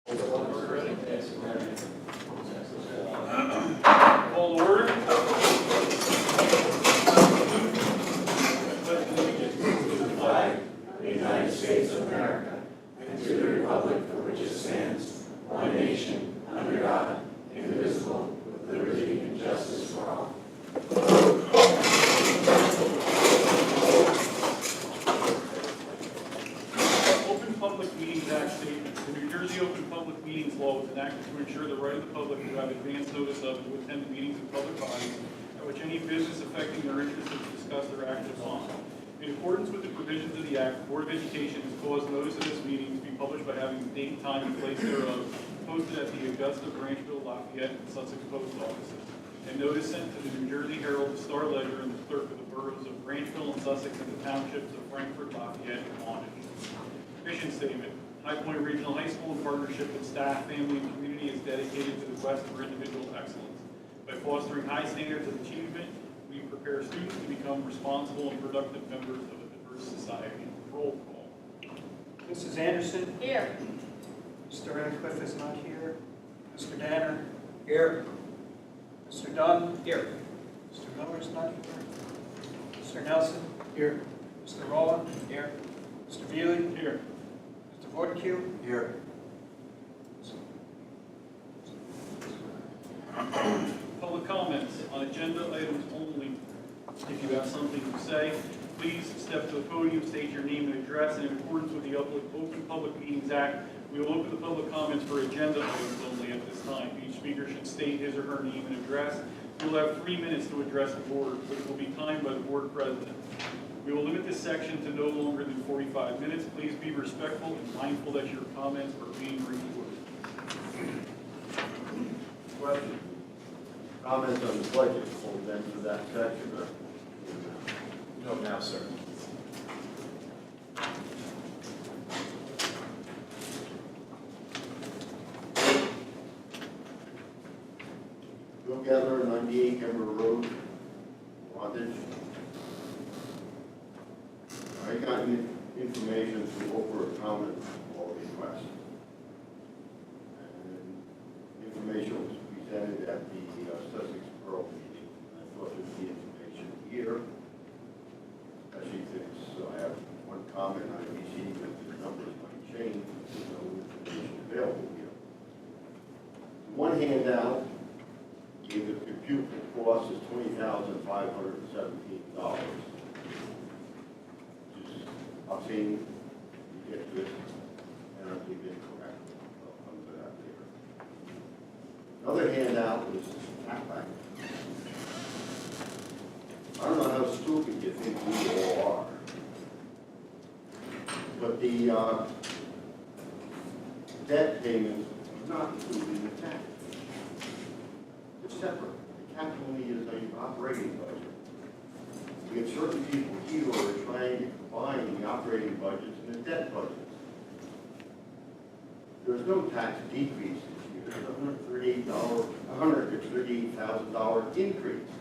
Call to order. Flag of the United States of America, and to the republic for which it stands, one nation, under God, indivisible, with liberty and justice for all. Open Public Meetings Act statement. The New Jersey Open Public Meetings Law was enacted to ensure the right of the public to have advance notice of to attend the meetings of public bodies at which any business affecting their interests is to discuss their act upon. In accordance with the provisions of the Act, the Board of Education has caused notice of this meeting to be published by having the date, time, and place thereof posted at the Augusta, Branchville, Lafayette, and Sussex post offices, and notice sent to the New Jersey Herald, the Star Ledger, and the Clerk of the boroughs of Branchville and Sussex and the townships of Frankfort, Lafayette, and Wantage. Mission statement. High Point Regional High School, in partnership with staff, family, and community, is dedicated to the quest for individual excellence. By fostering high standards of achievement, we prepare students to become responsible and productive members of a diverse society. Roll call. Mrs. Anderson? Here. Mr. Radcliffe is not here. Mr. Danner? Here. Mr. Dunn? Here. Mr. Miller is not here. Mr. Nelson? Here. Mr. Rowland? Here. Mr. Veely? Here. Mr. Vortke? Here. Public comments on agenda items only. If you have something to say, please step to the podium, state your name and address, and in accordance with the Open Public Meetings Act, we will open the public comments for agenda items only at this time. Each speaker should state his or her name and address. You will have 3 minutes to address the board, which will be timed by the board president. We will limit this section to no longer than 45 minutes. Please be respectful and mindful that your comments are being recorded. Question. Comments on the budget, hold then for that section, or? No, now, sir. Go gather 98 Kimber Road, Wantage. I got information from over a comment or request. And information was presented at the Sussex Borough meeting. I thought there'd be information here, especially since I have one comment I received that the numbers might change, there's no information available here. One handout gave the compute cost is $20,517. I've seen you get this, and I believe incorrect. I'll come to that later. Another handout was backpack. I don't know how stupid you think we all are, but the debt payments are not included in the tax. They're separate. The capital only is an operating budget. We have certain people here who are trying to combine the operating budgets and the debt budgets. There's no tax decrease this year. There's $138,000 increase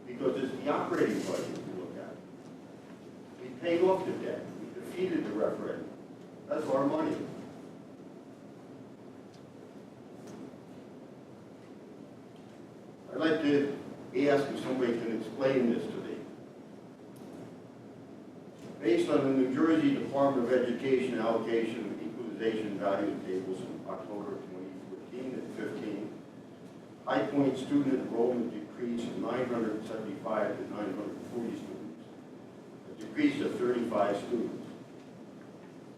because it's the operating budget we look at. We paid off the debt. We defeated the referendum. That's our money. I'd like to ask if somebody can explain this to me. Based on the New Jersey Department of Education allocation of equalization value tables from October 2014 and 15, High Point student enrollment decreased from 975 to 940 students, a decrease of 35 students.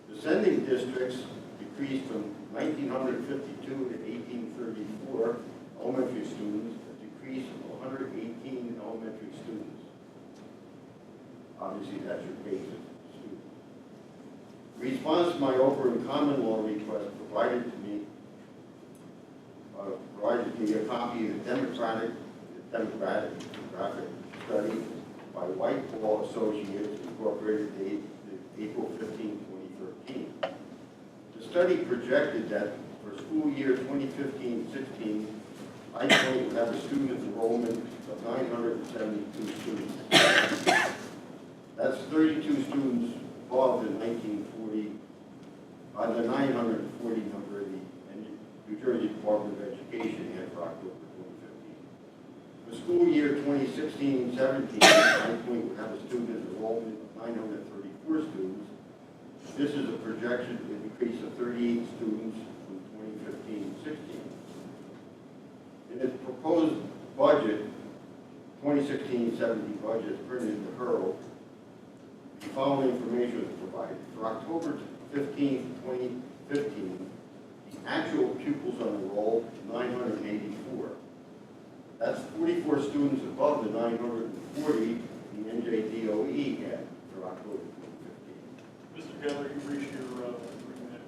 Descending districts decreased from 1,952 to 1,834 elementary students, a decrease of 118 elementary students. Obviously, that's your basic student. In response to my open common law request provided me a copy of the demographic study by Whitehall Associates Incorporated, dated April 15, 2013. The study projected that for school year 2015-16, High Point would have a student enrollment of 972 students. That's 32 students above the 1940, the 940 number of the New Jersey Department of Education and for October 2015. The school year 2016-17, High Point would have a student enrollment of 934 students. This is a projection of an increase of 38 students from 2015-16. In its proposed budget, 2016-17 budget printed in the Herald, the following information was provided. For October 15, 2015, the actual pupils on the roll, 984. That's 44 students above the 940 the NJDOE had for October 2015. Mr. Geller, you reached your 3-minute time limit.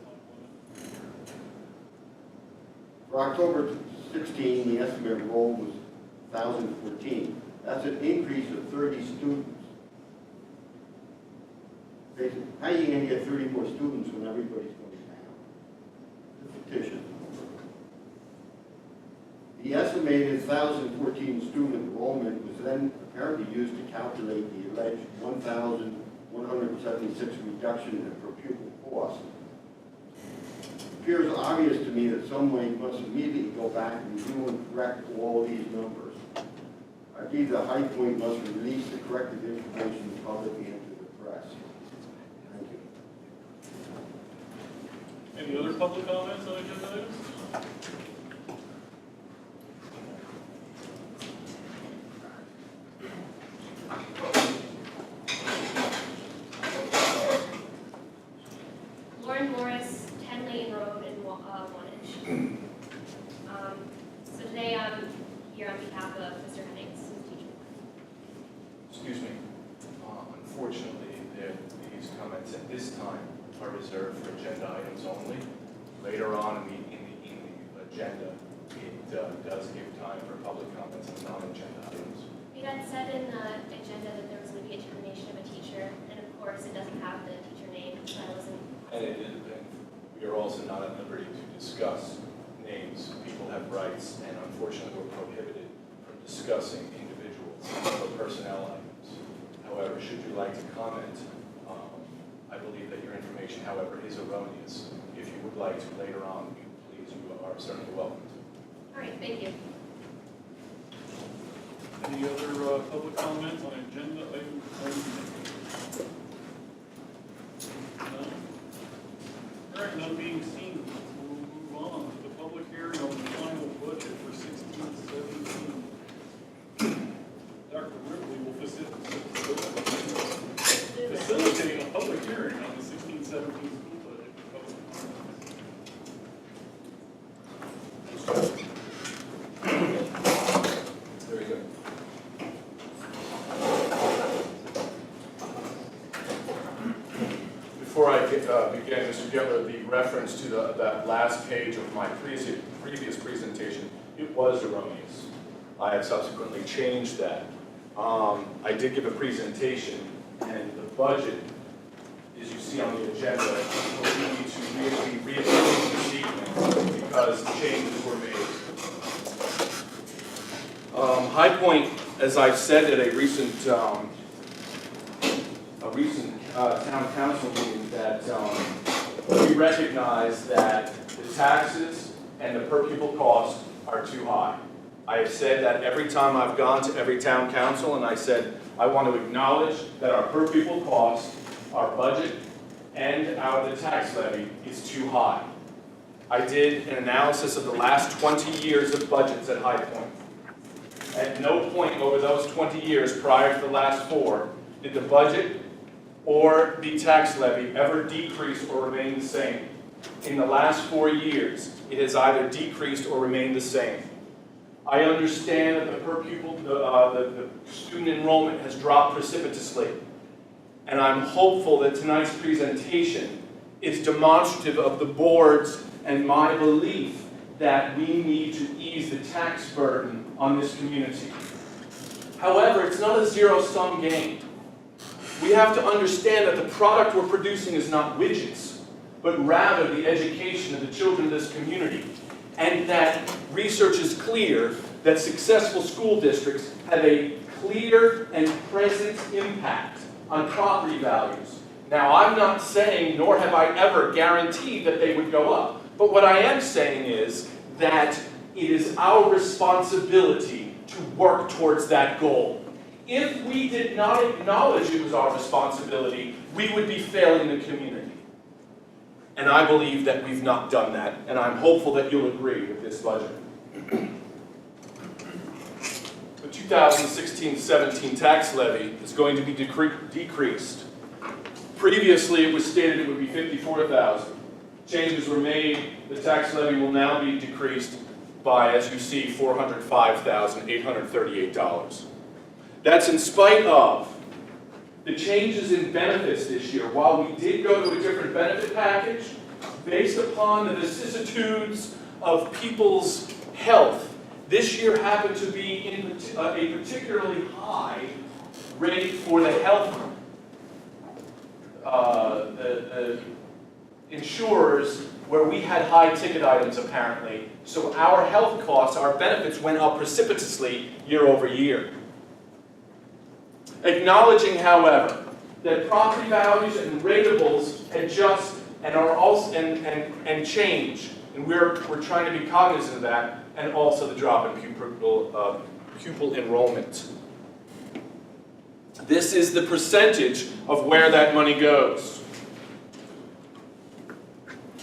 For October 16, the estimated roll was 1,014. That's an increase of 30 students. Basically, how are you going to get 30 more students when everybody's going down? It's fictitious. The estimated 1,014 student enrollment was then apparently used to calculate the alleged 1,176 reduction in per pupil cost. It appears obvious to me that someone must immediately go back and review and correct all these numbers. I believe the High Point must release the corrected information to the public and to the press. Thank you. Any other public comments on agenda items? Lauren Morris, 10 Layton Road in Wantage. So today I'm here on behalf of Mr. Hennings, who's teaching. Excuse me. Unfortunately, these comments at this time are reserved for agenda items only. Later on in the agenda, it does give time for public comments on non-agenda items. It had said in the agenda that there was going to be a termination of a teacher, and of course it doesn't have the teacher name, so I wasn't. And we are also not at liberty to discuss names. People have rights, and unfortunately we're prohibited from discussing individuals or personnel items. However, should you like to comment, I believe that your information, however, is erroneous. If you would like to later on, please, you are certainly welcome to. All right, thank you. Any other public comments on agenda items? No? All right, none being seen, we'll move on to the public hearing on the final budget for 16-17. Dr. Ripley will facilitate a public hearing on the 16-17 school budget for public comments. Very good. Before I begin, Mr. Geller, the reference to that last page of my previous presentation, it was erroneous. I have subsequently changed that. I did give a presentation, and the budget, as you see on the agenda, will need to really be reapproved this evening because changes were made. High Point, as I've said at a recent town council meeting, that we recognize that the taxes and the per pupil cost are too high. I have said that every time I've gone to every town council, and I said I want to acknowledge that our per pupil cost, our budget, and the tax levy is too high. I did an analysis of the last 20 years of budgets at High Point. At no point over those 20 years prior to the last 4 did the budget or the tax levy ever decrease or remain the same. In the last 4 years, it has either decreased or remained the same. I understand that the per pupil, the student enrollment has dropped precipitously. And I'm hopeful that tonight's presentation is demonstrative of the board's and my belief that we need to ease the tax burden on this community. However, it's not a zero-sum game. We have to understand that the product we're producing is not widgets, but rather the education of the children of this community. And that research is clear that successful school districts have a clear and present impact on property values. Now, I'm not saying, nor have I ever guaranteed that they would go up. But what I am saying is that it is our responsibility to work towards that goal. If we did not acknowledge it was our responsibility, we would be failing the community. And I believe that we've not done that, and I'm hopeful that you'll agree with this budget. The 2016-17 tax levy is going to be decreased. Previously, it was stated it would be $54,000. Changes were made. The tax levy will now be decreased by, as you see, $405,838. That's in spite of the changes in benefits this year. While we did go to a different benefit package, based upon the vicissitudes of people's health, this year happened to be in a particularly high rate for the health the insurers, where we had high ticket items apparently. So our health costs, our benefits went up precipitously year over year. Acknowledging, however, that property values and rateables adjust and are also and change, and we're trying to be cognizant of that, and also the drop in pupil enrollment. This is the percentage of where that money goes.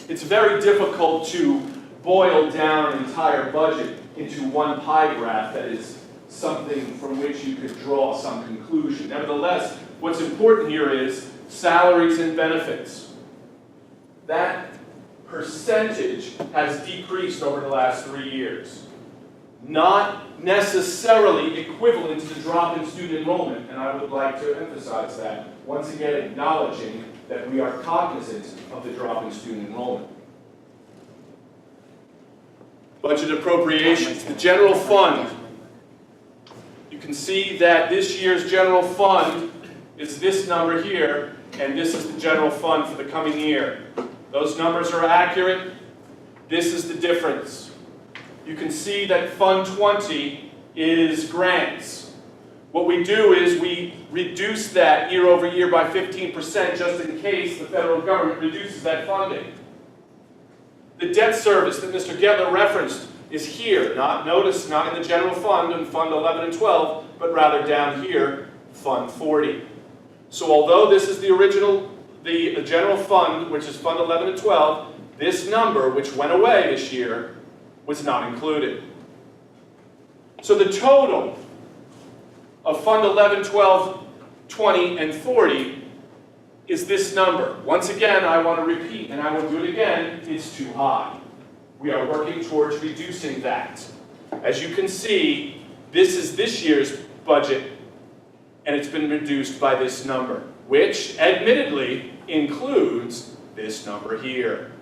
It's very difficult to boil down an entire budget into one pie graph that is something from which you could draw some conclusion. Nevertheless, what's important here is salaries and benefits. That percentage has decreased over the last 3 years. Not necessarily equivalent to the drop in student enrollment, and I would like to emphasize that, once again acknowledging that we are cognizant of the drop in student enrollment. Budget appropriations, the general fund. You can see that this year's general fund is this number here, and this is the general fund for the coming year. Those numbers are accurate. This is the difference. You can see that Fund 20 is grants. What we do is we reduce that year over year by 15% just in case the federal government reduces that funding. The debt service that Mr. Getler referenced is here. Notice, not in the general fund in Fund 11 and 12, but rather down here, Fund 40. So although this is the general fund, which is Fund 11 and 12, this number, which went away this year, was not included. So the total of Fund 11, 12, 20, and 40 is this number. Once again, I want to repeat, and I will do it again, it's too high. We are working towards reducing that. As you can see, this is this year's budget, and it's been reduced by this number, which admittedly includes this number here.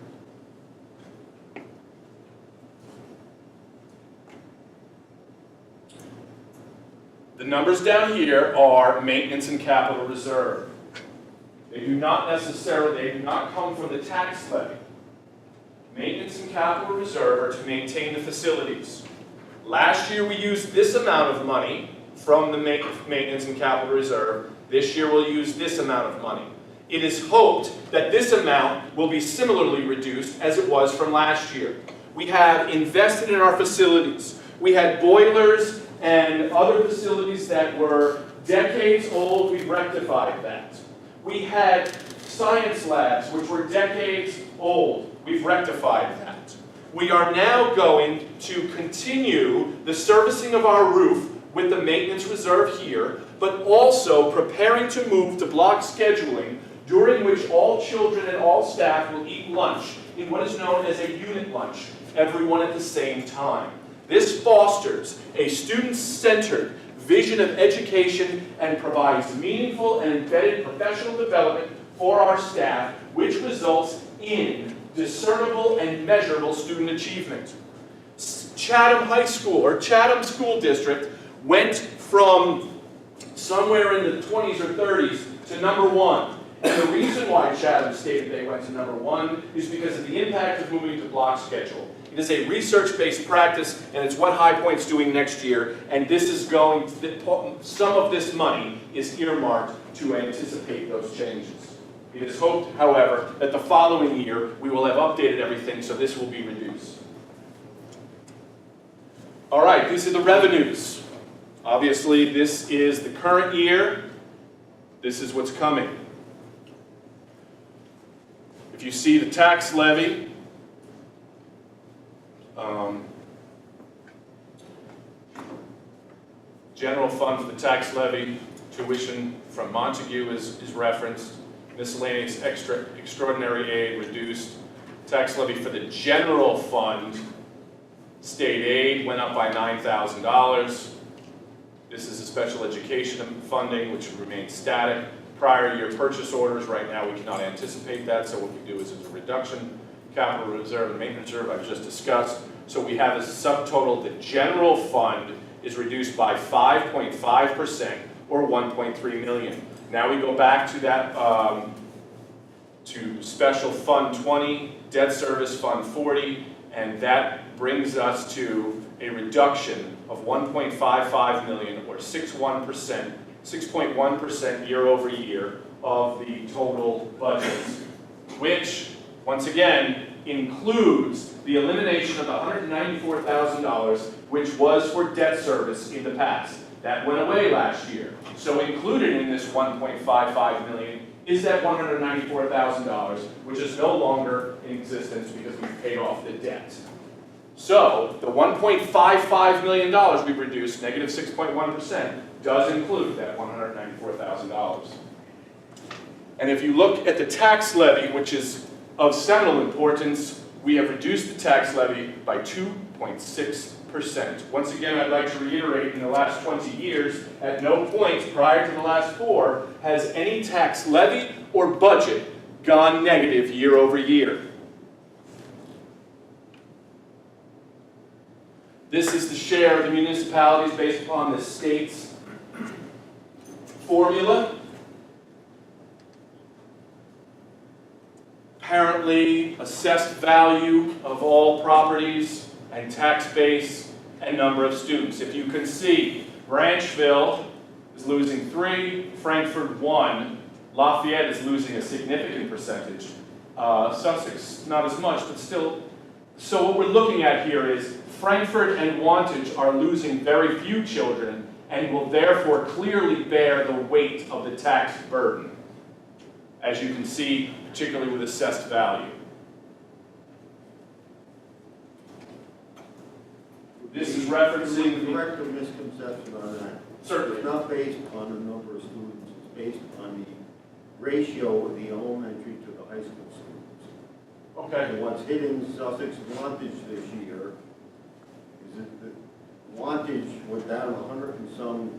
The numbers down here are maintenance and capital reserve. They do not come from the tax levy. Maintenance and capital reserve are to maintain the facilities. Last year we used this amount of money from the maintenance and capital reserve. This year we'll use this amount of money. It is hoped that this amount will be similarly reduced as it was from last year. We have invested in our facilities. We had boilers and other facilities that were decades old. We've rectified that. We had science labs which were decades old. We've rectified that. We are now going to continue the servicing of our roof with the maintenance reserve here, but also preparing to move to block scheduling, during which all children and all staff will eat lunch in what is known as a unit lunch, everyone at the same time. This fosters a student-centered vision of education and provides meaningful and embedded professional development for our staff, which results in discernible and measurable student achievement. Chatham High School, or Chatham School District, went from somewhere in the 20s or 30s to number 1. And the reason why Chatham stated they went to number 1 is because of the impact of moving to block schedule. It is a research-based practice, and it's what High Point's doing next year, and this is some of this money is earmarked to anticipate those changes. It is hoped, however, that the following year we will have updated everything, so this will be reduced. All right, these are the revenues. Obviously, this is the current year. This is what's coming. If you see the tax levy, general fund for the tax levy, tuition from Montague is referenced, miscellaneous extraordinary aid reduced, tax levy for the general fund, state aid went up by $9,000. This is a special education funding, which remains static. Prior year purchase orders, right now we cannot anticipate that, so what we do is a reduction. Capital reserve and maintenance reserve I've just discussed. So we have as a subtotal, the general fund is reduced by 5.5% or 1.3 million. Now we go back to that, to special fund 20, debt service fund 40, and that brings us to a reduction of 1.55 million or 6.1% year over year of the total budgets, which, once again, includes the elimination of the $194,000, which was for debt service in the past. That went away last year. So included in this 1.55 million is that $194,000, which is no longer in existence because we've paid off the debt. So the $1.55 million we've reduced, negative 6.1%, does include that $194,000. And if you look at the tax levy, which is of seminal importance, we have reduced the tax levy by 2.6%. Once again, I'd like to reiterate, in the last 20 years, at no point prior to the last 4 has any tax levy or budget gone negative year over year. This is the share of the municipalities based upon the state's formula. Apparently, assessed value of all properties and tax base and number of students. If you can see, Branchville is losing 3, Frankfurt 1, Lafayette is losing a significant percentage. Sussex, not as much, but still. So what we're looking at here is Frankfurt and Wantage are losing very few children and will therefore clearly bear the weight of the tax burden, as you can see, particularly with assessed value. This is referencing the correct or misconception on that. Certainly. It's not based on the number of students, it's based on the ratio of the elementary to the high school students. Okay. And what's hitting Sussex Wantage this year is that the Wantage went down 100 and some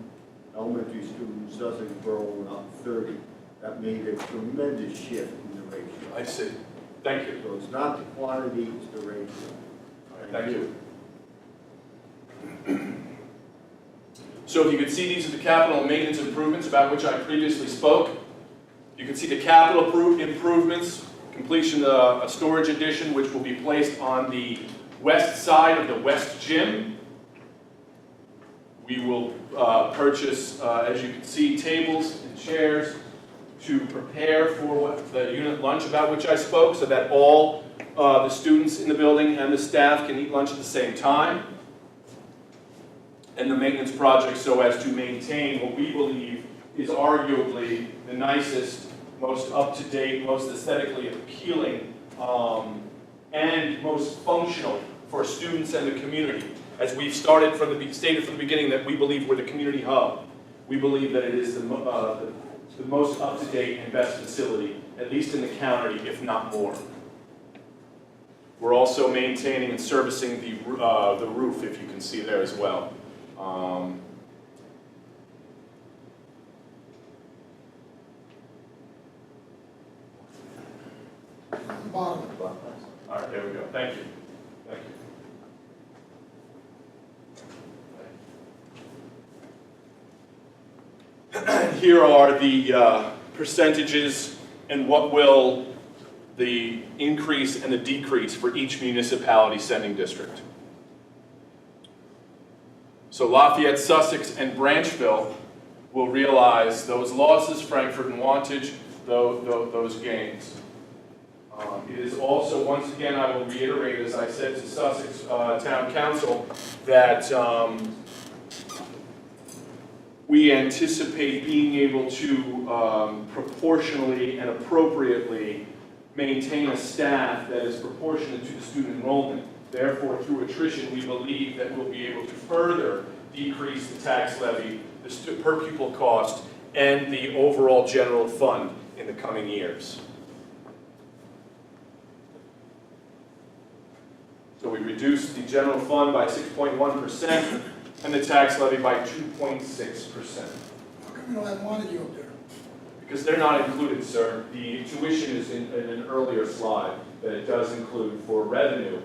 elementary students, Sussex Borough went up 30. That made a tremendous shift in the ratio. I see. Thank you. So it's not the quantity, it's the ratio. Thank you. So if you could see, these are the capital and maintenance improvements about which I previously spoke. You can see the capital improvements, completion of a storage addition which will be placed on the west side of the west gym. We will purchase, as you can see, tables and chairs to prepare for the unit lunch about which I spoke, so that all the students in the building and the staff can eat lunch at the same time. And the maintenance project so as to maintain what we believe is arguably the nicest, most up-to-date, most aesthetically appealing, and most functional for students and the community. As we've stated from the beginning that we believe we're the community hub. We believe that it is the most up-to-date and best facility, at least in the county, if not more. We're also maintaining and servicing the roof, if you can see there as well. Bottom. All right, there we go. Thank you. Thank you. Here are the percentages and what will the increase and the decrease for each municipality sending district. So Lafayette, Sussex, and Branchville will realize those losses, Frankfurt and Wantage, those gains. It is also, once again, I will reiterate, as I said to Sussex Town Council, that we anticipate being able to proportionally and appropriately maintain a staff that is proportionate to the student enrollment. Therefore, through attrition, we believe that we'll be able to further decrease the tax levy, the per pupil cost, and the overall general fund in the coming years. So we reduced the general fund by 6.1% and the tax levy by 2.6%. How come you don't have one of you up there? Because they're not included, sir. The tuition is in an earlier slide that it does include for revenue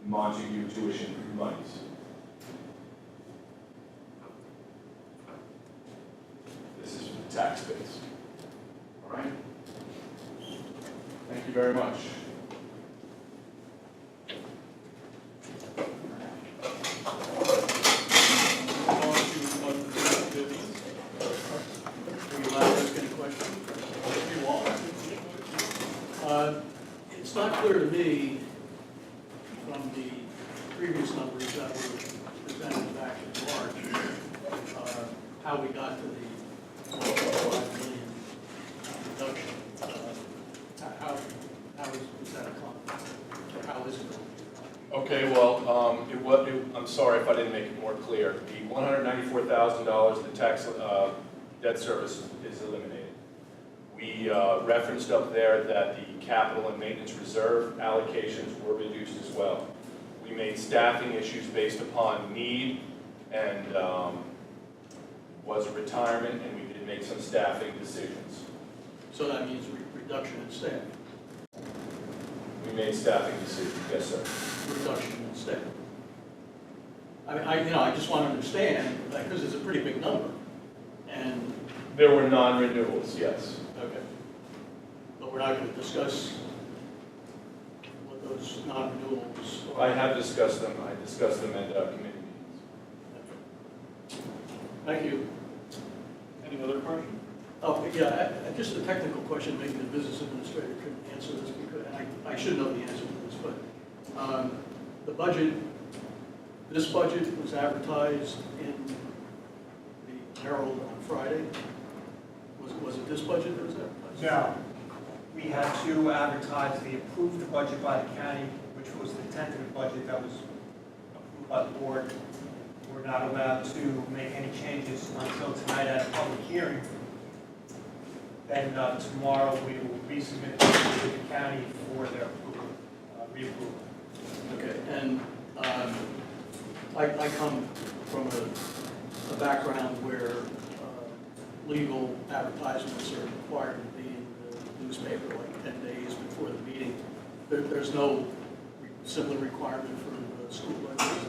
Montague tuition monies. This is for the tax base. All right? Thank you very much. It's not clear to me from the previous numbers that were presented back in March, how we got to the 1.5 million reduction. How is that accomplished? Or how is it? Okay, well, I'm sorry if I didn't make it more clear. The $194,000 the tax debt service is eliminated. We referenced up there that the capital and maintenance reserve allocations were reduced as well. We made staffing issues based upon need and was a retirement, and we did make some staffing decisions. So that means reduction in staff. We made staffing decisions, yes, sir. Reduction in staff. I just want to understand, because it's a pretty big number. And, There were non-renewals, yes. okay. But we're not going to discuss what those non-renewals are. I have discussed them. I discussed them at committee meetings. Thank you. Any other questions? Oh, yeah, just a technical question, maybe the business administrator could answer this, because I should know the answer to this, but the budget, this budget was advertised in the Herald on Friday. Was it this budget that was advertised? No. We had to advertise the approved budget by the county, which was the tentative budget that was approved by the board. We're not allowed to make any changes until tonight at a public hearing. Then tomorrow we will resubmit it to the county for their approval, reapproval. Okay, and I come from a background where legal advertisements are required to be in the newspaper like 10 days before the meeting. There's no similar requirement for the school budget?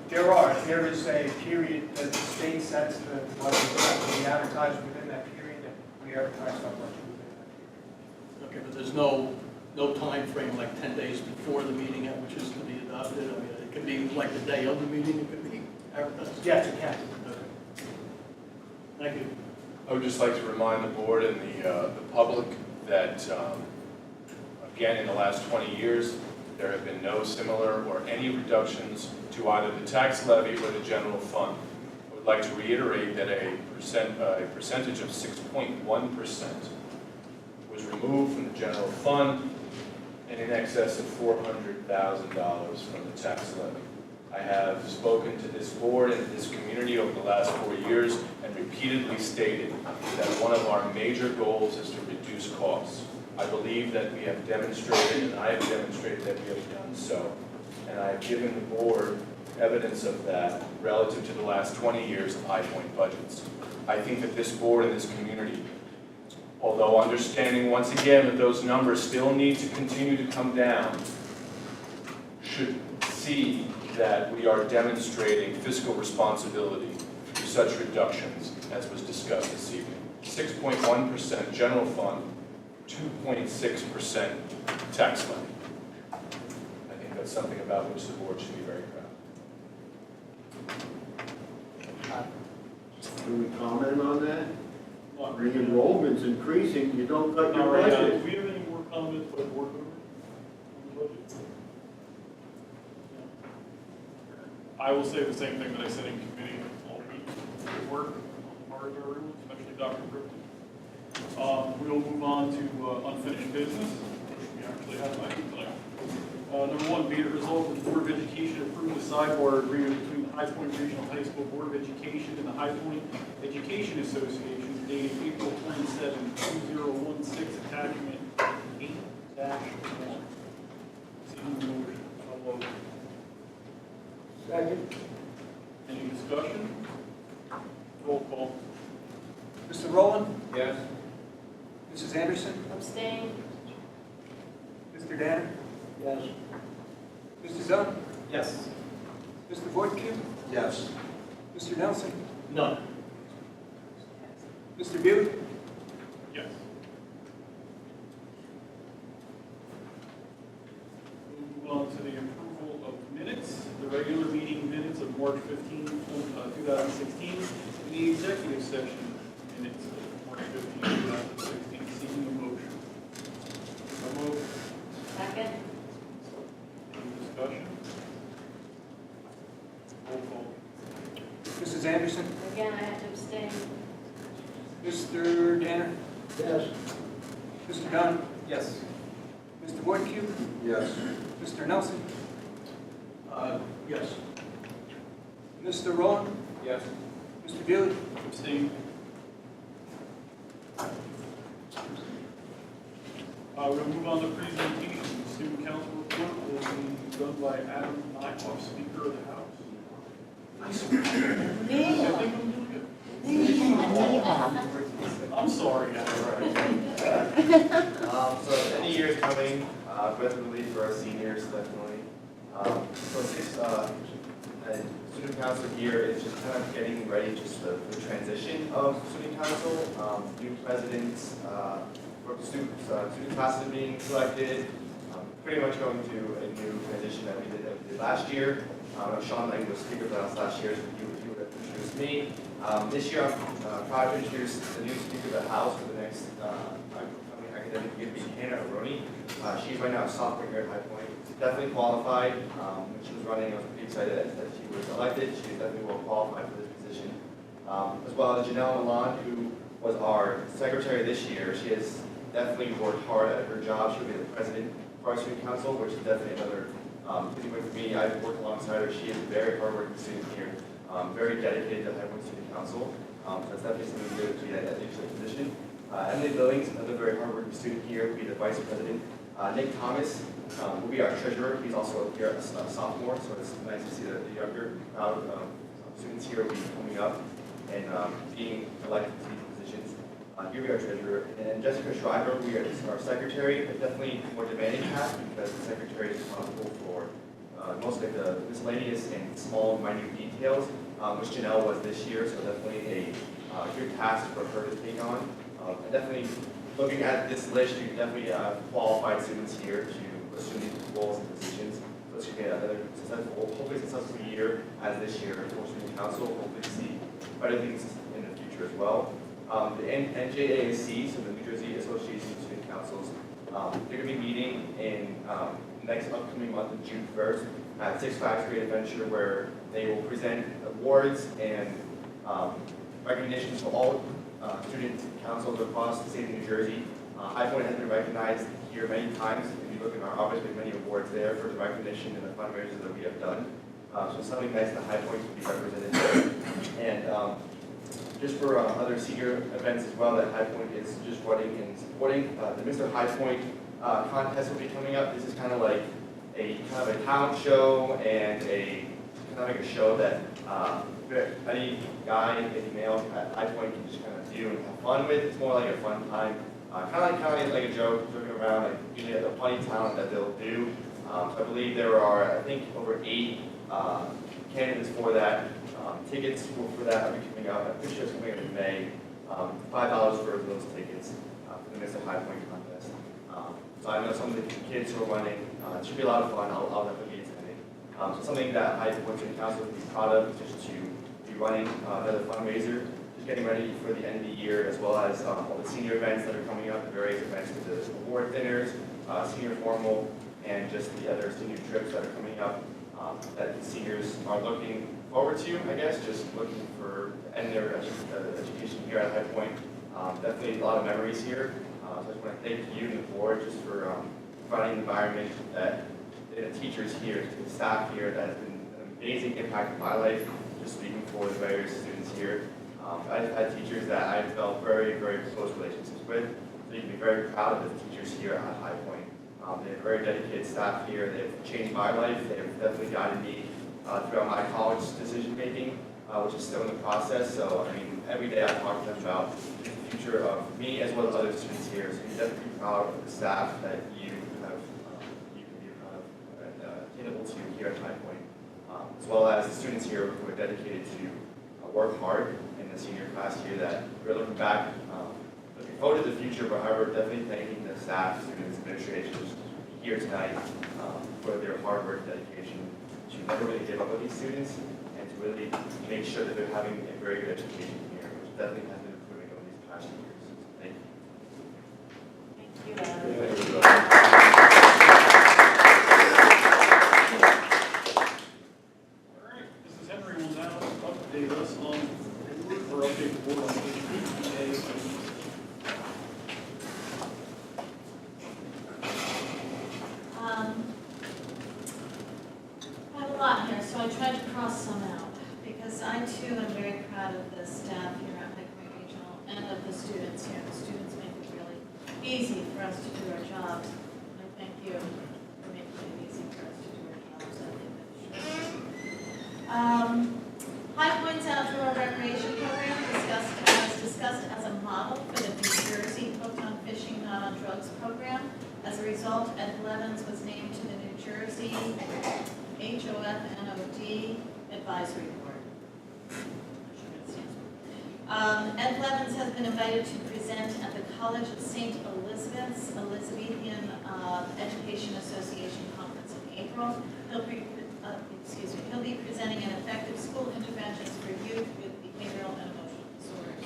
There is a period that the state sets the budget that we advertise within that period, and we advertise our budget within that period. Okay, but there's no time frame like 10 days before the meeting at which is to be adopted? I mean, it could be like the day of the meeting, it could be advertised? Yes, it can. Okay. Thank you. I would just like to remind the board and the public that, again, in the last 20 years, there have been no similar or any reductions to either the tax levy or the general fund. I would like to reiterate that a percentage of 6.1% was removed from the general fund and in excess of $400,000 from the tax levy. I have spoken to this board and this community over the last 4 years and repeatedly stated that one of our major goals is to reduce costs. I believe that we have demonstrated, and I have demonstrated that we have done so. And I have given the board evidence of that relative to the last 20 years of High Point budgets. I think that this board and this community, although understanding once again that those numbers still need to continue to come down, should see that we are demonstrating fiscal responsibility through such reductions as was discussed this evening. 6.1% general fund, 2.6% tax levy. I think that's something about which the board should be very proud. Can we comment on that? Not Re-enrollment's increasing, you don't cut your right now, budget. do we have any I will say the same thing that I said in committee all week. Good work on the part of everyone, especially Dr. Ripken. We will move on to unfinished business, which we actually have tonight. Number one, be it resolved that the Board of Education approve the sidebar agreement between the High Point Regional High School Board of Education and the High Point Education Association dated April 27, 2016, attachment 8-1. Seeking the motion. So moved. Second. Any discussion? Roll call. Mr. Rowland? Yes. Mrs. Anderson? Abstain. Mr. Danner? Yes. Mr. Dunn? Yes. Mr. Voight-Kill? Yes. Mr. Nelson? No. Mr. Buick? Yes. We'll move on to the approval of minutes, the regular meeting minutes of March 15, 2016, and the executive session minutes of March 15, 2016. Seeking a motion. So moved. Second. Any discussion? Roll call. Mrs. Anderson? Again, I have to abstain. Mr. Danner? Yes. Mr. Dunn? Yes. Mr. Voight-Kill? Yes. Mr. Nelson? Yes. Mr. Rowland? Yes. Mr. Buick? Abstain. We'll move on to presentation. The student council report will be done by Adam Nyhoff, Speaker of the House. I think I'm doing good. I'm sorry, guys. So any year is coming, breath of relief for our seniors, definitely. Student council here is just kind of getting ready just for the transition of student council. New presidents, student classes are being selected, pretty much going to a new transition that we did last year. Sean Lang was Speaker of the House last year, so he would have introduced me. This year, I'm proud to introduce the new Speaker of the House for the next academic year, Hannah Aroni. She's right now a sophomore here at High Point. Definitely qualified. When she was running, I was pretty excited that she was elected. She is definitely well qualified for this position. As well as Janelle Milan, who was our secretary this year. She has definitely worked hard at her job. She'll be the president of our student council, which is definitely another busy one for me. I've worked alongside her. She is a very hardworking student here, very dedicated to High Point Student Council. That's definitely something good to be at that leadership position. Emily Billings, another very hardworking student here, will be the vice president. Nick Thomas will be our treasurer. He's also here a sophomore, so it's nice to see the younger crowd of students here will be coming up and being elected to these positions. Here we are, treasurer. And Jessica Schreiber, we are our secretary, but definitely more demanding task because the secretary is responsible for most of the miscellaneous and small, minute details, which Janelle was this year, so definitely a good task for her to take on. And definitely looking at this list, you definitely have qualified students here to assume these roles and positions. So it's going to be another successful, hopefully successful year as this year for student council. Hopefully see better things in the future as well. The NJASC, so the New Jersey Association of Student Councils, they're going to be meeting in next upcoming month of June 1st at Six Flags Great Adventure, where they will present awards and recognitions to all student councils across the state of New Jersey. High Point has been recognized here many times. If you look in our office, we have many awards there for the recognition and the fundraisers that we have done. So something nice that High Point to be represented there. And just for other senior events as well that High Point is just running and supporting, the Mr. High Point contest will be coming up. This is kind of like a talent show and a kind of like a show that any guy, any male at High Point can just kind of do and have fun with. It's more like a fun time, kind of like a joke, joking around, like usually a funny talent that they'll do. So I believe there are, I think, over 8 candidates for that. Tickets for that will be coming out. I'm pretty sure it's coming up in May. $5 for those tickets for the Mr. High Point contest. So I know some of the kids who are running. It should be a lot of fun. I'll definitely be attending. So something that High Point Student Council would be proud of is just to be running another fundraiser, just getting ready for the end of the year, as well as all the senior events that are coming up, the various events with the award dinners, senior formal, and just the other senior trips that are coming up. that the seniors are looking forward to, I guess, just looking for to end their education here at High Point. Definitely a lot of memories here. So I just want to thank you and the board just for providing an environment that the teachers here, the staff here, that has been an amazing impact in my life, just speaking for the various students here. I've had teachers that I've felt very, very close relationships with, so you can be very proud of the teachers here at High Point. They have very dedicated staff here. They've changed my life. They've definitely guided me throughout my college decision making, which is still in the process. So, I mean, every day I talk to them about the future of me as well as other students here. So you're definitely proud of the staff that you have, you can be proud of and attainable to here at High Point, as well as the students here who are dedicated to work hard in the senior class here. That we're looking back, looking forward to the future, but however, definitely thanking the staff, students, administrators here tonight for their hard work, dedication to never really give up on these students and to really make sure that they're having a very good education here, which definitely has been improving over these past years. Thank you. Thank you, Adam. All right, Mrs. Henry will now update us on, or update the board on HPRHS. I have a lot here, so I tried to cross some out, because I too am very proud of the staff here at High Point Regional and of the students here. The students make it really easy for us to do our jobs. And I thank you for making it easy for us to do our jobs. I think that should. High Point's outdoor recreation program was discussed as a model for the New Jersey Hooked on Fishing Not on Drugs program. As a result, Ed Blevins was named to the New Jersey HOFNOD Advisory Board. Ed Blevins has been invited to present at the College of St. Elizabeth's Elizabethan Education Association Conference in April. He'll be presenting an effective school interventions for youth with behavioral and emotional disorders.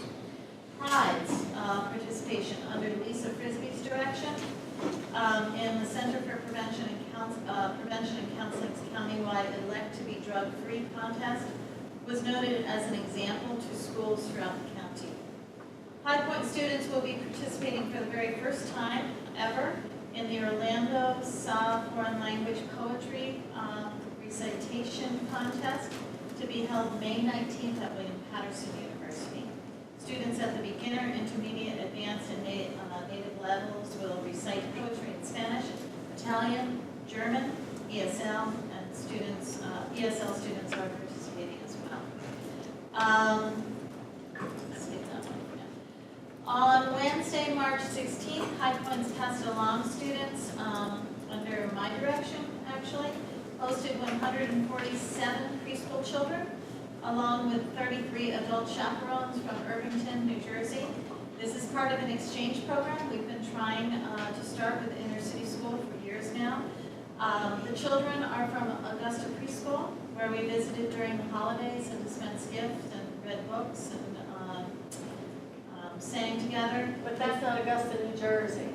Pride's participation under Lisa Frisbee's direction in the Center for Prevention and Counseling's countywide Elect to be Drug-Free contest was noted as an example to schools throughout the county. High Point students will be participating for the very first time ever in the Orlando SA Foreign Language Poetry Recitation Contest to be held May 19th at William Patterson University. Students at the beginner, intermediate, advanced, and native levels will recite poetry in Spanish, Italian, German, ESL, and students, ESL students are participating as well. Let's skip that one for now. On Wednesday, March 16th, High Point's Pass It Along students, under my direction actually, hosted 147 preschool children, along with 33 adult chaperones from Irvington, New Jersey. This is part of an exchange program we've been trying to start with inner city school for years now. The children are from Augusta Preschool, where we visited during the holidays and dispensed gifts and read books and sang together. But that's not Augusta, New Jersey.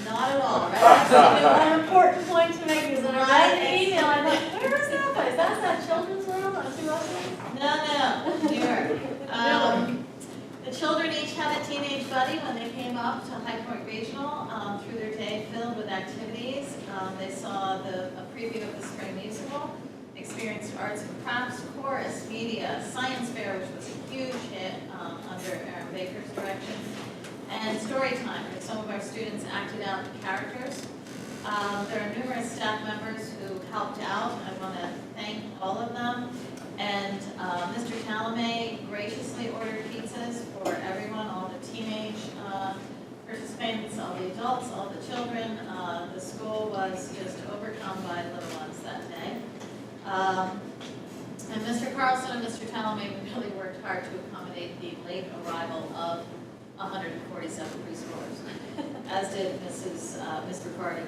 Not at all, right? That's an important point to make, because when I read Right. the email, I thought, where is that place? That's that children's room on 2 No, New York. The children each had a teenage buddy when they came up to High Point Regional through their day filled with activities. They saw a preview of the spring musical, experienced arts and crafts, chorus, media, science fair, which was a huge hit under Aaron Baker's direction, and story time, where some of our students acted out the characters. There are numerous staff members who helped out. I want to thank all of them. And Mr. Talamay graciously ordered pizzas for everyone, all the teenage participants, all the adults, all the children. The school was just overcome by little ones that day. And Mr. Carlson and Mr. Talamay really worked hard to accommodate the late arrival of 147 preschoolers, as did Mr. Carty.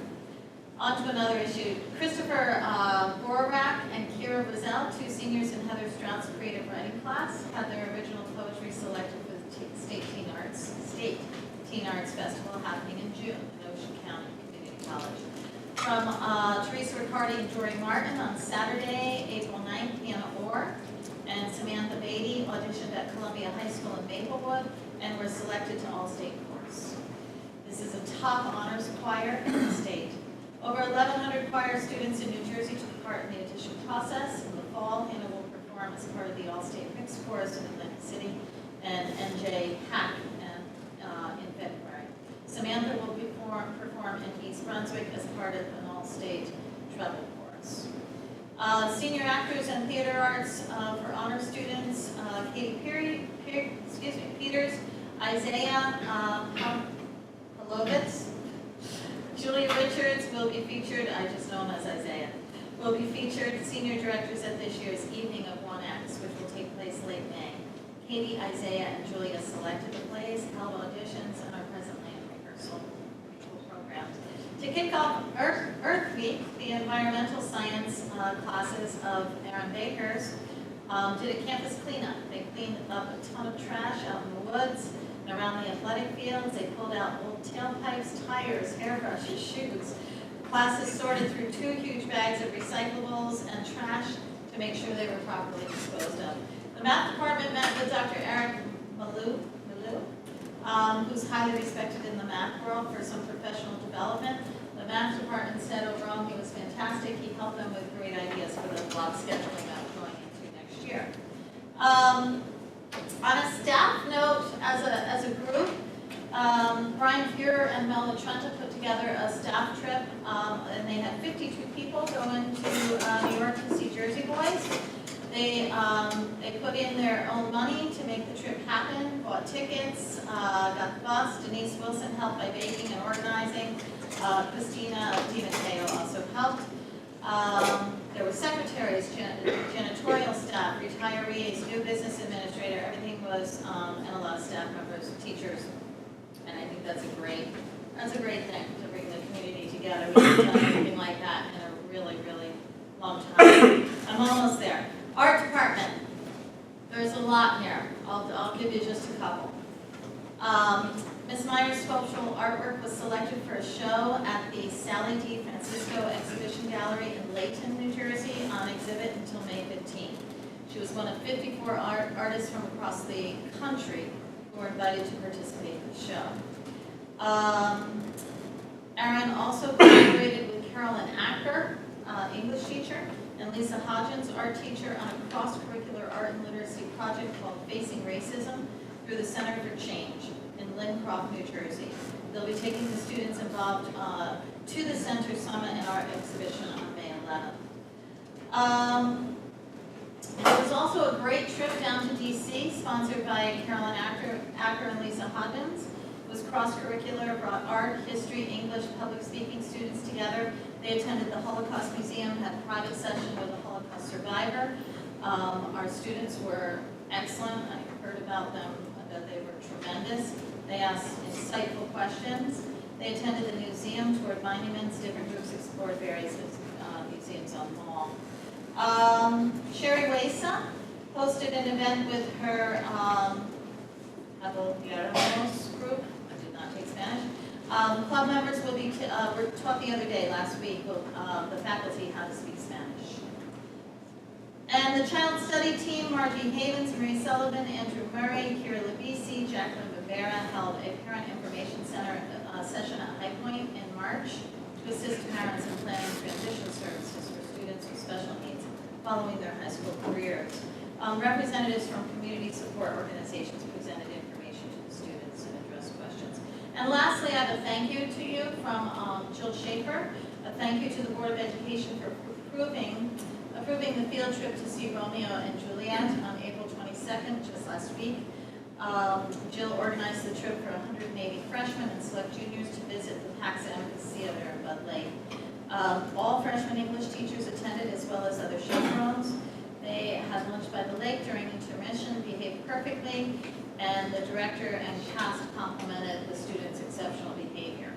On to another issue. Christopher Borak and Kira Bazell, 2 seniors in Heather Strout's creative writing class, had their original poetry selected for the State Teen Arts Festival happening in June in Ocean County Community College. From Teresa Hardy and Jory Martin on Saturday, April 9th, Hannah Orr and Samantha Beatty auditioned at Columbia High School in Maplewood and were selected to all-state chorus. This is a top honors choir in the state. Over 1,100 choir students in New Jersey took part in the audition process. In the fall, Hannah will perform as part of the all-state mixed chorus in Atlantic City and NJ Hack in February. Samantha will perform in East Brunswick as part of an all-state treble chorus. Senior actors and theater arts for honor students, Katie Peters, Isaiah Palovitz, Julia Richards will be featured, I just know him as Isaiah, will be featured senior directors at this year's Evening of 1X, which will take place late May. Katie, Isaiah, and Julia selected the plays, held auditions, and are presently in rehearsal programs. To kick off Earth Week, the environmental science classes of Aaron Bakers did a campus cleanup. They cleaned up a ton of trash out in the woods and around the athletic fields. They pulled out old tailpipes, tires, hairbrushes, shoes. The classes sorted through 2 huge bags of recyclables and trash to make sure they were properly disposed of. The math department met with Dr. Eric Malou, who's highly respected in the math world, for some professional development. The math department said overall he was fantastic. He helped them with great ideas for the block scheduling that we're going into next year. On a staff note, as a group, Brian Fuhrer and Mel Latrenta put together a staff trip, and they had 52 people going to New York to see Jersey Boys. They put in their own money to make the trip happen, bought tickets, got the bus. Denise Wilson helped by baking and organizing. Christina DiMatteo also helped. There were secretaries, janitorial staff, retirees, new business administrator, everything was, and a lot of staff members, teachers. And I think that's a great thing to bring the community together. We haven't done anything like that in a really, really long time. I'm almost there. Art department. There's a lot here. I'll give you just a couple. Ms. Meyer's sculptural artwork was selected for a show at the Sally D. Francisco Exhibition Gallery in Layton, New Jersey, on exhibit until May 15th. She was one of 54 artists from across the country who were invited to participate in the show. Aaron also collaborated with Carolyn Acker, English teacher, and Lisa Hodgins, art teacher, on a cross-curricular art and literacy project called Facing Racism through the Center for Change in Lincroft, New Jersey. They'll be taking the students involved to the Center Summit and Art Exhibition on May 11th. There was also a great trip down to DC, sponsored by Carolyn Acker and Lisa Hodgins. It was cross-curricular, brought art, history, English, public speaking students together. They attended the Holocaust Museum, had a private session with a Holocaust survivor. Our students were excellent. I heard about them, that they were tremendous. They asked insightful questions. They attended the museum, toured monuments, different groups explored various museums on the mall. Sherry Wesa hosted an event with her Abogados group. I did not take Spanish. Club members will be were taught the other day, last week, the faculty how to speak Spanish. And the child study team, Margie Havens, Marie Sullivan, Andrew Murray, Kira Labisi, Jacqueline Rivera, held a parent information center session at High Point in March to assist parents in planning transition services for students with special needs following their high school careers. Representatives from community support organizations presented information to the students and addressed questions. And lastly, I have a thank you to you from Jill Schaefer. A thank you to the Board of Education for approving the field trip to see Romeo and Juliet on April 22nd, just last week. Jill organized the trip for 180 freshmen and select juniors to visit the Pax Amicus Theater in Bud Lake. All freshman English teachers attended, as well as other chaperones. They had lunch by the lake during intermission, behaved perfectly, and the director and cast complimented the students' exceptional behavior.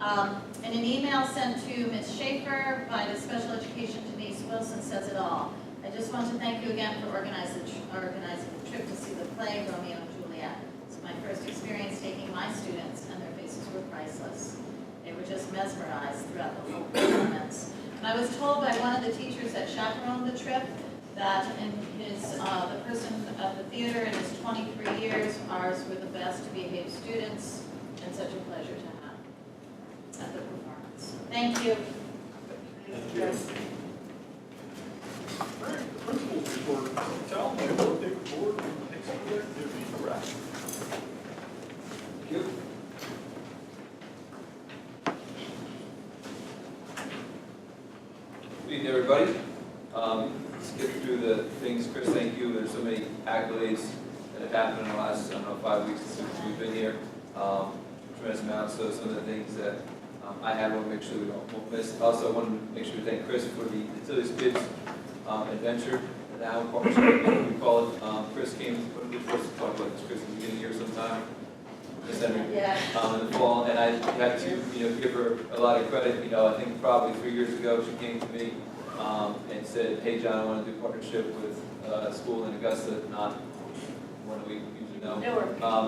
And an email sent to Ms. Schaefer by the Special Education Denise Wilson says it all. I just want to thank you again for organizing the trip to see the play, Romeo and Juliet. It's my first experience taking my students, and their faces were priceless. They were just mesmerized throughout the whole performance. And I was told by one of the teachers that chaperoned the trip that in his, the person of the theater in his 23 years, ours were the best behaved students, and such a pleasure to have at the performance. Thank you. All right, the principal's report. Tell me, what they report and next activity. Correct. Thank you. Good evening, everybody. Skip through the things. Chris, thank you. There's so many accolades that have happened in the last, I don't know, 5 weeks since we've been here. Tremendous amount. So some of the things that I had, I want to make sure we won't miss. Also, I want to make sure to thank Chris for the Utilities Kids adventure. Now, partnership, we call it. Chris came, when we first talked about this, Chris, in the beginning of the year sometime. Yeah. In the fall, and I had to, give her a lot of credit. I think probably 3 years ago, she came to me and said, "Hey, John, I want to do partnership with a school in Augusta, not one that we usually know.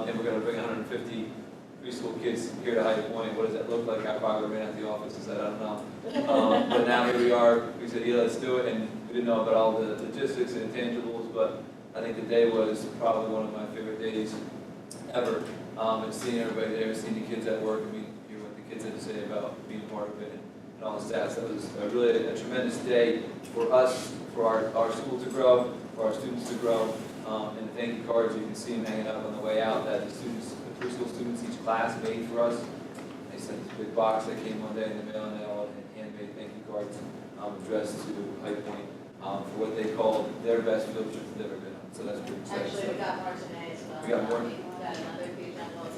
And we're going to bring 150 preschool kids here to High Point. What does that look like?" I probably ran out the office and said, "I don't know." But now here we are. We said, "Yeah, let's do it." And we didn't know about all the logistics and intangibles, but I think the day was probably one of my favorite days ever. And seeing everybody there, seeing the kids at work, and hear what the kids had to say about being part of it and all the stats. That was really a tremendous day for us, for our school to grow, for our students to grow. And the thank you cards, you can see them hanging up on the way out that the students, the preschool students, each class made for us. They sent this big box that came one day in the mail, and they all had handmade thank you cards addressed to High Point for what they called their best field trip they've ever been on. So that's pretty exciting. Actually, we got more today as well. We got more? We got another huge envelope.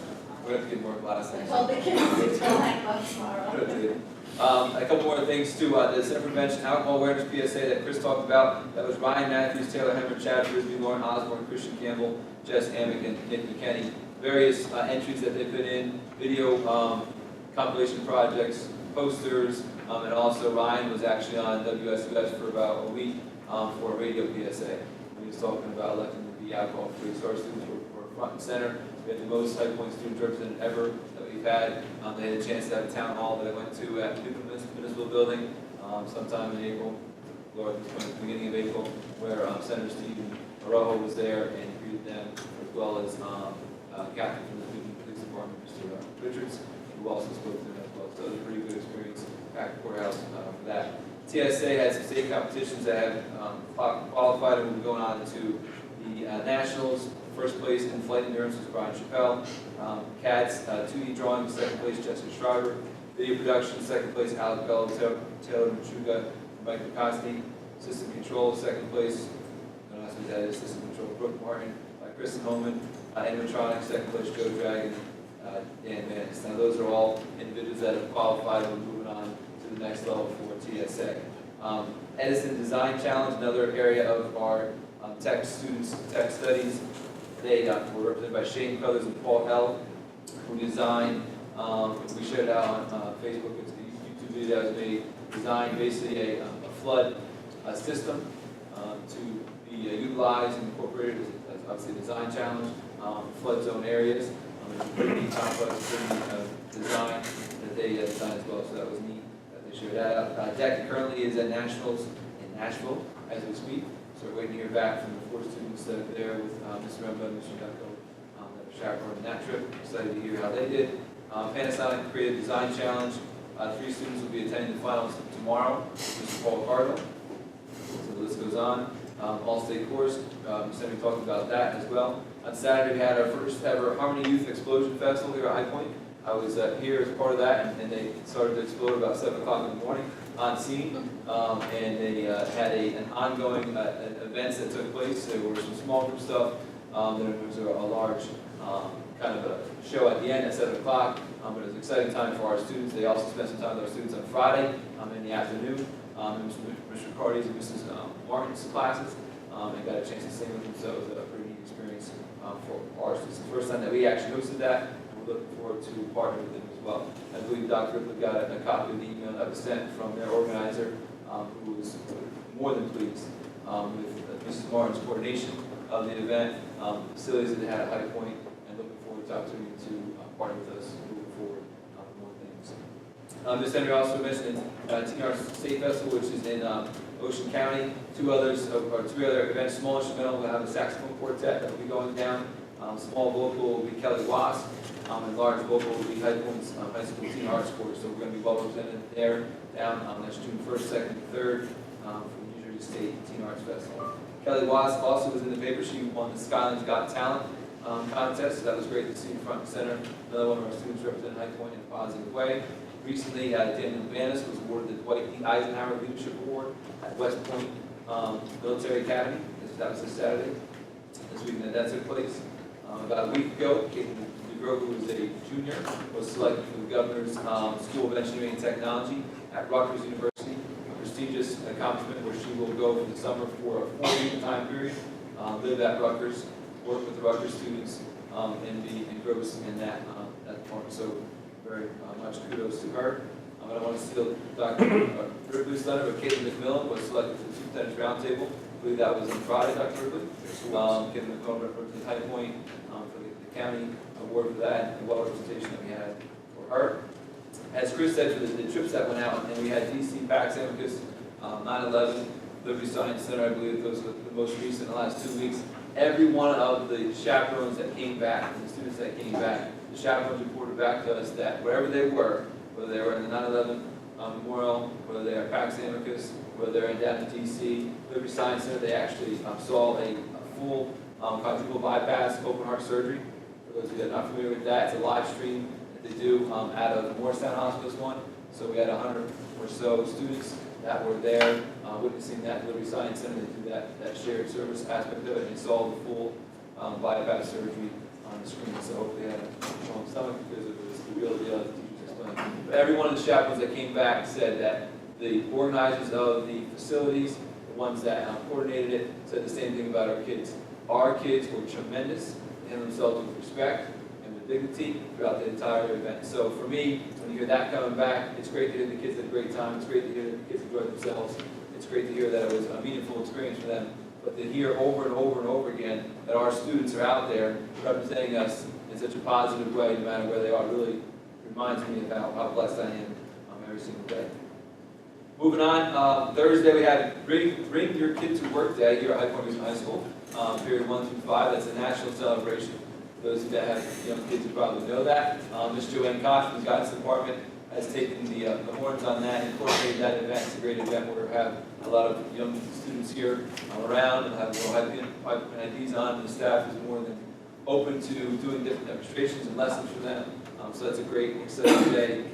We're going to get more glasses. I told the kids to go hang up tomorrow. A couple more things too. The Center for Prevention Alcohol Awareness PSA that Chris talked about. That was Ryan Matthews, Taylor Hemmer, Chad Frisbee, Lauren Osborne, Christian Campbell, Jess Amick, and Nick McKinney. Various entries that they put in, video compilation projects, posters, and also Ryan was actually on WSUS for about a week for a radio PSA. He was talking about electing to be alcohol-free. So our students were front and center. We had the most High Point students represented ever that we've had. They had a chance to have a town hall that I went to at the Municipal Building sometime in April, or at the beginning of April, where Senator Stephen Arrojo was there and greeted them, as well as Captain from the Cleveland Police Department, Mr. Richards, who also spoke to them as well. So it was a pretty good experience back at the courthouse for that. TSA had some state competitions that have qualified and will be going on to the Nationals. First place in flight endurance was Brian Chappelle. CADS, 2D drawing, second place Jessica Schreiber. Video production, second place Alex Bello, Taylor Machuga, Mike McCosty. System control, second place, I don't know what that is, system control, Brooke Martin, Kristen Holman. Animatronics, second place Joe Dragon, Dan Manis. Now those are all individuals that have qualified and we're moving on to the next level for TSA. Edison Design Challenge, another area of our tech students, tech studies. They were represented by Shane Crothers and Paul L., who designed, we shared out on Facebook, it's a YouTube video that was made, designed basically a flood system to be utilized and incorporated as obviously a design challenge, flood zone areas. It's a pretty neat complex, pretty neat design that they designed as well, so that was neat that they shared that out. DEC currently is at Nationals in Nashville as we speak. So we're waiting to hear back from the 4 students that are there with Mr. Rembo and Mr. Ducko that are chaperoning that trip. Excited to hear how they did. Panasonic Creative Design Challenge. 3 students will be attending the finals tomorrow. Mr. Paul Cardinal. So the list goes on. All-state course. We talked about that as well. On Saturday, we had our first ever Harmony Youth Explosion Festival here at High Point. I was here as part of that, and they started to explode about 7 o'clock in the morning on scene. And they had an ongoing events that took place. There were some small group stuff. There was a large kind of a show at the end at 7 o'clock. But it was an exciting time for our students. They also spent some time with our students on Friday in the afternoon. Mr. Cardi's and Mrs. Martin's classes. And got a chance to sing with them, so it was a pretty neat experience for our students. It's the first time that we actually hosted that. We're looking forward to partnering with them as well. I believe Dr. Ripley got a copy of the email that was sent from their organizer, who was more than pleased with Mrs. Martin's coordination of the event, facilities that they had at High Point, and looking forward to the opportunity to partner with us moving forward on more things. Ms. Henry also mentioned TNR State Festival, which is in Ocean County. Two other events, small instrumental, we'll have a saxophone quartet that will be going down. Small vocal will be Kelly Wass, and large vocal will be High Points High School Teen Arts Course. So we're going to be well represented there down. That's June 1st, 2nd, and 3rd from New Jersey State Teen Arts Festival. Kelly Wass also was in the paper. She won the Skylands Got Talent contest, so that was great to see front and center. Another one of our students representing High Point in a positive way. Recently, Daniel Banis was awarded the Dwight D. Eisenhower Leadership Award at West Point Military Academy. That was this Saturday, this weekend that took place. About a week ago, Caitlin DeGrow, who was a junior, was selected for the Governor's School of Engineering and Technology at Rutgers University, a prestigious accomplishment where she will go for the summer for a 4-week time period, live at Rutgers, work with the Rutgers students, and be engrossed in that department. So very much kudos to her. I don't want to steal Dr. Ripley's thunder, but Caitlin McMillan was selected for the Superintendent's Roundtable. I believe that was on Friday, Dr. Ripley. Caitlin McMillan represented High Point for the county award for that, and well representation that we had for her. As Chris said, for the trips that went out, and we had DC, PAX, Amicus, 9/11, Liberty Science Center, I believe those were the most recent in the last 2 weeks. Every one of the chaperones that came back, and the students that came back, the chaperones reported back to us that wherever they were, whether they were in the 9/11 memorial, whether they are PAX Amicus, whether they're in down in DC, Liberty Science Center, they actually saw a full quadruple bypass open heart surgery. For those of you that are not familiar with that, it's a live stream that they do out of Morristown Hospice one. So we had 100 or so students that were there witnessing that at Liberty Science Center. They do that shared service aspect of it, and they saw the full bypass surgery on the screen. So hopefully they had a strong stomach because it was the real deal, as the teachers explained. But every one of the chaplains that came back said that the organizers of the facilities, the ones that coordinated it, said the same thing about our kids. Our kids were tremendous. They handled themselves with respect and with dignity throughout the entire event. So for me, when you hear that coming back, it's great to hear the kids had a great time. It's great to hear that the kids enjoyed themselves. It's great to hear that it was a meaningful experience for them. But to hear over and over and over again that our students are out there representing us in such a positive way, no matter where they are, really reminds me of how blessed I am every single day. Moving on, Thursday we had Bring Your Kid to Work Day here at High Point High School, period 1 through 5. That's a national celebration. For those that have young kids, you probably know that. Ms. Joanne Koch from the Guidance Department has taken the horns on that and coordinated that event. It's a great event where we have a lot of young students here around and have little IDs on, and the staff is more than open to doing different demonstrations and lessons for them. So that's a great, exciting day,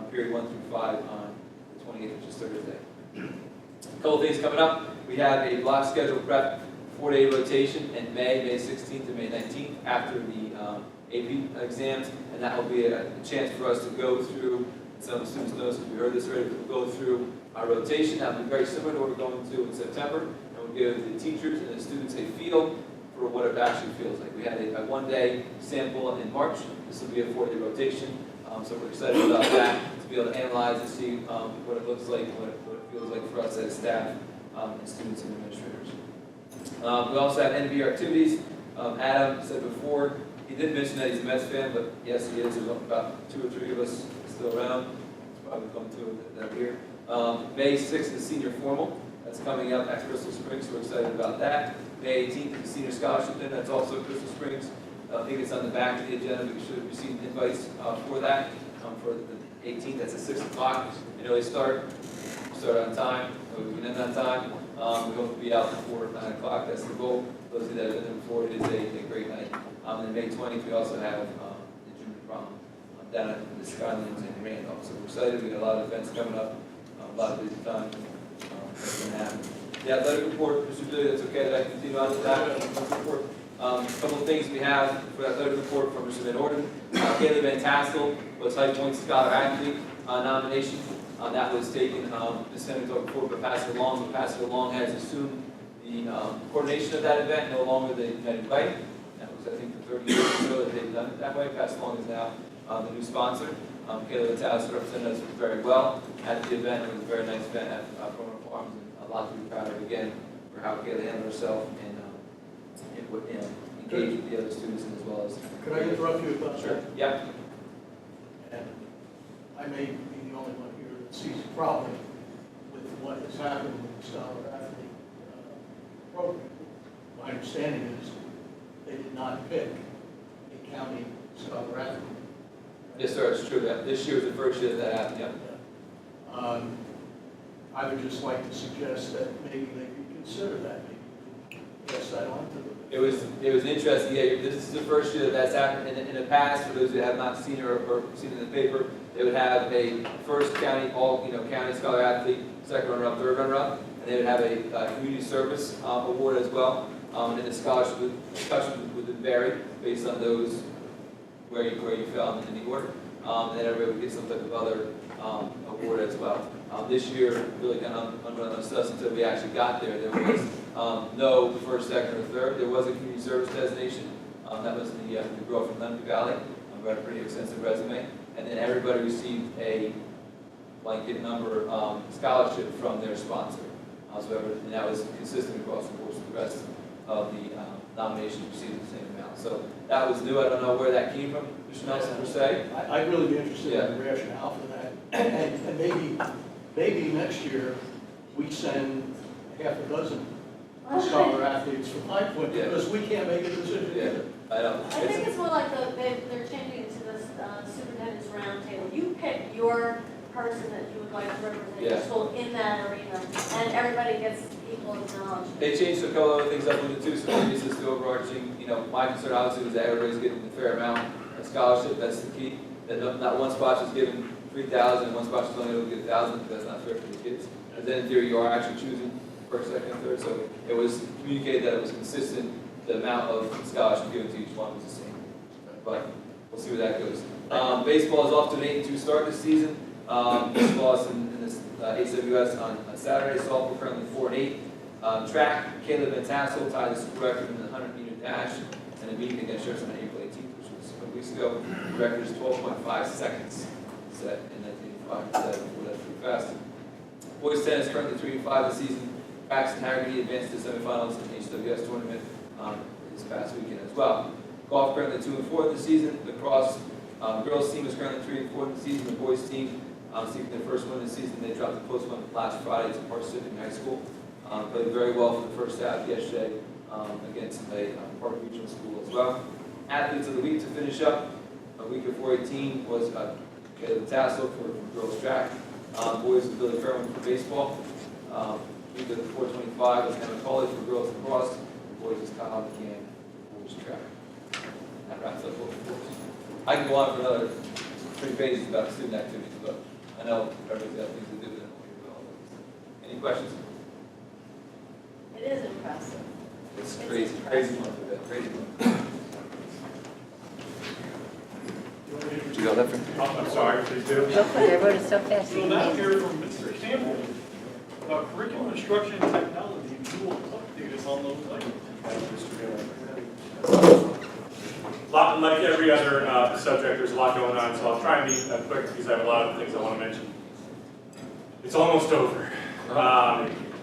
period 1 through 5 on the 28th, which is Thursday. A couple things coming up. We have a block schedule prep 4-day rotation in May 16th to May 19th after the AP exams, and that will be a chance for us to go through, some of the students know since we heard this already, we'll go through our rotation. That will be very similar to what we're going to in September, and we'll give the teachers and the students a feel for what it actually feels like. We had a 1-day sample in March. This will be a 4-day rotation, so we're excited about that, to be able to analyze and see what it looks like, what it feels like for us as staff and students and administrators. We also have end-of-year activities. Adam said before, he did mention that he's a Mets fan, but yes, he is. There's about 2 or 3 of us still around. It's probably come to that year. May 6th is senior formal. That's coming up at Crystal Springs, so we're excited about that. May 18th is the senior scholarship dinner. That's also at Crystal Springs. I think it's on the back of the agenda. We should have received invites for that. For the 18th, that's at 6 o'clock. An early start. Start on time. We can end on time. We hope to be out before 9 o'clock. That's the goal. Those of you that have been there before, it is a great night. And then May 20th, we also have the junior prom down at the Skylands in Randolph. So we're excited. We got a lot of events coming up. A lot of busy time. The athletic report, Mr. Billy, that's okay that I continue on with that report. A couple of things we have for that athletic report from Mr. Van Orden. Kaylee Van Tassel was High Point Scholar Athlete nomination. That was taken, Ms. Henry talked before, but Pastor Long. But Pastor Long has assumed the coordination of that event, no longer the United Way. That was, I think, for 30 years or so that they've done it that way. Pastor Long is now the new sponsor. Kaylee Van Tassel represented us very well at the event. It was a very nice event at Promo Farms, and a lot to be proud of again for how Kaylee handled herself and engage with the other students as well as. Could I interrupt you about that? Sure. Yeah. And I may be the only one here that sees a problem with what has happened with the Scholar Athlete program. My understanding is they did not pick a county Scholar Athlete. Yes, sir, it's true. That this year was the first year that happened, yeah. I would just like to suggest that maybe they could consider that, maybe pass that on to them. It was interesting, yeah, this is the first year that that's happened. In the past, for those who have not seen it or seen it in the paper, they would have a first county, county Scholar Athlete, second runner-up, third runner-up, and they would have a community service award as well. And the scholarship would vary based on those where you fell in the order. And then everybody would get some type of other award as well. This year, really kind of unbeknownst to us until we actually got there, there was no first, second, or third. There was a community service designation. That was the girl from Lemke Valley, who had a pretty extensive resume. And then everybody received a blanket number scholarship from their sponsor. And that was consistent across the board with the rest of the nominations received the same amount. So that was new. I don't know where that came from, Mr. Nelson, per se. I'd really be interested in the rationale for that. And maybe next year, we send half a dozen Scholar Athletes from High Point, because we can't make a decision either. I don't. I think it's more like they're changing it to the superintendent's roundtable. You pick your person that you would like to represent your school in that arena, and everybody gets equal acknowledgement. They changed a couple other things up with it too, so maybe this is the overarching, my concern obviously was that everybody's getting a fair amount of scholarship, that's the key. That not one spot is given 3,000, and one spot is only able to get 1,000, because that's not fair for the kids. And then in theory, you are actually choosing first, second, and third, so it was communicated that it was consistent, the amount of scholarship given to each one was the same. But we'll see where that goes. Baseball is off to an 8-2 start this season. Just lost in this HWS on Saturday. Softball currently 4-8. Track, Caleb Van Tassel tied the school record in the 100-meter dash, and a meeting against Jefferson on April 18th, which was a couple weeks ago. The record is 12.5 seconds set in 1985. That's pretty fast. Boys tennis currently 3-5 this season. Paxton Haggerty advanced to the semifinals in the HWS tournament this past weekend as well. Golf currently 2-4 this season. Lacrosse girls team is currently 3-4 this season. The boys team seeking their first win this season. They dropped the post one last Friday to Parsippany High School. Played very well for the first half yesterday against a Park Regional School as well. Athletes of the week to finish up. A week of 418 was Caleb Tassel for girls track. Boys with Billy Kerwin for baseball. Week of 425 was Emma College for girls lacrosse. Boys is Kyle McCann for boys track. That wraps up both sports. I can go on for another 3 pages about student activities, but I know everybody's got things to do with it. Any questions? It is impressive. It's crazy, crazy month of it, crazy month. Did you go that far? I'm sorry, please do. Look, I wrote it so fast. So now hear from Mr. Campbell about curriculum instruction and technology. You will update us on those items. Like every other subject, there's a lot going on, so I'll try and be quick because I have a lot of things I want to mention. It's almost over.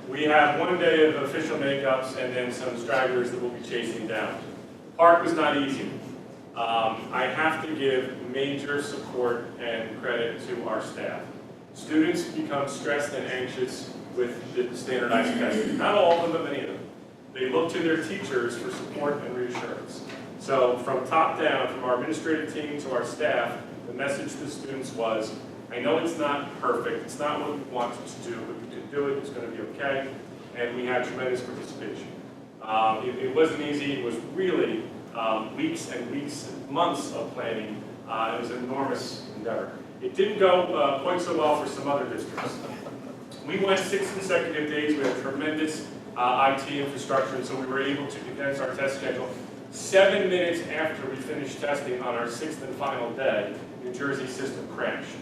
We have 1 day of official makeups and then some stragglers that we'll be chasing down. Park was not easy. I have to give major support and credit to our staff. Students become stressed and anxious with the standardized testing. Not all of them, but many of them. They look to their teachers for support and reassurance. So from top down, from our administrative team to our staff, the message to the students was, I know it's not perfect, it's not what we wanted to do, but we can do it, it's going to be okay, and we had tremendous participation. It wasn't easy, it was really weeks and weeks, months of planning. It was an enormous endeavor. It didn't go quite so well for some other districts. We went 6 consecutive days, we had tremendous IT infrastructure, and so we were able to condense our test schedule. 7 minutes after we finished testing on our 6th and final day, New Jersey system crashed.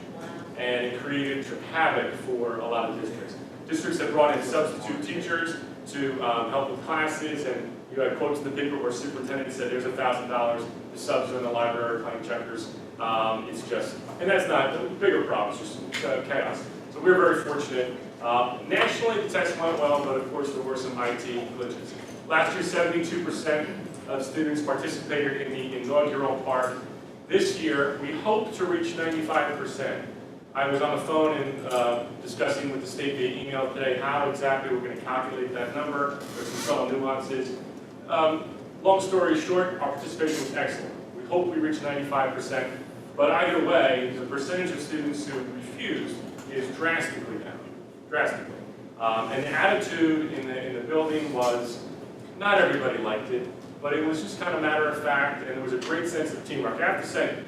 And it created havoc for a lot of districts. Districts have brought in substitute teachers to help with classes, and you had quotes in the paper where superintendent said there's $1,000, the subs are in the library playing checkers. It's just, and that's not the bigger problem, it's just chaos. So we're very fortunate. Nationally, the test went well, but of course there were some IT glitches. Last year, 72% of students participated in the inaugural part. This year, we hope to reach 95%. I was on the phone and discussing with the state via email today how exactly we're going to calculate that number. There's some subtle nuances. Long story short, our participation was excellent. We hope we reach 95%, but either way, the percentage of students who refused is drastically down, drastically. And the attitude in the building was, not everybody liked it, but it was just kind of matter of fact, and there was a great sense of teamwork. I have to say,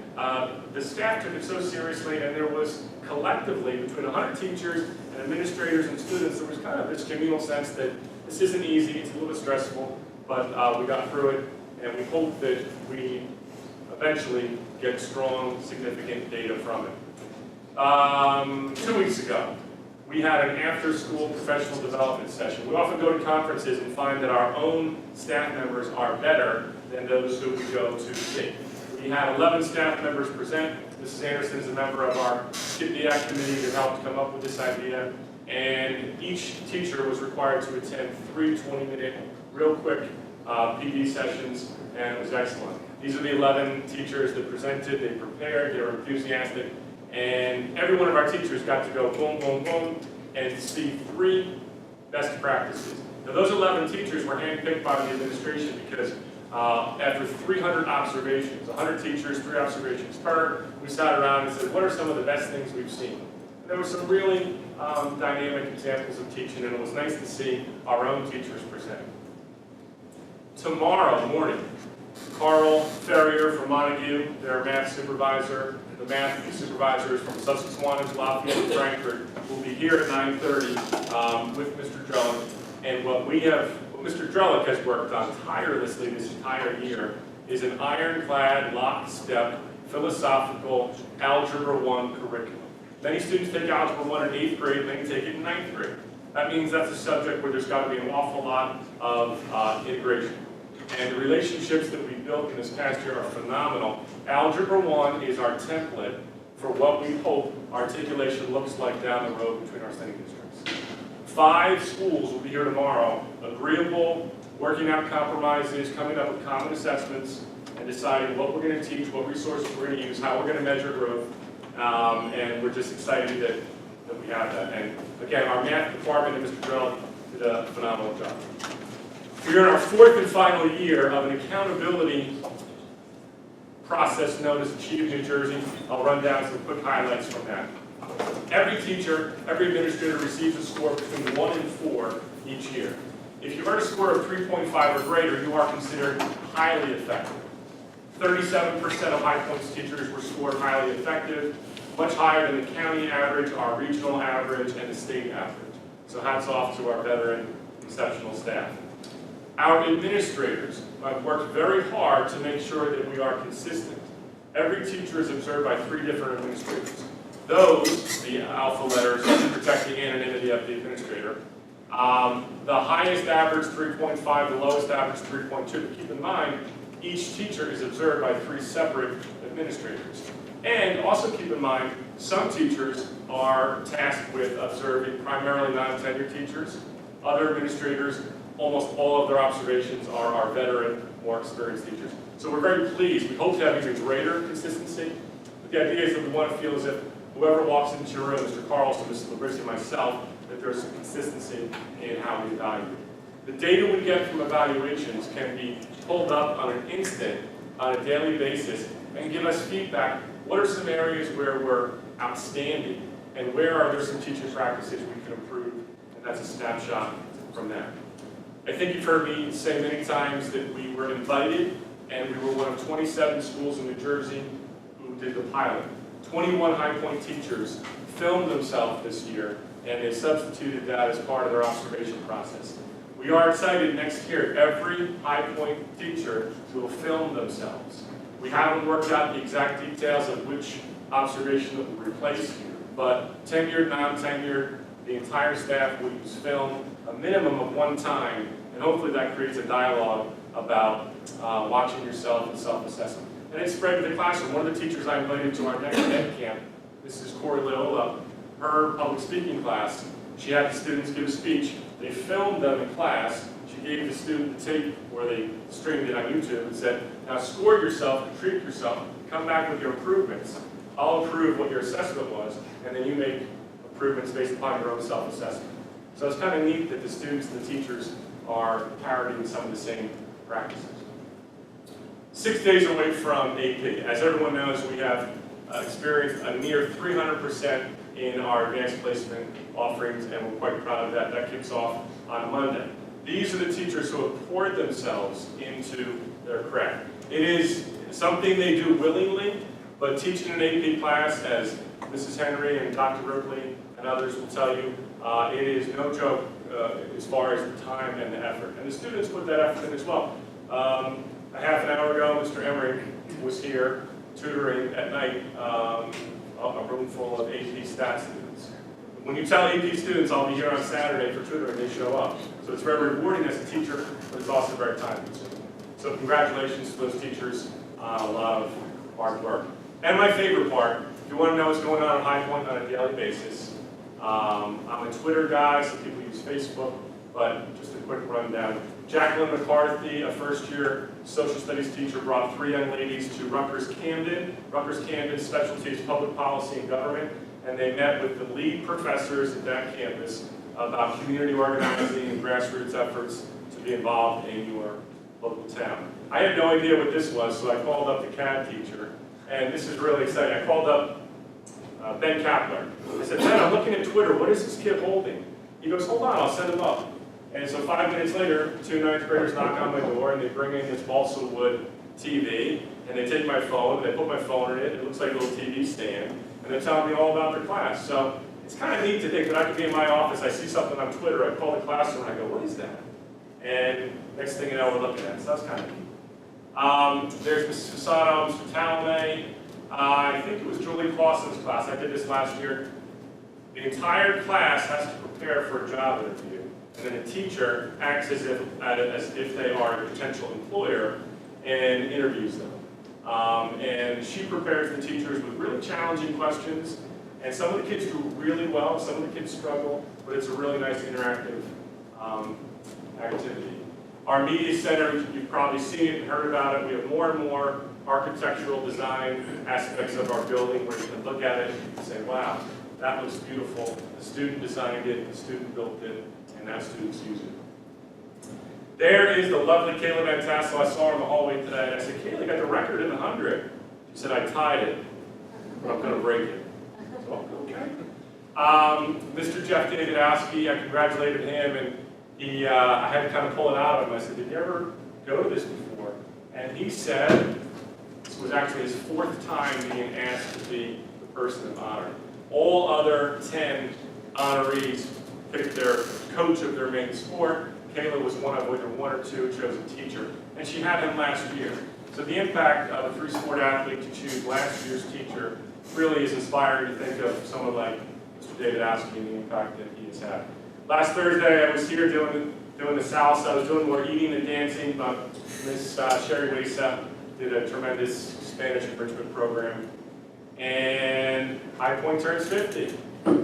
the staff took it so seriously, and there was collectively, between 100 teachers and administrators and students, there was kind of this communal sense that this isn't easy, it's a little bit stressful, but we got through it, and we hope that we eventually get strong, significant data from it. 2 weeks ago, we had an after-school professional development session. We often go to conferences and find that our own staff members are better than those who we go to see. We had 11 staff members present. Mrs. Anderson is a member of our SCIPDIAC committee that helped come up with this idea. And each teacher was required to attend 3 20-minute, real quick PD sessions, and it was excellent. These are the 11 teachers that presented, they prepared, they were enthusiastic, and every one of our teachers got to go boom, boom, boom, and see 3 best practices. Now those 11 teachers were handpicked by the administration because after 300 observations, 100 teachers, 3 observations per, we sat around and said, what are some of the best things we've seen? And there were some really dynamic examples of teaching, and it was nice to see our own teachers present. Tomorrow morning, Carl Ferrier from Montague, their math supervisor, the math supervisors from Susquehanna, Lafayette, and Frankfurt will be here at 9:30 with Mr. Drellick. And what Mr. Drellick has worked on tirelessly this entire year is an ironclad, lockstep, philosophical Algebra 1 curriculum. Many students take Algebra 1 in 8th grade, many take it in 9th grade. That means that's a subject where there's got to be an awful lot of integration. And the relationships that we built in this past year are phenomenal. Algebra 1 is our template for what we hope articulation looks like down the road between our sending districts. 5 schools will be here tomorrow, agreeable, working out compromises, coming up with common assessments, and deciding what we're going to teach, what resources we're going to use, how we're going to measure growth. And we're just excited that we have that. And again, our math department and Mr. Drell did a phenomenal job. We're in our 4th and final year of an accountability process known as Achieve New Jersey. I'll run down some quick highlights from that. Every teacher, every administrator receives a score between 1 and 4 each year. If you earn a score of 3.5 or greater, you are considered highly effective. 37% of High Points teachers were scored highly effective, much higher than the county average, our regional average, and the state average. So hats off to our veteran, exceptional staff. Our administrators have worked very hard to make sure that we are consistent. Every teacher is observed by 3 different administrators. Those, the alpha letters, protect the anonymity of the administrator. The highest average, 3.5, the lowest average, 3.2. But keep in mind, each teacher is observed by 3 separate administrators. And also keep in mind, some teachers are tasked with observing primarily non-tenured teachers. Other administrators, almost all of their observations are our veteran, more experienced teachers. So we're very pleased. We hope to have even greater consistency. But the idea is that we want to feel as if whoever walks into your room, Mr. Carlson, Mr. Labrizzi, myself, that there's some consistency in how we evaluate. The data we get from evaluations can be pulled up on an instant, on a daily basis, and give us feedback. What are some areas where we're outstanding, and where are there some teaching practices we can improve? And that's a snapshot from that. I think you've heard me say many times that we were invited, and we were one of 27 schools in New Jersey who did the pilot. 21 High Point teachers filmed themselves this year, and they substituted that as part of their observation process. We are excited next year, every High Point teacher will film themselves. We haven't worked out the exact details of which observation that will replace, but tenured, non-tenured, the entire staff will use film a minimum of 1 time, and hopefully that creates a dialogue about watching yourself and self-assessment. And it's spread to the classroom. One of the teachers I invited to our next ed camp, Mrs. Corey Leola, her public speaking class, she had the students give a speech. They filmed them in class. She gave the student the tape, or they streamed it on YouTube and said, now score yourself, critique yourself, come back with your improvements. I'll approve what your assessment was, and then you make improvements based upon your own self-assessment. So it's kind of neat that the students and the teachers are parodying some of the same practices. 6 days away from AP. As everyone knows, we have experienced a near 300% in our advanced placement offerings, and we're quite proud of that. That kicks off on Monday. These are the teachers who have poured themselves into their craft. It is something they do willingly, but teaching an AP class, as Mrs. Henry and Dr. Ripley and others will tell you, it is no joke as far as the time and the effort. And the students put that effort in as well. A half an hour ago, Mr. Emery was here tutoring at night a room full of AP stats students. When you tell AP students, I'll be here on Saturday for tutoring, they show up. So it's very rewarding as a teacher, but it's also very time consuming. So congratulations to those teachers on a lot of hard work. And my favorite part, if you want to know what's going on at High Point on a daily basis, I'm a Twitter guy, some people use Facebook, but just a quick rundown. Jacqueline McCarthy, a first-year social studies teacher, brought 3 young ladies to Rutgers Camden. Rutgers Camden's specialty is public policy and government, and they met with the lead professors at that campus about community organizing and grassroots efforts to be involved in your local town. I had no idea what this was, so I called up the CAD teacher, and this is really exciting. I called up Ben Kapler. I said, Ben, I'm looking at Twitter. What is this kid holding? He goes, hold on, I'll send him up. And so 5 minutes later, 2 ninth graders knock on my door, and they bring in this balsa wood TV, and they take my phone, and they put my phone in it. It looks like a little TV stand, and they're telling me all about their class. So it's kind of neat to think that I could be in my office, I see something on Twitter, I call the classroom, and I go, what is that? And next thing you know, we're looking at it. So that's kind of neat. There's Mrs. Fasano, Mr. Talame. I think it was Julie Clausen's class. I did this last year. The entire class has to prepare for a job interview, and then the teacher acts as if they are a potential employer and interviews them. And she prepares the teachers with really challenging questions, and some of the kids do really well, some of the kids struggle, but it's a really nice interactive activity. Our media center, you've probably seen it and heard about it. We have more and more architectural design aspects of our building where you can look at it and say, wow, that looks beautiful. The student designed it, the student built it, and now students use it. There is the lovely Kayla Van Tassel. I saw her in the hallway today, and I said, Kayla, you got the record in the 100. She said, I tied it, but I'm going to break it. So, okay. Mr. Jeff Davidowski, I congratulated him, and I had to kind of pull it out of him. I said, did you ever go to this before? And he said, this was actually his 4th time being asked to be the person of honor. All other 10 honorees picked their coach of their main sport. Kayla was one of either 1 or 2, chose a teacher, and she had him last year. So the impact of a 3-sport athlete to choose last year's teacher really is inspiring to think of someone like Mr. Davidowski and the impact that he has had. Last Thursday, I was here doing the salsa. I was doing more eating than dancing, but Miss Sherry Wesa did a tremendous Spanish enrichment program. And High Point turns 50.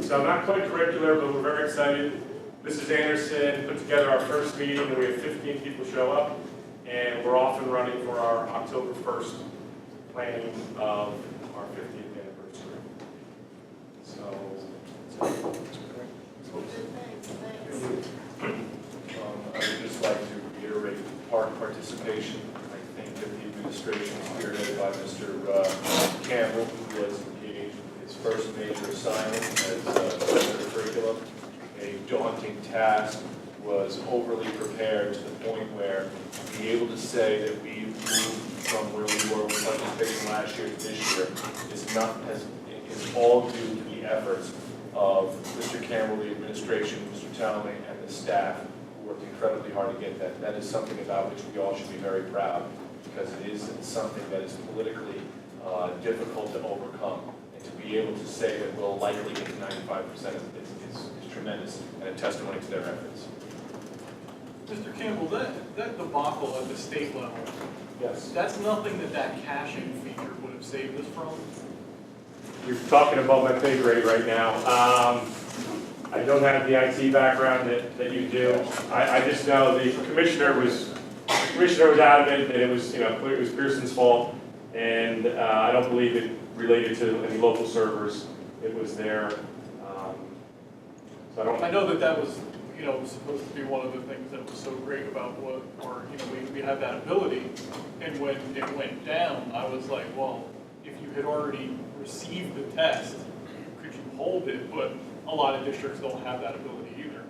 So not quite curricular, but we're very excited. Mrs. Anderson put together our first meeting, and we had 15 people show up. And we're off and running for our October 1st planning of our 50th anniversary. So, I would just like to reiterate participation. I think that the administration spearheaded by Mr. Campbell, who was engaged with his first major assignment as director of curriculum, a daunting task, was overly prepared to the point where to be able to say that we moved from where we were with participation last year to this year is all due to the efforts of Mr. Campbell, the administration, Mr. Talame, and the staff who worked incredibly hard to get that. That is something about which we all should be very proud, because it is something that is politically difficult to overcome. And to be able to say that we'll likely get to 95% is tremendous and a testimony to their efforts. Mr. Campbell, that debacle at the state level, Yes. that's nothing that caching feature would have saved us from? You're talking about my pay grade right now. I don't have the IT background that you do. I just know the commissioner was adamant that it was, it was Pearson's fault, and I don't believe it related to any local servers. It was there. So I don't. I know that was, was supposed to be one of the things that was so great about we had that ability. And when it went down, I was like, well, if you had already received the test, could you hold it? But a lot of districts don't have that ability either.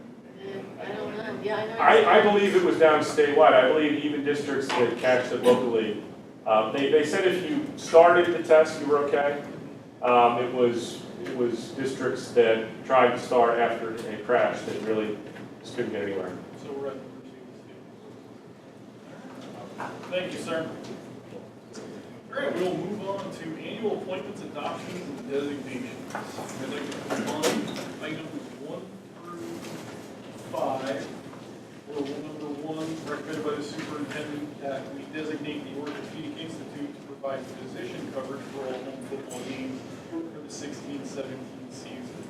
I don't know, yeah, I know. I believe it was down statewide. I believe even districts that catch it locally, they said if you started the test, you were okay. It was districts that tried to start after it crashed that really just couldn't get anywhere. So we're at the mercy. Thank you, sir. All right, we'll move on to annual appointments, adoptions, and designations. I'd like to combine items 1 through 5. Rule number 1, recommended by the superintendent that we designate the Orthopedic Institute to provide physician coverage for all home football games for the 16-17 season.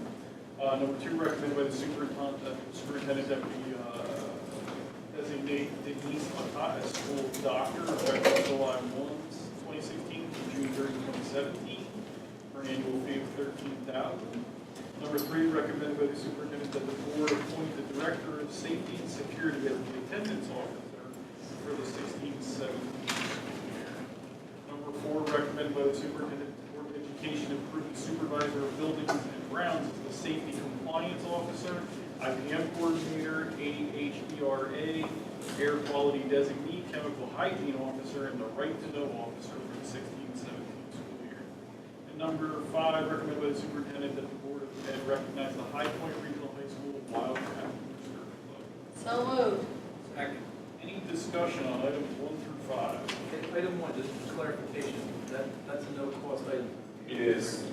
Number 2, recommended by the superintendent that we designate Denise Matat as school doctor effective July 1, 2016 to June 30, 2017 for an annual fee of $13,000. Number 3, recommended by the superintendent that the board appoint the director of safety and security as the attendance officer for the 16-17 year. Number 4, recommended by the superintendent that the board of education approve the supervisor of buildings and grounds as the safety compliance officer, IPM coordinator, HPRHS air quality designee, chemical hygiene officer, and the right to know officer for the 16-17 school year. And number 5, recommended by the superintendent that the board of ed recognize the High Point Regional High School Wildcat Booster Club. So moved. Second. Any discussion on items 1 through 5? Item 1, just for clarification, that's a no-cost item. It is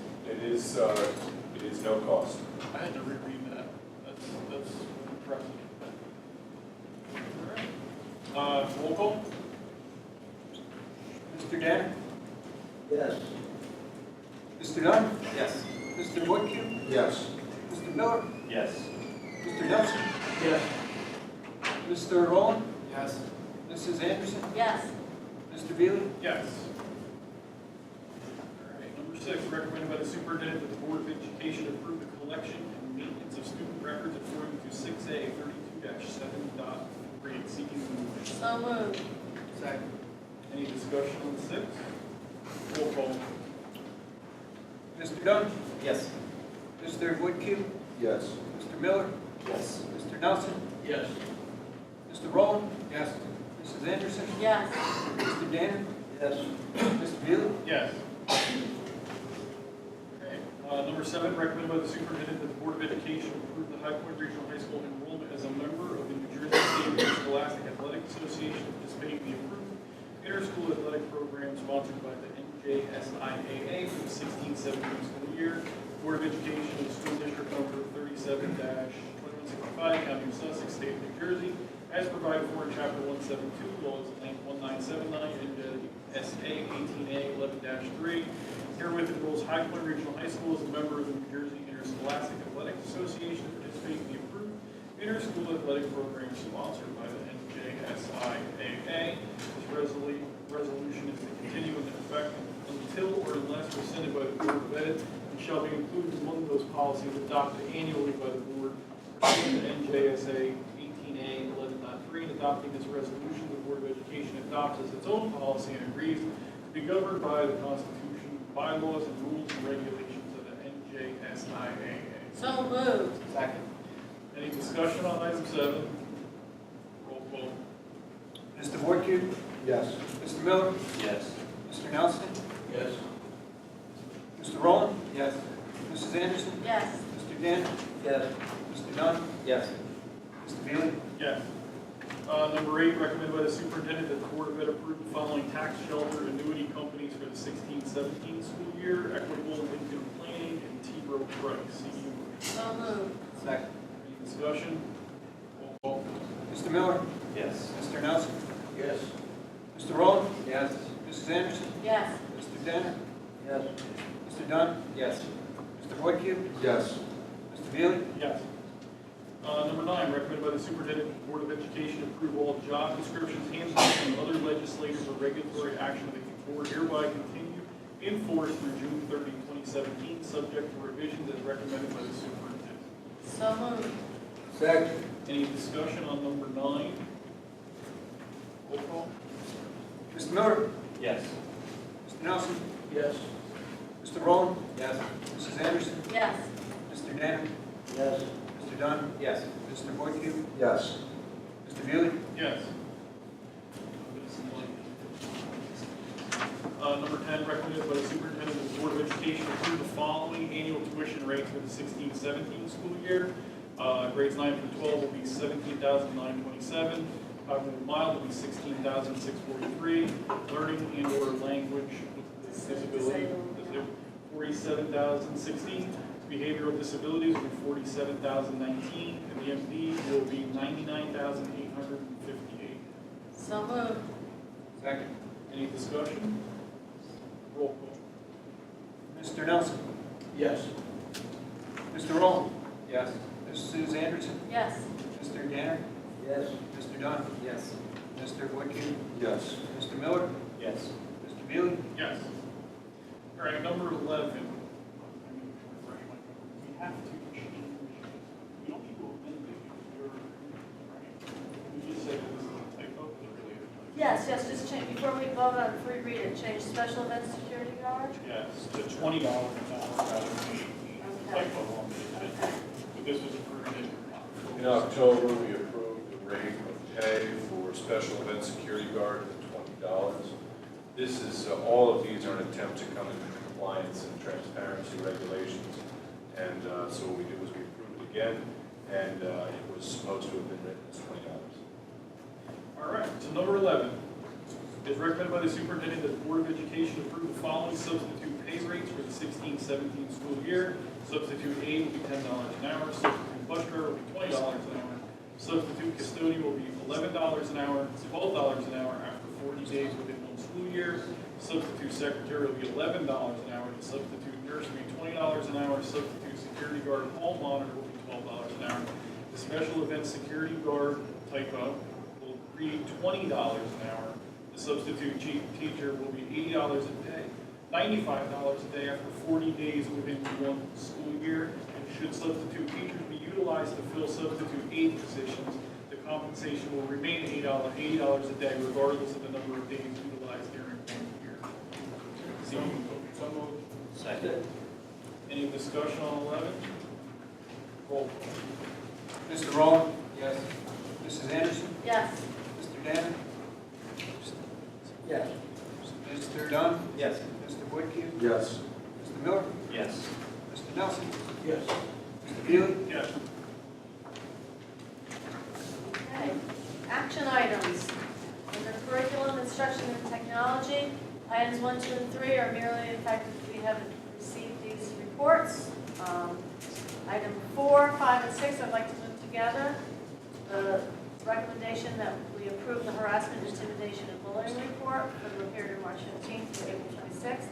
no cost. I had to reread that. That's impressive. All right. Roll call. Mr. Danner? Yes. Mr. Dunn? Yes. Mr. Woodcue? Yes. Mr. Miller? Yes. Mr. Nelson? Yes. Mr. Rowland? Yes. Mrs. Anderson? Yes. Mr. Beely? Yes. All right. Number 6, recommended by the superintendent that the Board of Education approve the collection and maintenance of student records according to 6A 32-7.3. Seeking a motion. So moved. Second. Any discussion on 6? Roll call. Mr. Dunn? Yes. Mr. Woodcue? Yes. Mr. Miller? Yes. Mr. Nelson? Yes. Mr. Rowland? Yes. Mrs. Anderson? Yes. Mr. Danner? Yes. Mr. Beely? Yes. Okay. Number 7, recommended by the superintendent that the Board of Education approve the High Point Regional High School enrollment as a member of the New Jersey State Interscholastic Athletic Association participating in the approved inter-school athletic program sponsored by the NJSIAA for the 16-17 school year. Board of Education of School District number 37-2165, County of Sussex, State of New Jersey, as provided for in Chapter 172, Laws 1979, NJSA 18A 11-3. Herewith enrolls High Point Regional High School as a member of the New Jersey Interscholastic Athletic Association to participate in the approved inter-school athletic program sponsored by the NJSIAA. This resolution is to continue in effect until or unless rescinded by the Board of Ed and shall be included among those policies adopted annually by the Board pursuant to NJSA 18A 11.3. In adopting this resolution, the Board of Education adopts as its own policy and agrees to be governed by the Constitution, bylaws, and rules and regulations of the NJSIAA. So moved. Second. Any discussion on item 7? Roll call. Mr. Woodcue? Yes. Mr. Miller? Yes. Mr. Nelson? Yes. Mr. Rowland? Yes. Mrs. Anderson? Yes. Mr. Danner? Yes. Mr. Dunn? Yes. Mr. Beely? Yes. Number 8, recommended by the superintendent that the Board of Ed approve the following tax shelter annuity companies for the 16-17 school year: Equitable Income Planning and T. Rowe Price. Seeking a motion. So moved. Second. Any discussion? Roll call. Mr. Miller? Yes. Mr. Nelson? Yes. Mr. Rowland? Yes. Mrs. Anderson? Yes. Mr. Danner? Yes. Mr. Dunn? Yes. Mr. Woodcue? Yes. Mr. Beely? Yes. Number 9, recommended by the superintendent that the Board of Education approve all job descriptions, handbooks, and other legislative or regulatory action that the board hereby continue in force through June 30, 2017, subject to revisions as recommended by the superintendent. So moved. Second. Any discussion on number 9? Roll call. Mr. Miller? Yes. Mr. Nelson? Yes. Mr. Rowland? Yes. Mrs. Anderson? Yes. Mr. Danner? Yes. Mr. Dunn? Yes. Mr. Woodview? Yes. Mr. Bewley? Yes. Number 10, recommended by the superintendent of the Board of Education to approve the following annual tuition rates for the 16-17 school year. Grades 9 through 12 will be $17,927. Cognitive mild will be $16,643. Learning and/or language disability, $47,060. Behavioral disabilities will be $47,019, and the MD will be $99,858. So moved. Second. Any discussion? Roll call. Mr. Nelson? Yes. Mr. Rowland? Yes. Mrs. Anderson? Yes. Mr. Danner? Yes. Mr. Dunn? Yes. Mr. Woodview? Yes. Mr. Miller? Yes. Mr. Bewley? Yes. All right, number 11. I need to refresh my memory. We have to change, we don't need to amend it. Right? You just said this is a typo, but it really is a typo. Yes, just change, before we vote on, before we read it, change special event security guard. Yes, to $20 an hour rather than 18. Typo on the agenda. But this was approved in In October, we approved the rate of pay for special event security guard at $20. This is, all of these are an attempt to come into compliance and transparency regulations. And so what we did was we approved it again, and it was supposed to have been written as $20. All right, so number 11. It is recommended by the superintendent that the Board of Education approve the following substitute pay rates for the 16-17 school year. Substitute A will be $10 an hour, substitute bus driver will be $20 an hour, substitute custodian will be $11 an hour, $12 an hour after 40 days within one school year, substitute secretary will be $11 an hour, the substitute nurse will be $20 an hour, substitute security guard hall monitor will be $12 an hour. The special event security guard typo will read $20 an hour. The substitute teacher will be $80 a day, $95 a day after 40 days within one school year. And should substitute teachers be utilized to fill substitute aid positions, the compensation will remain $80 a day regardless of the number of days utilized during one year. So moved. Second. Any discussion on 11? Roll call. Mr. Rowland? Yes. Mrs. Anderson? Yes. Mr. Danner? Yes. Mr. Dunn? Yes. Mr. Woodview? Yes. Mr. Miller? Yes. Mr. Nelson? Yes. Mr. Bewley? Yes. Okay, action items. Under curriculum, instruction, and technology, items 1, 2, and 3 are merely the fact that we haven't received these reports. Item 4, 5, and 6, I'd like to move together. The recommendation that we approve the harassment, intimidation, and bullying report for the period of March 15th to April 26th.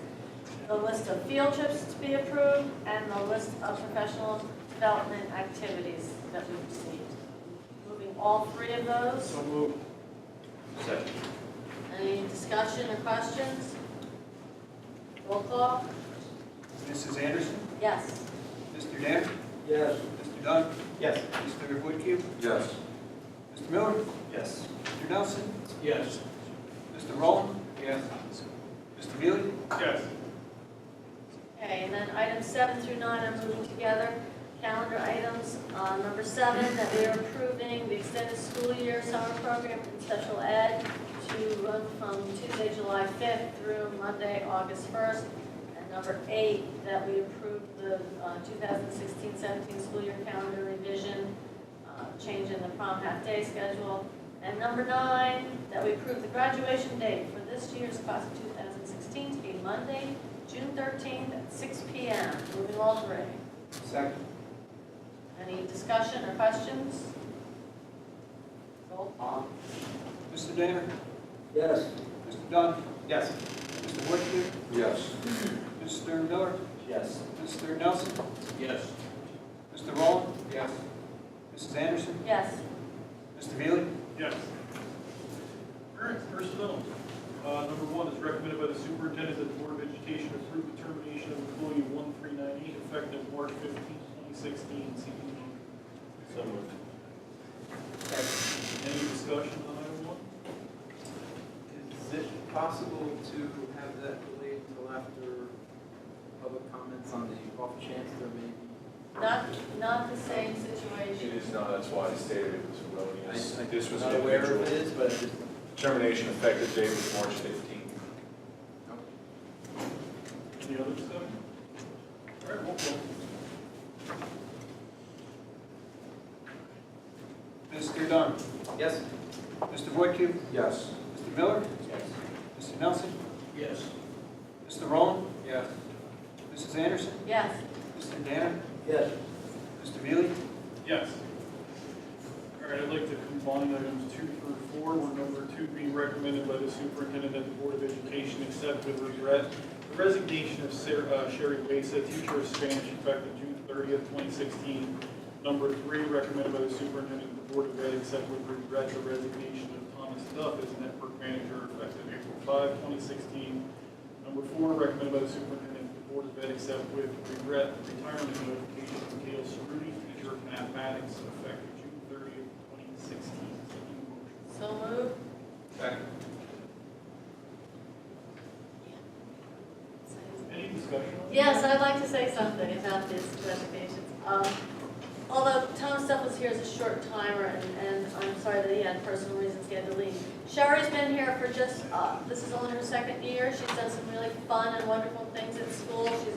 The list of field trips to be approved, and the list of professional development activities that we've received. Moving all 3 of those. So moved. Second. Any discussion or questions? Roll call? Mrs. Anderson? Yes. Mr. Danner? Yes. Mr. Dunn? Yes. Mr. Woodview? Yes. Mr. Miller? Yes. Mr. Nelson? Yes. Mr. Rowland? Yes. Mr. Bewley? Yes. Okay, and then items 7 through 9 are moving together. Calendar items, number 7, that we are approving the extended school year summer program in special ed to run from Tuesday, July 5th through Monday, August 1st. And number 8, that we approve the 2016-17 school year calendar revision, change in the prom half-day schedule. And number 9, that we approve the graduation date for this year's class of 2016 to be Monday, June 13th at 6 p.m. Moving all 3. Second. Any discussion or questions? Roll call. Mr. Danner? Yes. Mr. Dunn? Yes. Mr. Woodview? Yes. Mr. Miller? Yes. Mr. Nelson? Yes. Mr. Rowland? Yes. Mrs. Anderson? Yes. Mr. Bewley? Yes. All right, personnel. Number 1 is recommended by the superintendent that the Board of Education Education approve the termination of employee 1398 effective March 15, 2016. Seeking a motion. So moved. Any discussion on item one? Is it possible to have that delayed until after public comments on the off chance there may be? Not the same situation. It is not, that's why I stated it was erroneous. This was I'm not aware of individual. it is, but just. Termination effective date was March 15th. Any other discussion? All right, roll call. Mr. Dunn. Yes. Mr. Voight-Cube. Yes. Mr. Miller. Yes. Mr. Nelson. Yes. Mr. Rowland. Yes. Mrs. Anderson. Yes. Mr. Danner. Yes. Mr. Mealy. Yes. All right, I'd like to combine items 2 through 4, where number 2 being recommended by the superintendent that the Board of Education accept with regret the resignation of Sherry Wasa, teacher of Spanish, effective June 30th, 2016. Number 3, recommended by the superintendent that the Board of Ed accept with regret the resignation of Thomas Duff as network manager, effective April 5, 2016. Number 4, recommended by the superintendent that the Board of Ed accept with regret the retirement notification of Gail Cerruti, teacher of mathematics, effective June 30th, 2016. So moved. Second. Any discussion? Yes, I'd like to say something about these resignations. Although Tom Stuff was here as a short timer, and I'm sorry that he had personal reasons he had to leave. Sherry's been here for just, this is only her second year. She's done some really fun and wonderful things at school. She's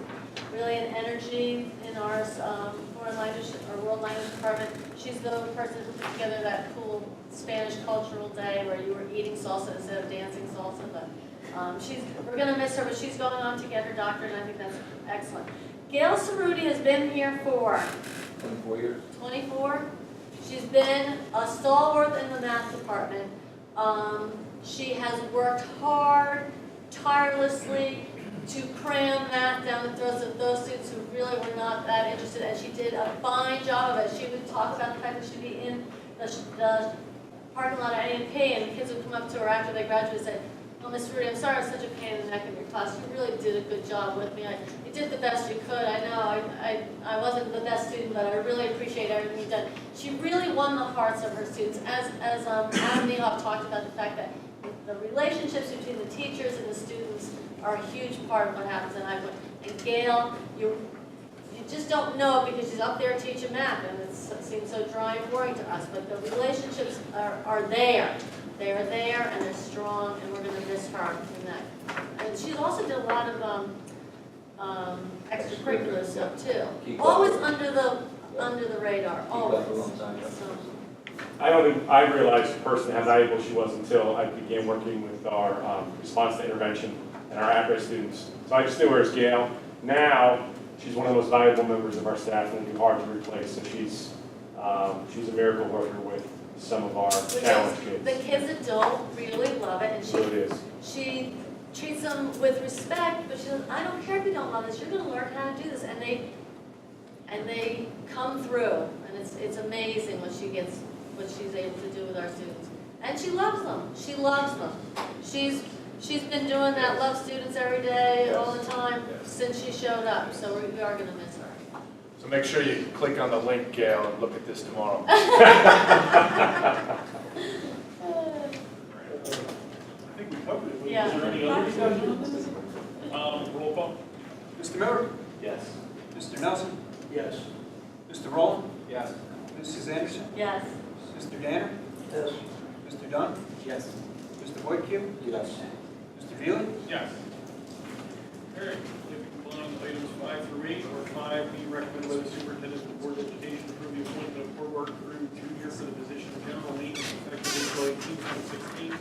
really an energy in our foreign language, our world language department. She's the person who put together that cool Spanish cultural day where you were eating salsa instead of dancing salsa. But we're going to miss her, but she's going on to get her doctorate, and I think that's excellent. Gail Cerruti has been here for 24 years. 24. She's been a stalwart in the math department. She has worked hard, tirelessly to cram math down the throats of those students who really were not that interested, and she did a fine job of it. She would talk about the fact that she'd be in the parking lot at A&P, and the kids would come up to her after they graduated and say, "Oh, Miss Rudy, I'm sorry I was such a pain in the neck in your class. You really did a good job with me. You did the best you could. I know I wasn't the best student, but I really appreciate everything you've done." She really won the hearts of her students. As Adam Niehoff talked about the fact that the relationships between the teachers and the students are a huge part of what happens in Iowa. And Gail, you just don't know it because she's up there teaching math, and it seems so dry and boring to us, but the relationships are there. They're there and they're strong, and we're going to miss her in that. And she's also did a lot of extracurricular stuff too. Always under the radar. Always. So, I realized personally how valuable she was until I began working with our response to intervention and our at-risk students. So I just knew her as Gail. Now, she's one of the most valuable members of our staff and will be hard to replace. So she's a miracle worker with some of our challenge kids. the kids don't really love it, and So it is. she treats them with respect, but she says, "I don't care if you don't love this, you're going to learn how to do this," and they come through, and it's amazing what she's able to do with our students, and she loves them. She loves them. She's been doing that, love students every day, all the time, since she showed up. So we are going to miss her. So make sure you click on the link, Gail, and look at this tomorrow. I think we covered it. Yeah. Is there any other discussion on this? Roll call. Mr. Miller. Yes. Mr. Nelson. Yes. Mr. Rowland. Yes. Mrs. Anderson. Yes. Mr. Danner. Yes. Mr. Dunn. Yes. Mr. Voight-Cube. Yes. Mr. Veely. Yes. All right, if you combine items 5 through 8, or 5 being recommended by the superintendent of the Board of Education to approve the appointment of Court Worker Crew 2 year for the position of general maintenance effective April 18, 2016,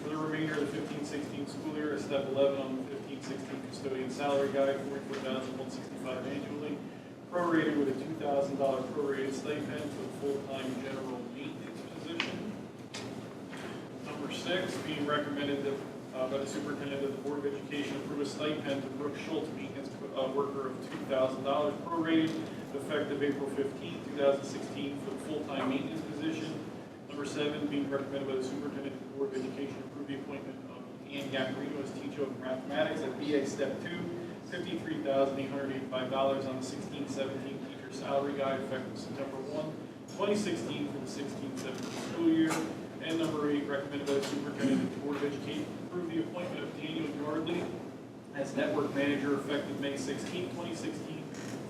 for the remainder of the 15-16 school year, at step 11 on the 15-16 custodian salary guide, $44,165 annually, prorated with a $2,000 prorated stipend for the full-time general maintenance position. Number 6, being recommended that by the superintendent of the Board of Education approve a stipend to Brooke Schultz, maintenance worker of $2,000 prorated, effective April 15, 2016, for the full-time maintenance position. Number 7, being recommended by the superintendent of the Board of Education approve the appointment of Ann Gaparino as teacher of mathematics at BA Step 2, $53,885 on the 16-17 teacher salary guide effective September 1, 2016 for the 16-17 school year. And number 8, recommended by the superintendent that the Board of Education approve the appointment of Daniel Yardley as network manager effective May 16, 2016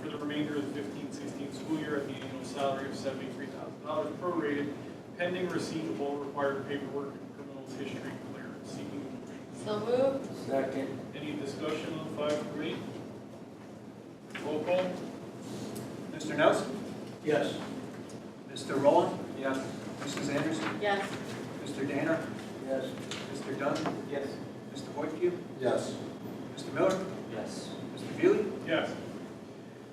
for the remainder of the 15-16 school year at the annual salary of $73,000 prorated, pending receipt of all required paperwork and criminal history clearance. Seeking So moved. Second. any discussion on 5 through 8? Roll call. Mr. Nelson? Yes. Mr. Rowland? Yes. Mrs. Anderson? Yes. Mr. Danner? Yes. Mr. Dunn? Yes. Mr. Woodview? Yes. Mr. Miller? Yes. Mr. Bewley? Yes.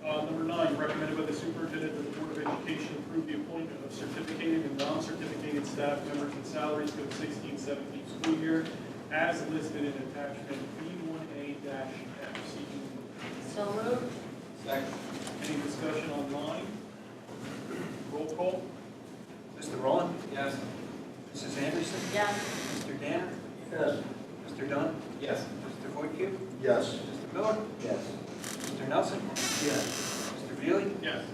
Number 9, recommended by the superintendent that the Board of Education approve the appointment of certificated and non-certificated staff members and salaries for the 16-17 school year as listed in attachment B1A-F. Seeking So moved. Second. any discussion on 9? Roll call. Mr. Rowland? Yes. Mrs. Anderson? Yes. Mr. Danner? Yes. Mr. Dunn? Yes. Mr. Woodview? Yes. Mr. Miller? Yes. Mr. Nelson? Yes. Mr. Bewley? Yes.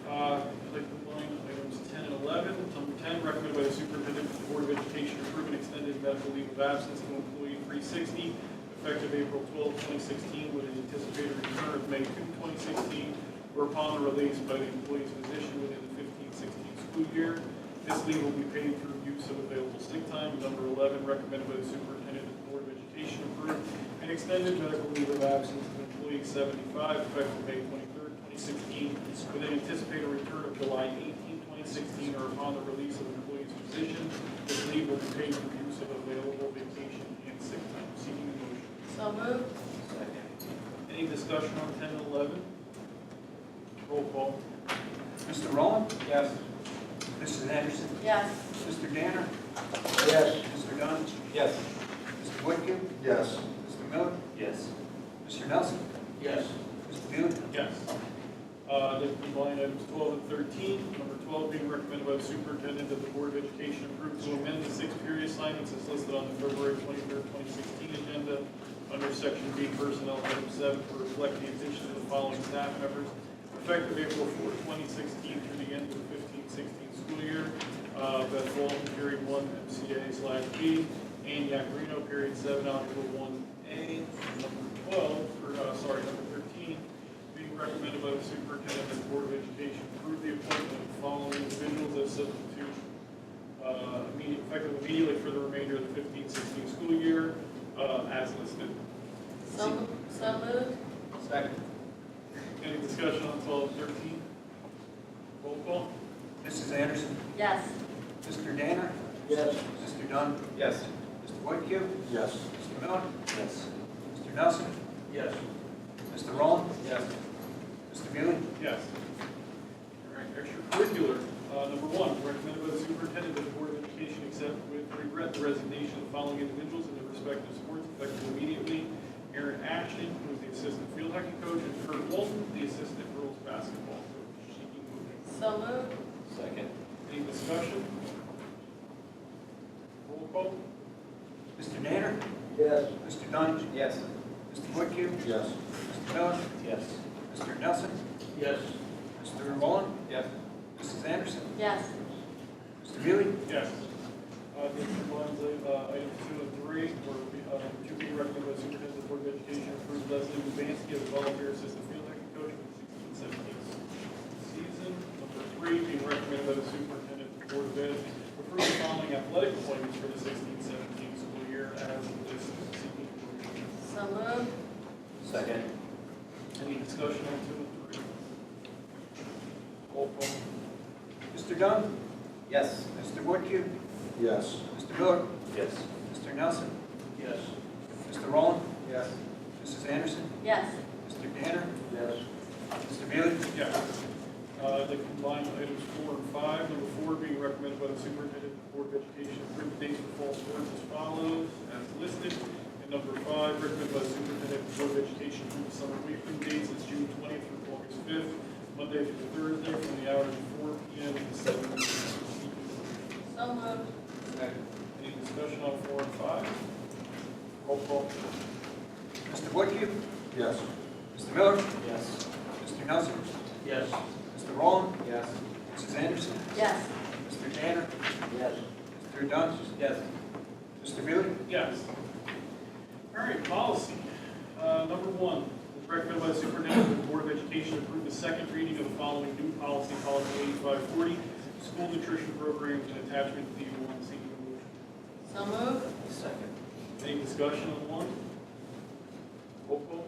I'd like to combine items 10 and 11. Number 10, recommended by the superintendent that the Board of Education approve an extended medical leave of absence to employee 360 effective April 12, 2016 with an anticipated return of May 2, 2016 or upon the release by the employee's physician within the 15-16 school year. This leave will be paid through use of available sick time. Number 11, recommended by the superintendent that the Board of Education approve an extended medical leave of absence to employee 75 effective May 23, 2016 with an anticipated return of July 18, 2016 or upon the release of the employee's physician. This leave will be paid through use of available vacation and sick time. Seeking a motion. So moved. Second. Any discussion on 10 and 11? Roll call. Mr. Rowland? Yes. Mrs. Anderson? Yes. Mr. Danner? Yes. Mr. Dunn? Yes. Mr. Woodview? Yes. Mr. Miller? Yes. Mr. Nelson? Yes. Mr. Bewley? Yes. Then combine items 12 and 13. Number 12 being recommended by the superintendent that the Board of Education approve to amend the 6 period assignments as listed on the February 23, 2016 agenda under Section B Personnel Item 7 to reflect the addition of the following staff members effective April 4, 2016 through the end of the 15-16 school year. Beth Walton, Period 1, MCA/B, and Yacarino, Period 7, Algebra 1A. Number 13, being recommended by the superintendent that the Board of Education approve the appointment of the following individuals as substitute effective immediately for the remainder of the 15-16 school year as listed. So moved. Second. Any discussion on 12 and 13? Roll call. Mrs. Anderson? Yes. Mr. Danner? Yes. Mr. Dunn? Yes. Mr. Woodview? Yes. Mr. Miller? Yes. Mr. Nelson? Yes. Mr. Rowland? Yes. Mr. Bewley? Yes. All right, extracurricular. Number 1, recommended by the superintendent that the Board of Education accept with regret the resignation of the following individuals in their respective sports effective immediately. Aaron Ashton, who is the assistant field hockey coach, and Kurt Walton, the assistant girls basketball coach. Seeking movement. So moved. Second. Any discussion? Roll call. Mr. Danner? Yes. Mr. Dunn? Yes. Mr. Woodview? Yes. Mr. Miller? Yes. Mr. Nelson? Yes. Mr. Rowland? Yes. Mrs. Anderson? Yes. Mr. Bewley? Yes. This combines items 2 and 3, where number 2 being recommended by the superintendent of the Board of Education approve Leslie Lubansky as a volunteer assistant field hockey coach for the 16-17 season. Number 3 being recommended by the superintendent of the Board of Ed approve the following athletic appointments for the 16-17 school year as listed. Seeking approval. So moved. Second. Any discussion on 2 and 3? Roll call. Mr. Dunn? Yes. Mr. Woodview? Yes. Mr. Miller? Yes. Mr. Nelson? Yes. Mr. Rowland? Yes. Mrs. Anderson? Yes. Mr. Danner? Yes. Mr. Bewley? Yes. They combine items 4 and 5. Number 4 being recommended by the superintendent of the Board of Education approve the dates for fall sports as follows, as listed. And number 5, recommended by the superintendent of the Board of Education approve the summer weekend dates as June 20th through August 5th, Monday through Thursday from the hours of 4 p.m. to 7 p.m. So moved. Second. Any discussion on 4 and 5? Roll call. Mr. Woodview? Yes. Mr. Miller? Yes. Mr. Nelson? Yes. Mr. Rowland? Yes. Mrs. Anderson? Yes. Mr. Tanner? Yes. Mr. Dunn? Yes. Mr. Bailey? Yes. All right, policy. Number one, it's recommended by the superintendent that the Board of Education approve the second reading of the following new policy, policy 8540, school nutrition programs and attachment D1. Seeking a motion. So moved. Second. Any discussion on one? Roll call?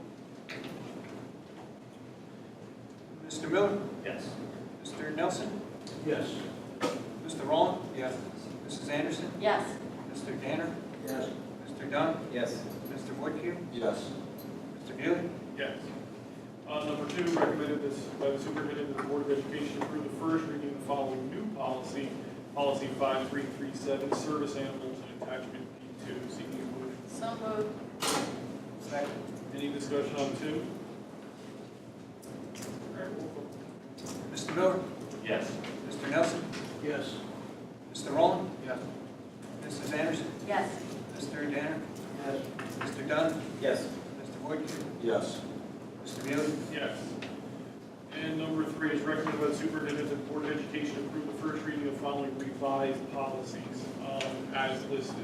Mr. Miller? Yes. Mr. Nelson? Yes. Mr. Rowland? Yes. Mrs. Anderson? Yes. Mr. Tanner? Yes. Mr. Dunn? Yes. Mr. Woodview? Yes. Mr. Bailey? Yes. Number two, recommended this by the superintendent that the Board of Education approve the first reading of the following new policy, policy 5337, service animals and attachment P2. Seeking a motion. So moved. Second. Any discussion on two? All right, roll call. Mr. Miller? Yes. Mr. Nelson? Yes. Mr. Rowland? Yes. Mrs. Anderson? Yes. Mr. Tanner? Yes. Mr. Dunn? Yes. Mr. Woodview? Yes. Mr. Bailey? Yes. And number three is recommended by the superintendent that the Board of Education approve the first reading of following revised policies as listed.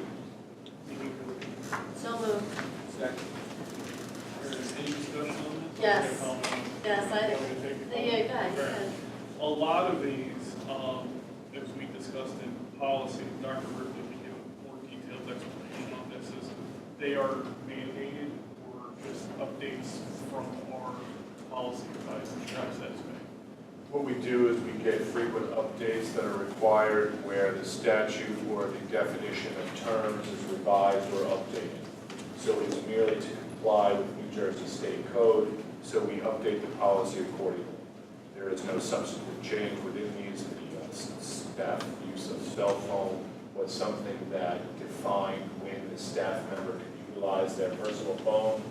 Seeking a motion. So moved. Second. Any discussion on this? Yes. Okay, Yes, I, want me to take it? there you go. Right. A lot of these, as we discussed in policy, Dr. Ripley can give a more detailed explanation on this, is they are mandated or just updates from our policy advisors. Perhaps that's me. What we do is we get frequent updates that are required where the statute or the definition of terms is revised or updated. So it's merely to comply with New Jersey State Code, so we update the policy accordingly. There is no substantive change within these. The staff use of cell phone was something that defined when the staff member could utilize their personal phone,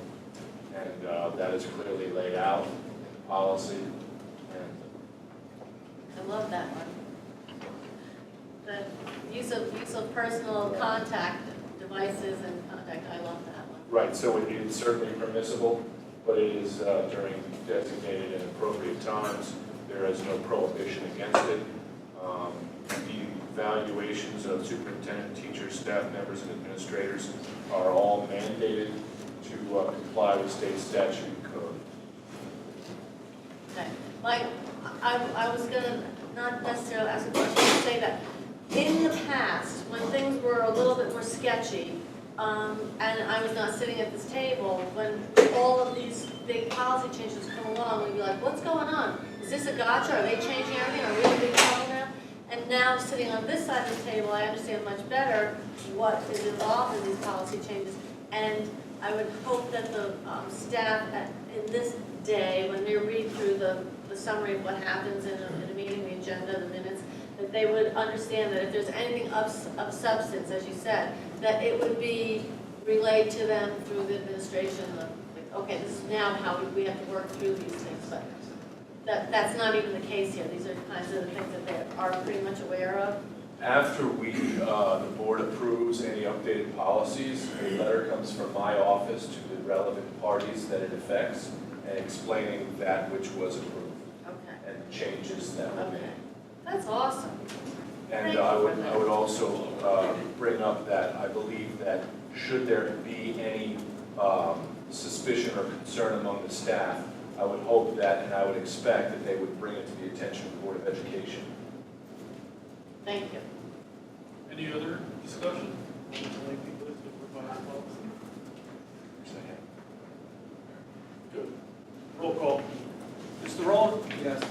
and that is clearly laid out in the policy. I love that one. The use of personal contact devices and contact, I love that one. Right, so it is certainly permissible, but it is during designated and appropriate times. There is no prohibition against it. The evaluations of superintendent, teachers, staff members, and administrators are all mandated to comply with state statute and code. Okay. Like, I was gonna not necessarily ask a question, but say that in the past, when things were a little bit more sketchy, and I was not sitting at this table, when all of these big policy changes come along, we'd be like, what's going on? Is this a gotcha? Are they changing everything? Are we in a big trouble now? And now, sitting on this side of the table, I understand much better what is involved in these policy changes. And I would hope that the staff in this day, when they read through the summary of what happens in a meeting, the agenda, the minutes, that they would understand that if there's anything of substance, as you said, that it would be relayed to them through the administration. Okay, this is now how we have to work through these things, but that's not even the case here. These are kinds of the things that they are pretty much aware of. After the board approves any updated policies, a letter comes from my office to the relevant parties that it affects and explaining that which was approved Okay. and changes that were made. Okay. That's awesome. And Thank I you would, for that. I would also bring up that I believe that should there be any suspicion or concern among the staff, I would hope that, and I would expect that they would bring it to the attention of the Board of Education. Thank you. Any other discussion? Lengthy list of revised policy. Good. Roll call. Mr. Rowland? Yes.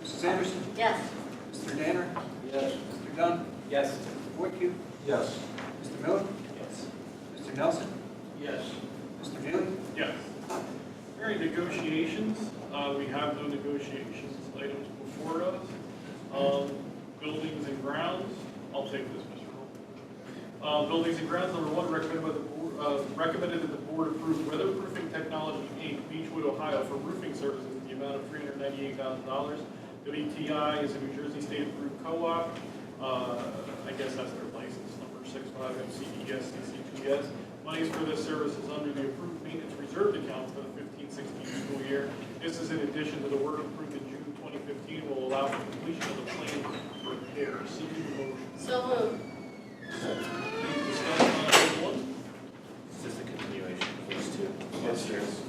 Mrs. Anderson? Yes. Mr. Tanner? Yes. Mr. Dunn? Yes. Mr. Woodview? Yes. Mr. Miller? Yes. Mr. Nelson? Yes. Mr. Bailey? Yes. All right, negotiations. We have no negotiations items before us. Buildings and grounds. I'll take this, Mr. Roll. Buildings and grounds, number one, recommended that the board approve Weatherproofing Technology, Inc., Beechwood, Ohio, for roofing services in the amount of $398,000. WTI is a New Jersey State approved co-op. I guess that's their license number 65 MCES CCPS. Monies for this service is under the approved maintenance reserve account for the calendar year. This is in addition to the work approved in June 2015 will allow for completion of the plan repair. Seeking a motion. So moved. Any discussion on item 1? It's just a continuation of those two. Yes, yes.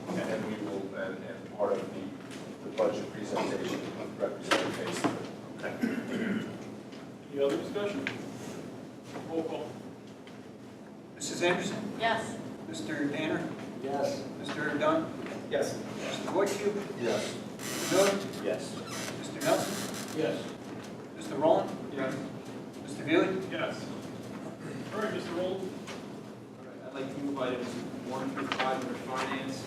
And we will, and part of the budget presentation represent phase 3. Okay. Any other discussion? Roll call. Mrs. Anderson? Yes. Mr. Danner? Yes. Mr. Dunn? Yes. Mr. Woodview? Yes. Mr. Miller? Yes. Mr. Nelson? Yes. Mr. Rowland? Yes. Mr. Veely? Yes. All right, Mr. Rowland. All right, I'd like to move items 1 through 5 under finance.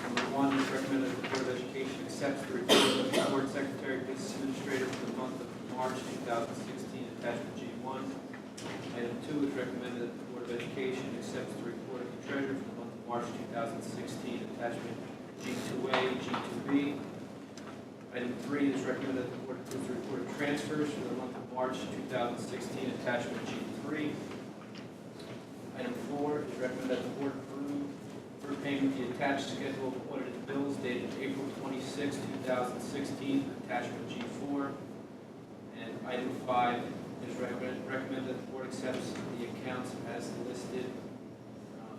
Number 1, it's recommended that the Board of Education accepts the report of the Board Secretary, Business Administrator for the month of March 2016, attachment G1. Item 2, it's recommended that the Board of Education accepts the report of the Treasurer for the month of March 2016, attachment G2A, G2B. Item 3, it's recommended that the Board approves the report of transfers for the month of March 2016, attachment G3. Item 4, it's recommended that the Board approve for payment the attached schedule of audited bills dated April 26, 2016, attachment G4. And item 5 is recommended that the Board accepts the accounts as listed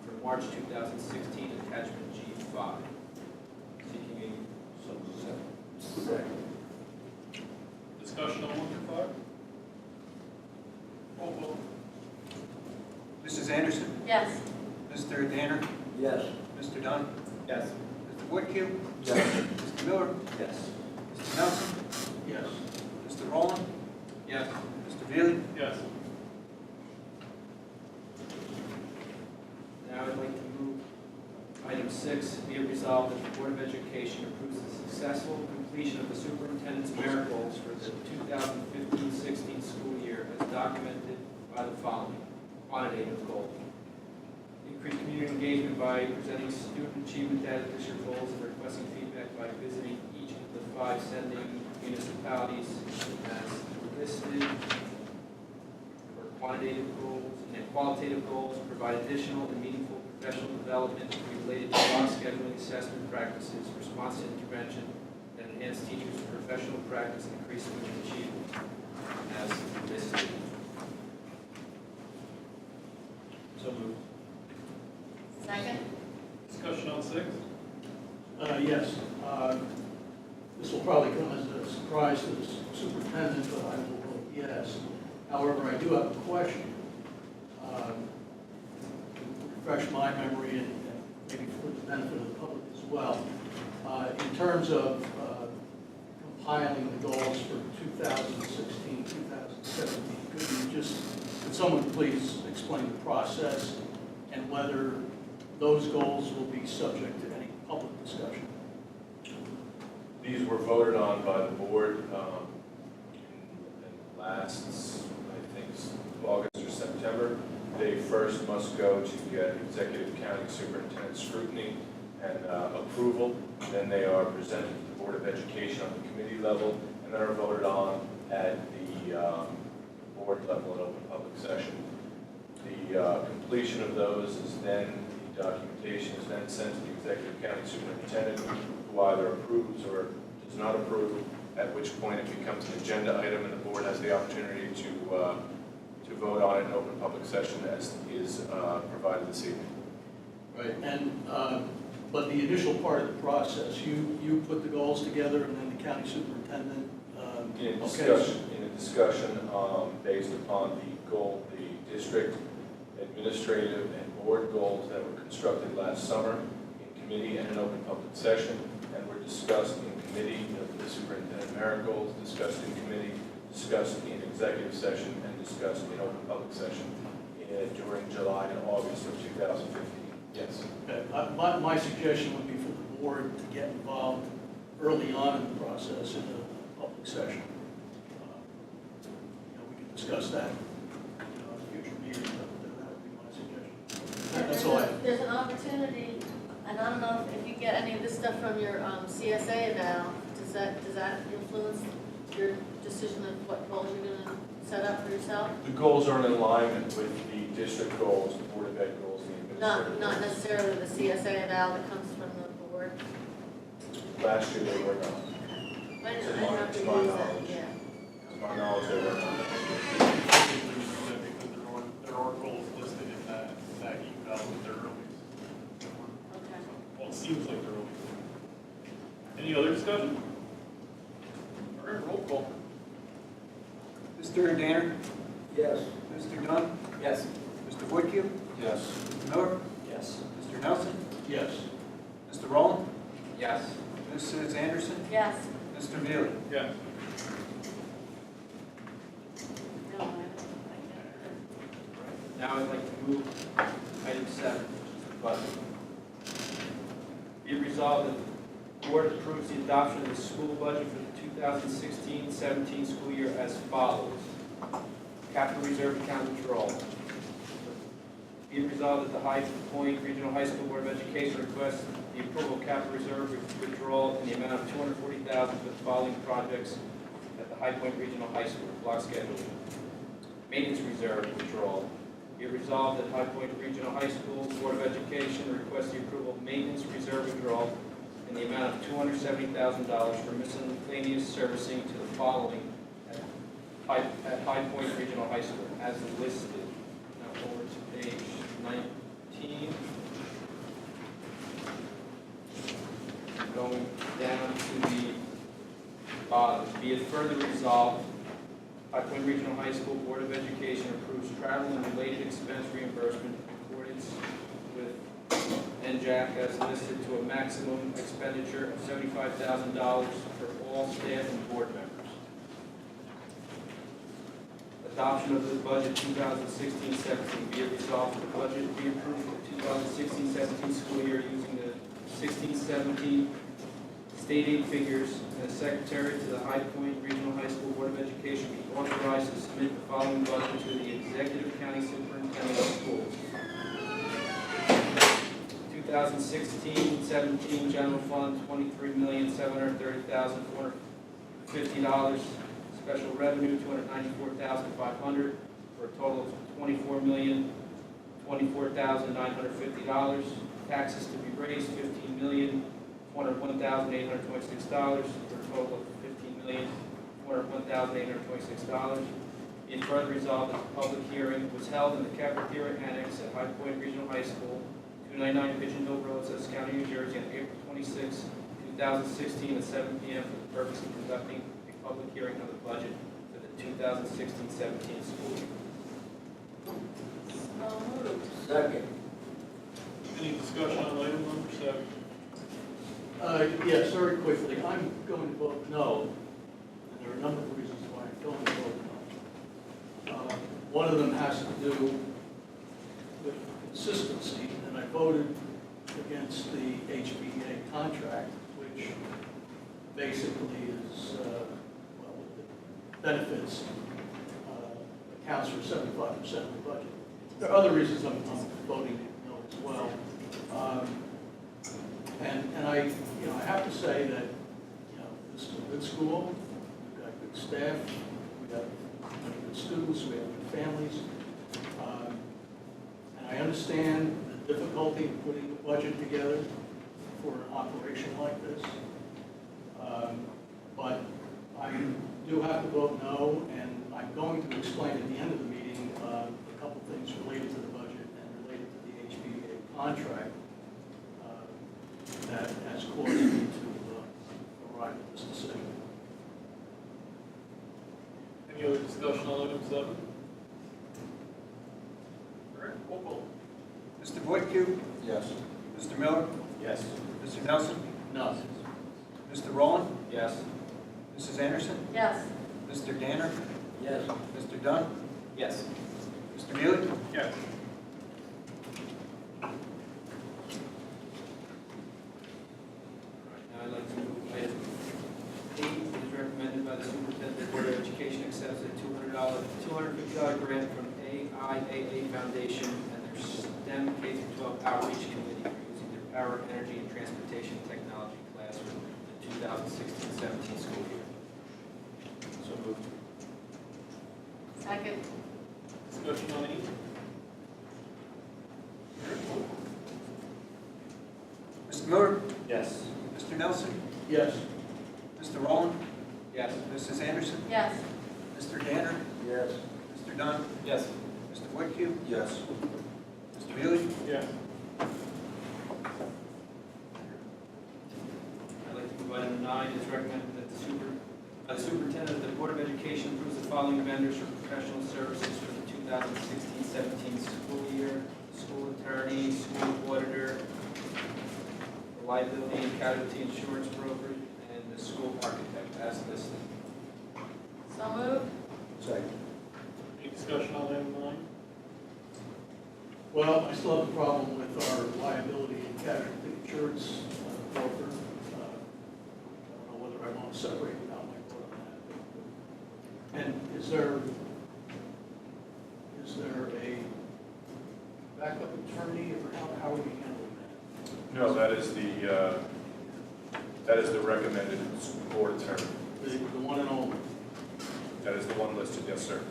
for March 2016, attachment G5. Seeking a Second. Discussion on 1 through 5? Roll call. Mrs. Anderson? Yes. Mr. Danner? Yes. Mr. Dunn? Yes. Mr. Woodview? Yes. Mr. Miller? Yes. Mr. Nelson? Yes. Mr. Rowland? yes. Mr. Veely? Yes. Now I'd like to move item 6, be it resolved that the Board of Education approves the successful completion of the superintendent's merit goals for the 2015-16 school year as documented by the following quantitative goals. Increase community engagement by presenting student achievement data, district goals, and requesting feedback by visiting each of the 5 sending municipalities as listed for quantitative goals and qualitative goals. Provide additional and meaningful professional development related to block scheduling, assessment practices, response to intervention, and enhance teachers' professional practice and increase student achievement as listed. So moved. Second? Discussion on 6? Yes. This will probably come as a surprise to the superintendent, but I will vote yes. However, I do have a question. To refresh my memory and maybe for the benefit of the public as well. In terms of compiling the goals for 2016, 2017, could someone please explain the process and whether those goals will be subject to any public discussion? These were voted on by the board in last, I think, August or September. They first must go to get executive county superintendent scrutiny and approval. Then they are presented to the Board of Education on the committee level, and then are voted on at the board level in open public session. The completion of those is then, the documentation is then sent to the executive county superintendent, who either approves or does not approve, at which point it becomes an agenda item and the board has the opportunity to vote on it in open public session as is provided this evening. Right, and, but the initial part of the process, you put the goals together and then the county superintendent, In a okay. discussion based upon the district administrative and board goals that were constructed last summer in committee and in open public session, and were discussed in committee, the superintendent merit goals discussed in committee, discussed in executive session, and discussed in open public session during July and August of 2015. Yes. Okay. My suggestion would be for the board to get involved early on in the process in a public session. We can discuss that in a future meeting, but that would be my suggestion. That's all I have. There's an opportunity, and I don't know if you get any of this stuff from your CSA now, does that influence your decision of what goals you're going to set up for yourself? The goals are in alignment with the district goals, the Board of Ed goals, the administrative Not goals. necessarily the CSA eval that comes from the board? Last year they were not. I To didn't my- have to to my use that, knowledge. yeah. To my knowledge, they were not. Because there are goals listed in that eval with their early. Okay. Well, it seems like they're early. Any other discussion? All right, roll call. Mr. Danner? Yes. Mr. Dunn? Yes. Mr. Woodview? Yes. Mr. Miller? Yes. Mr. Nelson? Yes. Mr. Rowland? Yes. Mrs. Anderson? Yes. Mr. Mealy? Yes. No, I don't. Now I'd like to move item 7, which is the budget. Be it resolved that the board approves the adoption of the school budget for the 2016-17 school year as follows. Capital reserve account withdrawal. Be it resolved that the High Point Regional High School Board of Education requests the approval of capital reserve withdrawal in the amount of $240,000 for the following projects at the High Point Regional High School, block schedule. Maintenance reserve withdrawal. Be it resolved that High Point Regional High School Board of Education requests the approval of maintenance reserve withdrawal in the amount of $270,000 for miscellaneous servicing to the following at High Point Regional High School as listed. Now over to page 19. Going down to the bottom. Be it further resolved, High Point Regional High School Board of Education approves travel and related expense reimbursement in accordance with NJAC as listed to a maximum expenditure of $75,000 for all staff and board members. Adoption of the budget 2016-17. Be it resolved that the budget be approved for the 2016-17 school year using the 16-17 state aid figures, and the secretary to the High Point Regional High School Board of Education be authorized to submit the following budget to the Executive County Superintendent of Schools. 2016-17 General Fund, $23,730,450. Special revenue, $294,500, for a total of $24,024,950. Taxes to be raised, $15,201,826, for a total of $15,401,826. In further resolved that the public hearing was held in the cafeteria annex at High Point Regional High School, 299 Pigeon Hill Road, Sussex County, New Jersey, on April 26, 2016, at 7 p.m. for the purpose of conducting a public hearing on the budget for the 2016-17 school year. So moved. Second. Any discussion on item number 7? Yes, very quickly, I'm going to vote no, and there are a number of reasons why I'm going to vote no. One of them has to do with consistency, and I voted against the HPA contract, which basically is, benefits accounts for 75% of the budget. There are other reasons I'm voting no as well. And I have to say that, this is a good school, we've got good staff, we've got good students, we have good families. And I understand the difficulty of putting a budget together for an operation like this. But I do have to vote no, and I'm going to explain at the end of the meeting a couple things related to the budget and related to the HPA contract that has caused me to arrive at this decision. Any other discussion on item 7? All right, roll call. Mr. Woodview? Yes. Mr. Miller? Yes. Mr. Nelson? No. Mr. Rowland? Yes. Mrs. Anderson? Yes. Mr. Danner? Yes. Mr. Dunn? Yes. Mr. Mealy? Yes. Now I'd like to move item 8, it is recommended by the superintendent the Board of Education accepts a $250 grant from AIAA Foundation and their STEM K-12 Outreach Committee for using their Power, Energy, and Transportation Technology class for the 2016-17 school year. So moved. Second. Discussion on 8? Mr. Miller? Yes. Mr. Nelson? Yes. Mr. Rowland? Yes. Mrs. Anderson? Yes. Mr. Danner? Yes. Mr. Dunn? Yes. Mr. Woodcue? Yes. Mr. Bewley? Yes. I'd like to move item 9, it's recommended that the superintendent of the Board of Education approves the following vendors for professional services for the 2016-17 school year: school attorney, school auditor, the liability and casualty insurance broker, and the school architect as listed. So moved. Second. Any discussion on item 9? Well, I still have a problem with our liability and casualty insurance broker. I don't know whether I want to separate it out my vote on that. And is there a backup attorney, or how are we handling that? No, that is the recommended board attorney. The one and only? That is the one listed, yes, sir.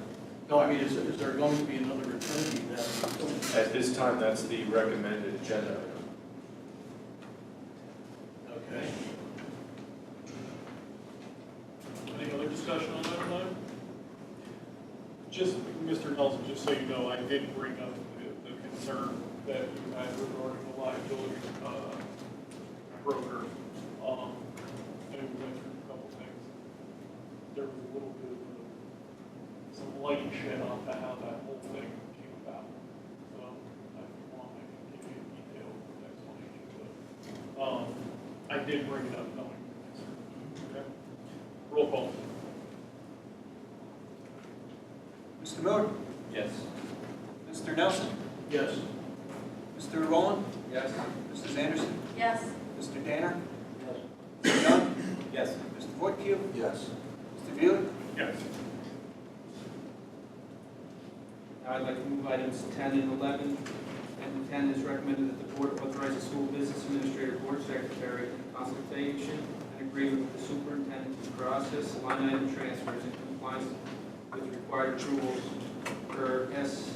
No, I mean, is there going to be another attorney that? At this time, that's the recommended agenda item. Okay. Any other discussion on item 9? Just, Mr. Nelson, just so you know, I did bring up the concern that you had regarding the liability broker. And we went through a couple things. There was a little bit of some light shed on how that whole thing came about. So if you want, I can give you a detailed explanation. But I did bring it up knowing the concern. Okay? Roll call. Mr. Miller? Yes. Mr. Nelson? Yes. Mr. Rowland? Yes. Mrs. Anderson? Yes. Mr. Danner? Yes. Mr. Dunn? Yes. Mr. Woodcue? Yes. Mr. Bewley? Yes. Now I'd like to move items 10 and 11. Item 10 is recommended that the board authorize the school business administrator, board secretary, in consultation and agreement with the superintendent to process line item transfers in compliance with required approvals per S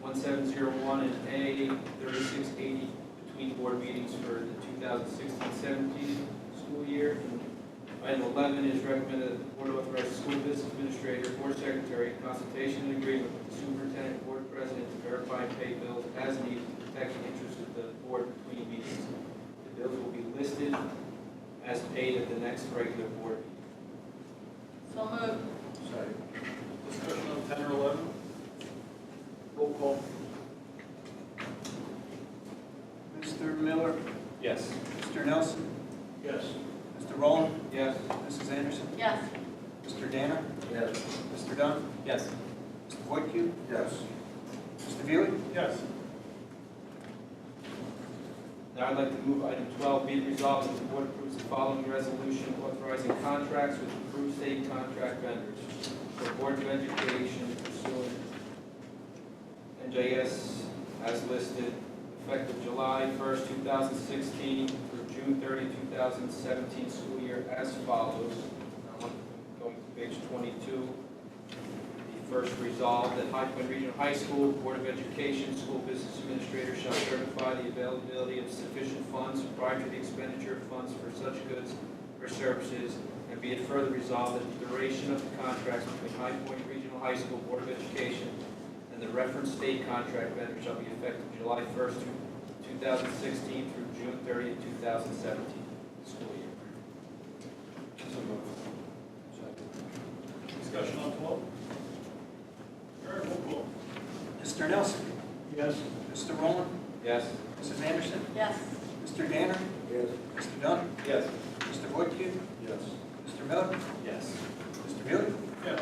1701 and A 3680 between board meetings for the 2016-17 school year. Item 11 is recommended that the board authorize the school business administrator, board secretary, in consultation and agreement with the superintendent, board president to verify and pay bills as needed to protect the interests of the board between meetings. The bills will be listed as paid at the next regular board meeting. So moved. Second. Discussion on 10 or 11? Roll call. Mr. Miller? Yes. Mr. Nelson? Yes. Mr. Rowland? Yes. Mrs. Anderson? Yes. Mr. Danner? Yes. Mr. Dunn? Yes. Mr. Woodcue? Yes. Mr. Bewley? Yes. Now I'd like to move item 12, be it resolved that the board approves the following resolution authorizing contracts with approved state contract vendors for Board of Education pursuant NJS as listed, effective July 1st, 2016 through June 30, 2017 school year as follows. I'm going to page 22. The first resolved that High Point Regional High School Board of Education School Business Administrator shall certify the availability of sufficient funds prior to the expenditure of funds for such goods or services, and be it further resolved that the duration of the contracts between High Point Regional High School Board of Education and the referenced state contract vendor shall be effective July 1st, 2016 through June 30th, 2017 school year. So moved. Discussion on 12? All right, roll call. Mr. Nelson? Yes. Mr. Rowland? Yes. Mrs. Anderson? Yes. Mr. Danner? Yes. Mr. Dunn? Yes. Mr. Woodcue? Yes. Mr. Miller? Yes. Mr. Bewley? Yes.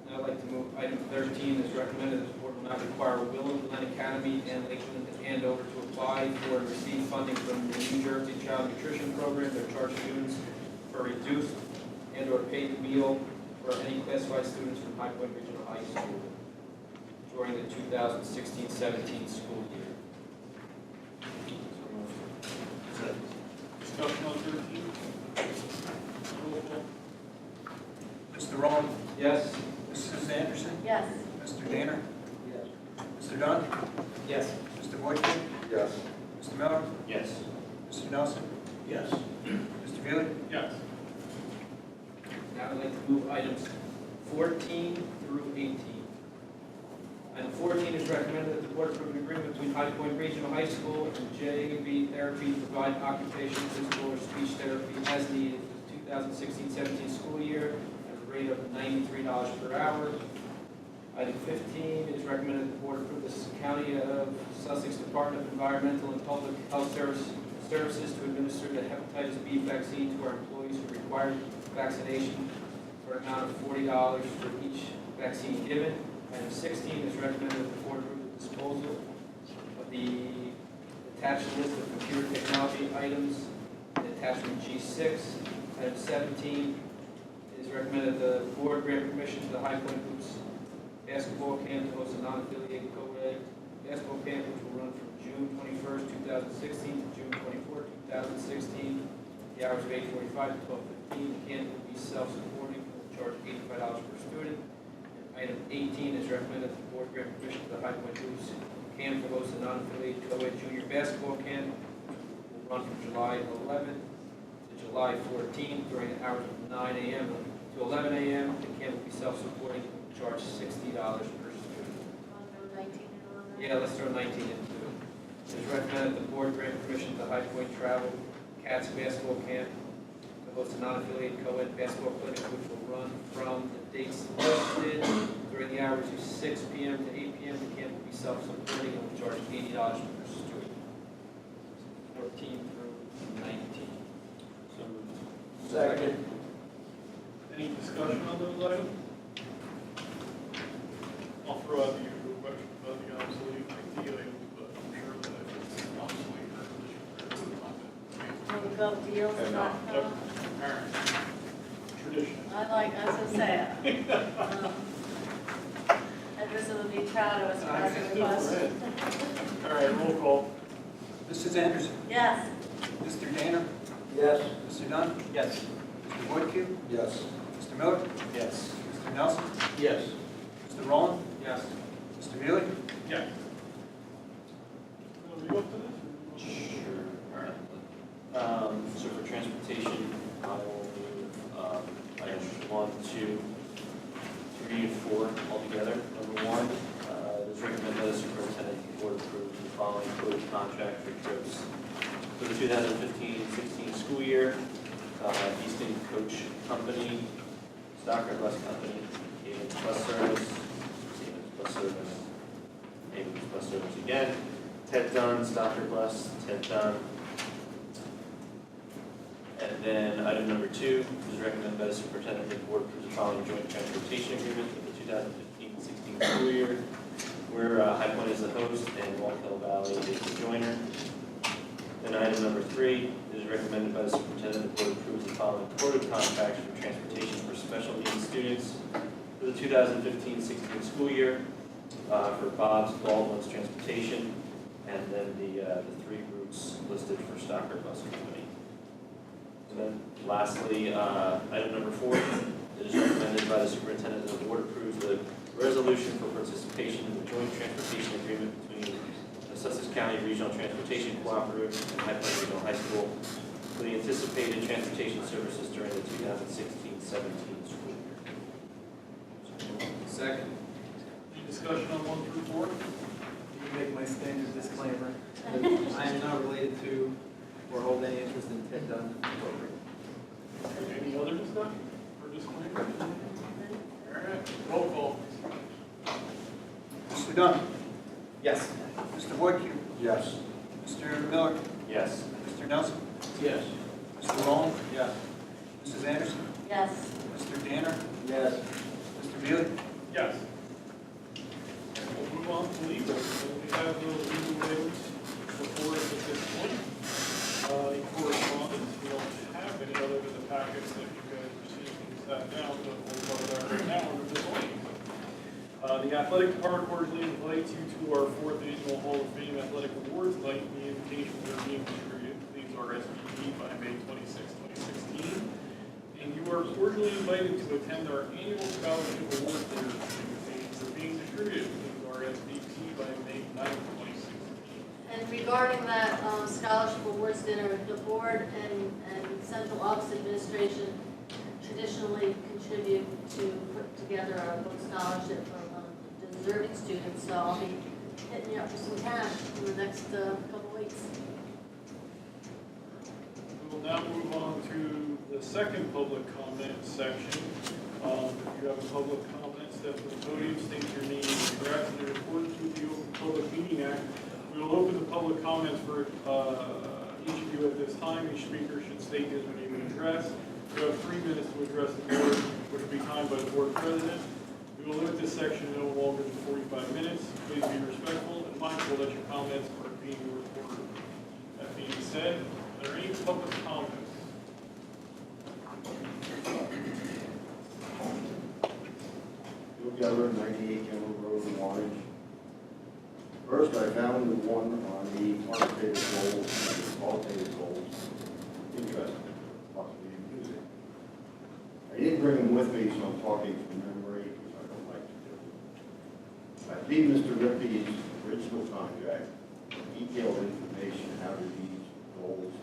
Now I'd like to move item 13 is recommended that the board will not require Willow Glen Academy and Lakeland and Andover to apply for and receive funding from the New Jersey Child Nutrition Program. Their charge students for reduced and/or paid meal for any classified students from High Point Regional High School during the 2016-17 school year. Discussion on 13? Roll call. Mr. Rowland? Yes. Mrs. Anderson? Yes. Mr. Danner? Yes. Mr. Dunn? Yes. Mr. Woodcue? Yes. Mr. Miller? Yes. Mr. Nelson? Yes. Mr. Bailey? Yes. Now I'd like to move items 14 through 18. Item 14 is recommended that the board approve an agreement between High Point Regional High School and JV Therapy to provide occupational, physical, or speech therapy as needed for the 2016-17 school year at a rate of $93 per hour. Item 15 is recommended that the board approve the County of Sussex Department of Environmental and Public Health Services to administer the hepatitis B vaccine to our employees who require vaccination for an amount of $40 for each vaccine given. Item 16 is recommended that the board approve the disposal of the attached list of computer technology items in attachment G6. Item 17 is recommended that the board grant permission to the High Point Hoops basketball camp to host a non-affiliated co-ed basketball camp which will run from June 21st, 2016 to June 24th, 2016. The hours of 8:45 to 12:15. The camp will be self-supporting, will charge $85 per student. Item 18 is recommended that the board grant permission to the High Point Hoops camp to host a non-affiliated co-ed junior basketball camp will run from July 11th to July 14th during the hours of 9 a.m. to 11 a.m. The camp will be self-supporting, will charge $60 per student. Yeah, let's throw 19 into it. It is recommended that the board grant permission to the High Point Travel Cats basketball camp to host a non-affiliated co-ed basketball clinic which will run from the dates listed during the hours of 6 p.m. to 8 p.m. The camp will be self-supporting and will charge $80 per student. 14 through 19. So moved. Second. Any discussion on those items? I'll throw out the usual question about the obsolete IT items, but I'm sure that if it's obsolete, Will the gov deals not come? tradition. I was gonna say it. Edison would be proud of us for asking the question. All right, roll call. Mrs. Anderson? Yes. Mr. Danner? Yes. Mr. Dunn? Yes. Mr. Woodcue? Yes. Mr. Miller? Yes. Mr. Nelson? Yes. Mr. Rowland? Yes. Mr. Bailey? Yes. Are you up to this? Sure. All right. So for transportation, I will move items 1, 2, 3, and 4 altogether. Number 1, it is recommended by the superintendent that the board approve the following quoted contract for trips for the 2015-16 school year. Easton Coach Company, Stocker Bus Company, Havens Bus Service, Havens Bus Service, Havens Bus Service again, Ted Dunn, Stocker Bus, Ted Dunn. And then item number 2 is recommended by the superintendent that the board approves the following joint transportation agreement for the 2015-16 school year, where High Point is the host and Walk Hill Valley is the joiner. Then item number 3 is recommended by the superintendent that the board approves the following quoted contracts for transportation for special needs students for the 2015-16 school year for Bob's Baldwin's Transportation, and then the 3 routes listed for Stocker Bus Company. And then lastly, item number 4, it is recommended by the superintendent that the board approves the resolution for participation in the joint transportation agreement between the Sussex County Regional Transportation Cooperative and High Point Regional High School for the anticipated transportation services during the 2016-17 school year. Second. Any discussion on 1 through 4? You make my standard disclaimer. I am not related to or hold any interest in Ted Dunn. Any other discussion or disclaimer? All right, roll call. Mr. Dunn? Yes. Mr. Woodcue? Yes. Mr. Miller? Yes. Mr. Nelson? Yes. Mr. Rowland? Yes. Mrs. Anderson? Yes. Mr. Danner? Yes. Mr. Bailey? Yes. We'll move on to legal. So we have those legal waivers before us at this point. In correspondence, we don't have any other than the packets that you guys received and sat down, but we'll cover that right now under this one. The athletic department cordially invites you to our 4th annual Hall of Fame Athletic Awards night. The invitations are being distributed. These are SPP by May 26, 2016. And you are cordially invited to attend our annual scholarship award dinner. Invitations are being distributed. These are SPP by May 9, 2016. And And regarding that scholarship awards dinner, the board and central office administration traditionally contribute to put together a book scholarship for deserving students, so I'll be hitting you up for some cash in the next couple weeks. We will now move on to the second public comment section. If you have public comments, step to the podium, state your name and address, and in accordance with the Open Public Meeting Act, we will open the public comments for each of you at this time. Each speaker should state his name and address. You have 3 minutes to address the board, which will be timed by the board president. We will limit this section no longer than 45 minutes. Please be respectful and mindful that your comments are being recorded. That being said, are there any public comments? Together, 98 Kendall Road in Orange. First, I found the one on the quantitative goals and the qualitative goals. Interesting, possibly use it. I didn't bring them with me, so I'm talking from memory, because I don't like to do it. I believe Mr. Ripley's original contract, detailed information how to these goals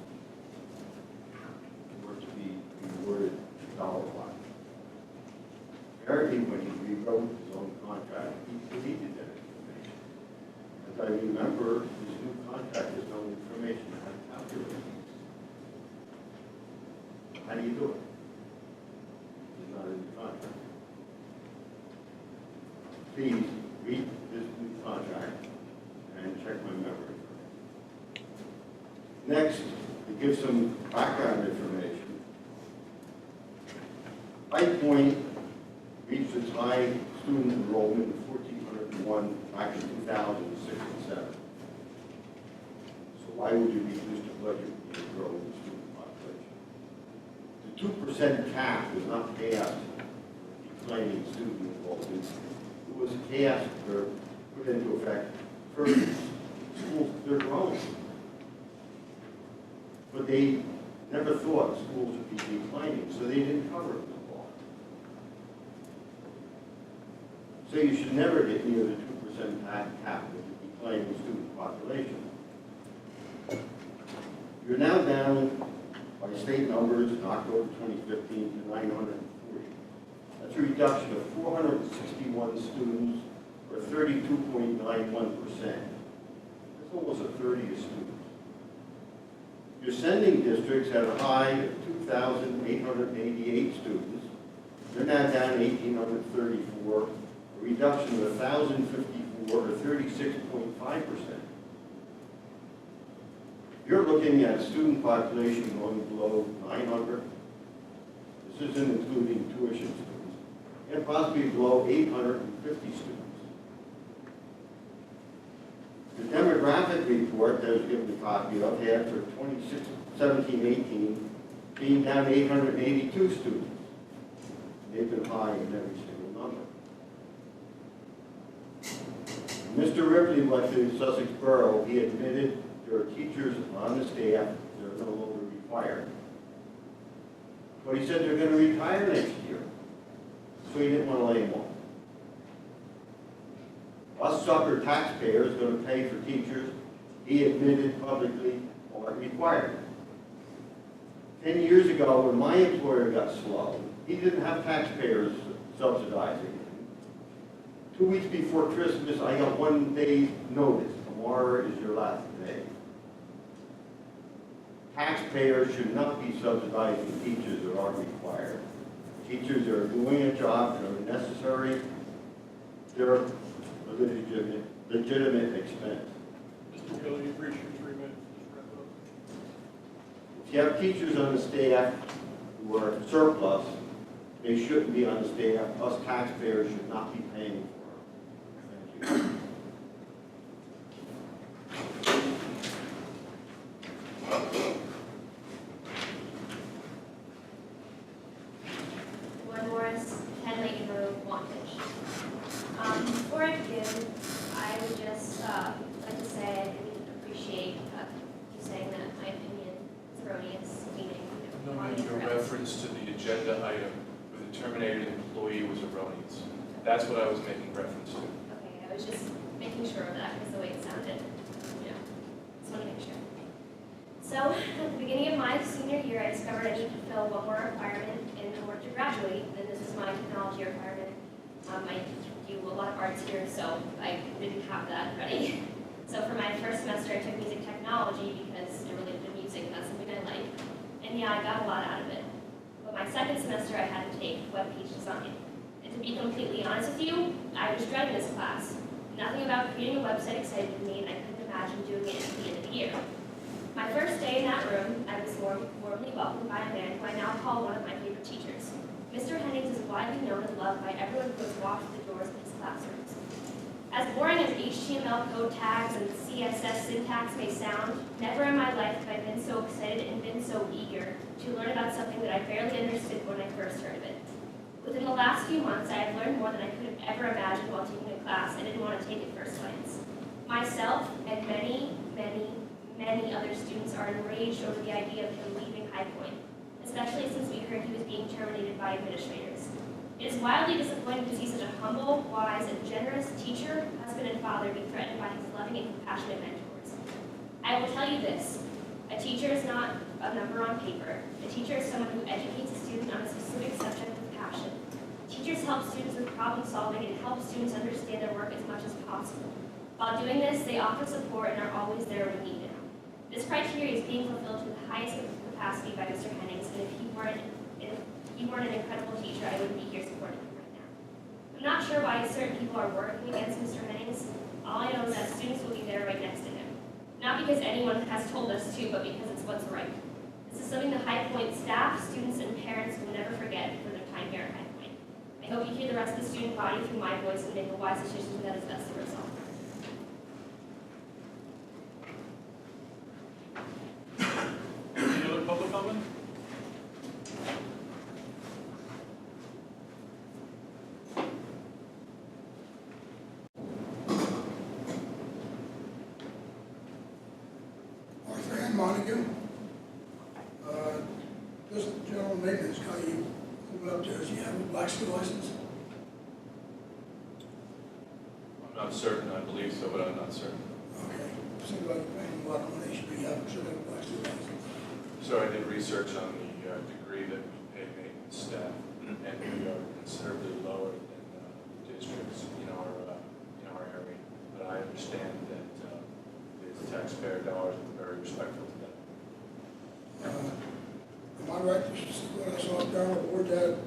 were to be reworded dollar-wise. Apparently, when he rewrote his own contract, he deleted that information. As I remember, his new contract has no information on how to calculate these. How do you do it? It's not in the contract. Please read this new contract and check my memory. Next, to give some background information. High Point reached its high student enrollment of 1,401 back in 2006 and 7. So why would you reduce the budget when you grow the student population? The 2% cap was not passed for declining student enrollment. It was passed or put into effect for schools that are growing. But they never thought schools would be declining, so they didn't cover it. So you should never get near the 2% cap with the declining student population. You're now down by state numbers in October 2015 to 940. That's a reduction of 461 students, or 32.91%. That's almost a third of your students. Your sending districts had a high of 2,888 students. They're now down 1,834. A reduction of 1,054 or 36.5%. You're looking at a student population going below 900. This isn't including tuition students, and possibly below 850 students. The demographic report that was given a copy of had for 2017-18 being down to 882 students. They've been high in every single number. Mr. Ripley went to Sussex Borough. He admitted there are teachers on the staff that are no longer required. But he said they're going to retire next year, so he didn't want to lay them off. Us sucker taxpayers are going to pay for teachers he admitted publicly aren't required. 10 years ago, when my employer got slow, he didn't have taxpayers subsidizing him. 2 weeks before Christmas, I got 1 day's notice. Tomorrow is your last day. Taxpayers should not be subsidizing teachers that aren't required. Teachers are doing a job that are necessary. They're a legitimate expense. Mr. Kelly, you've reached your 3 minutes. If you have teachers on the staff who are surplus, they shouldn't be on the staff. Us taxpayers should not be paying for them. Thank you. One Morris, 10 Layton Road, Wantage. Before I begin, I would just like to say I really appreciate you saying that my opinion is erroneous, meaning No, wanting ma'am, your to correct. reference to the agenda item with the terminated employee was erroneous. That's what I was making reference to. Okay, I was just making sure of that because the way it sounded, you know. So, at the beginning of my senior year, I discovered I needed to fill one more requirement in order to graduate, and this was my technology requirement. I do a lot of arts here, so I didn't have that ready. So for my first semester, I took music technology because it related to music, and that's something I like. And yeah, I got a lot out of it. But my second semester, I had to take web page design. And to be completely honest with you, I was dreading this class. Nothing about creating a website excited me, and I couldn't imagine doing it at the end of the year. My first day in that room, I was warmly welcomed by a man who I now call one of my favorite teachers. Mr. Hennings is widely known and loved by everyone who has walked through the doors of his classrooms. As boring as HTML code tags and CSS syntax may sound, never in my life have I been so excited and been so eager to learn about something that I barely understood when I first heard of it. Within the last few months, I have learned more than I could have ever imagined while taking a class I didn't want to take at first glance. Myself and many other students are enraged over the idea of him leaving High Point, especially since we heard he was being terminated by administrators. It is wildly disappointing to see such a humble, wise, and generous teacher, husband, and father be threatened by his loving and compassionate mentors. I will tell you this, a teacher is not a number on paper. A teacher is someone who educates a student on a specific subject with passion. Teachers help students with problem solving and help students understand their work as much as possible. While doing this, they offer support and are always there when needed. This criteria is being fulfilled to the highest capacity by Mr. Hennings, and if he weren't an incredible teacher, I wouldn't be here supporting him right now. I'm not sure why certain people are working against Mr. Hennings. All I know is that students will be there right next to him. Not because anyone has told us to, but because it's what's right. This is something the High Point staff, students, and parents will never forget for their time here at High Point. I hope you hear the rest of the student body through my voice and make a wise decision that is best for us all. Any other public comment? Montague. Just general maintenance, how you move up there, do you have a black steel license? I'm not certain, I believe so, but I'm not certain. Okay, seems like you're paying a lot of money, should have a black steel license. So I did research on the degree that we pay maintenance staff, and we are considerably lower than the districts in our area. But I understand that the taxpayer dollars are very respectful to that. Am I right, this is what I saw down the board that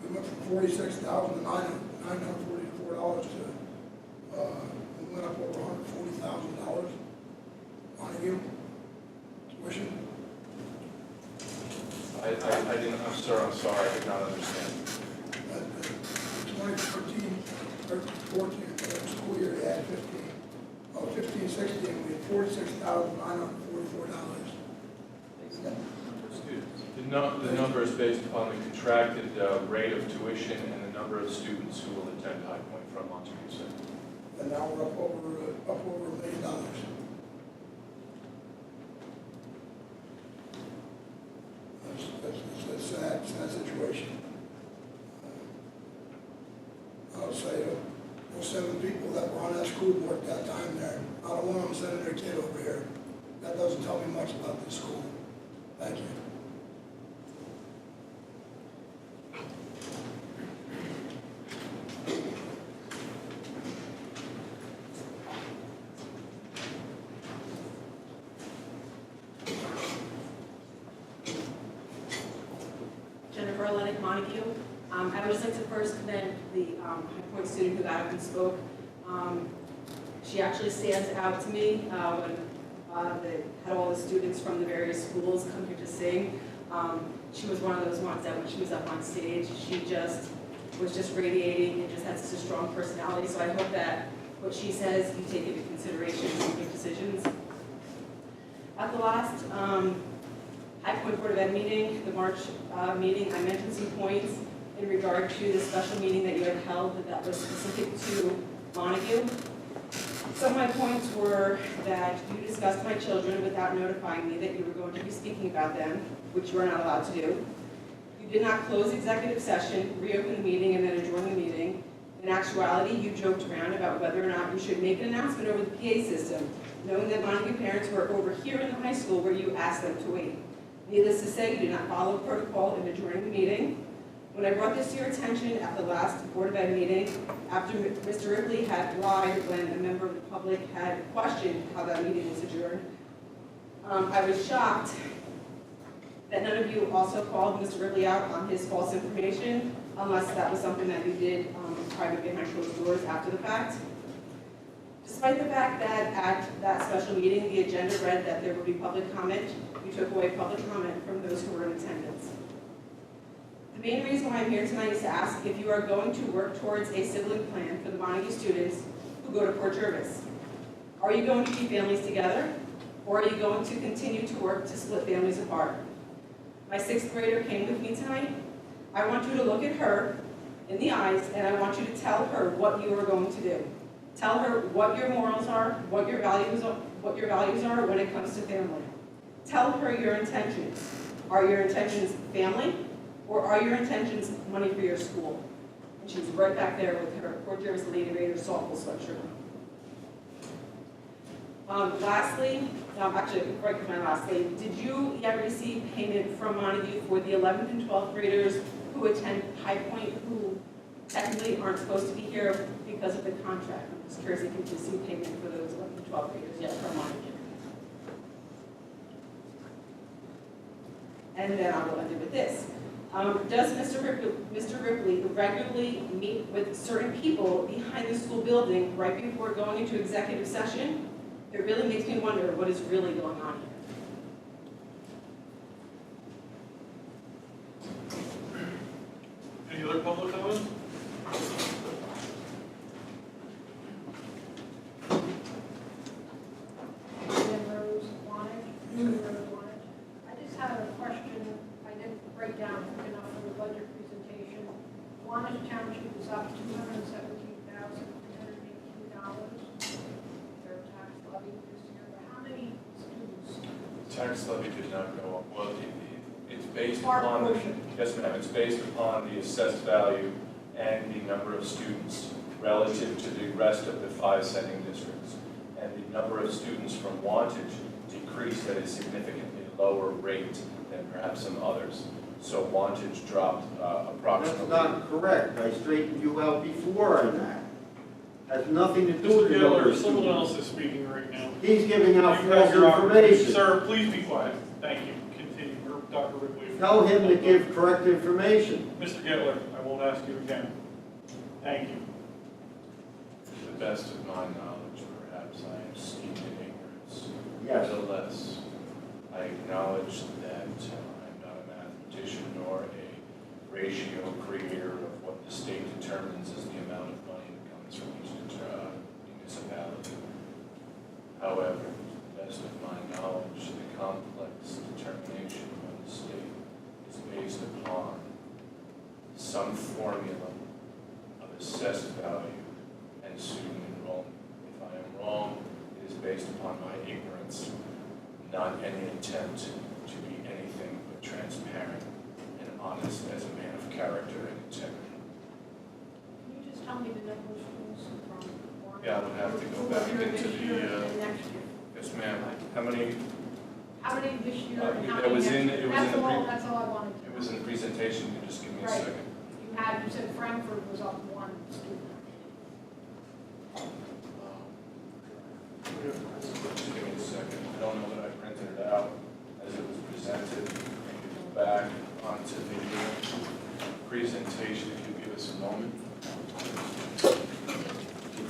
we went from $46,944 to we went up over $140,000 Montague tuition? I didn't, I'm sorry, I did not understand. 2014 school year, they had 15-16, we had $46,944. The number is based upon the contracted rate of tuition and the number of students who will attend High Point from Montague Center. And now we're up over $1 million. That's a sad situation. I would say those 7 people that were on that school board at that time there, not one of them sending their kid over here. That doesn't tell me much about this school. Thank you. Jennifer Lennox Montague. I would just like to first commend the High Point student who got up and spoke. She actually stands out to me when they had all the students from the various schools come here to sing. She was one of those ones that when she was up on stage, she just was just radiating and just had such a strong personality. So I hope that what she says you take into consideration when you make decisions. At the last High Point Board of Ed meeting, the March meeting, I mentioned some points in regard to the special meeting that you had held that was specific to Montague. Some of my points were that you discussed my children without notifying me that you were going to be speaking about them, which you are not allowed to do. You did not close executive session, reopen the meeting, and then adjourn the meeting. In actuality, you joked around about whether or not you should make an announcement over the PA system, knowing that Montague parents were over here in the high school where you asked them to wait. Needless to say, you did not follow protocol in adjourning the meeting. When I brought this to your attention at the last Board of Ed meeting, after Mr. Ripley had lied when a member of the public had questioned how that meeting was adjourned, I was shocked that none of you also called Mr. Ripley out on his false information, unless that was something that you did private behind closed doors after the fact. Despite the fact that at that special meeting, the agenda read that there would be public comment, you took away public comment from those who were in attendance. The main reason why I'm here tonight is to ask if you are going to work towards a sibling plan for the Montague students who go to Port Jervis. Are you going to keep families together, or are you going to continue to work to split families apart? My 6th grader came with me tonight. I want you to look at her in the eyes, and I want you to tell her what you are going to do. Tell her what your morals are, what your values are when it comes to family. Tell her your intentions. Are your intentions family, or are your intentions money for your school? And she's right back there with her Port Jervis Lady Raiders softball sweatshirt on. Lastly, actually, right to my last thing, did you yet receive payment from Montague for the 11th and 12th graders who attend High Point, who technically aren't supposed to be here because of the contract? I'm just curious if you received payment for those 11th and 12th graders yet from Montague. And then I will end it with this. Does Mr. Ripley regularly meet with certain people behind the school building right before going into executive session? It really makes me wonder what is really going on here. Any other public comment? I just had a question. I didn't break down quick enough for the budget presentation. Wantage Township is up $217,318. Their tax levy this year. But how many students? Tax levy did not go up. Well, it's based Part upon, portion. yes ma'am, it's based upon the assessed value and the number of students relative to the rest of the 5 sending districts. And the number of students from Wantage decreased at a significantly lower rate than perhaps some others. So Wantage dropped approximately. That's not correct. I straightened you out before on that. Has nothing to do Mr. with the Gettler, number. someone else is speaking right now. He's giving out You have false your opportunity. information. Sir, please be quiet. Thank you. Continue. Or Dr. Ripley. Tell him to give correct information. Mr. Gettler, I won't ask you again. Thank you. To the best of my knowledge, perhaps I am steeped in ignorance. Yes. Nevertheless, I acknowledge that I'm not a mathematician nor a ratio creator of what the state determines as the amount of money that comes from each municipality. However, to the best of my knowledge, the complex determination by the state is based upon some formula of assessed value and student enrollment. If I am wrong, it is based upon my ignorance, not any attempt to be anything but transparent and honest as a man of character and integrity. Can you just tell me the number of schools from Warren? Yeah, I would have to go back Who were here into this year the, and next year? yes ma'am, how many, How many this year and how it many was next in, year? it was in the, That's all I wanted to it know. was in the presentation, you just give me a Right. second. You said Frankfurt was up 1 student. Just give me a second. I don't know that I printed it out as it was presented. Maybe go back onto the presentation if you give us a moment.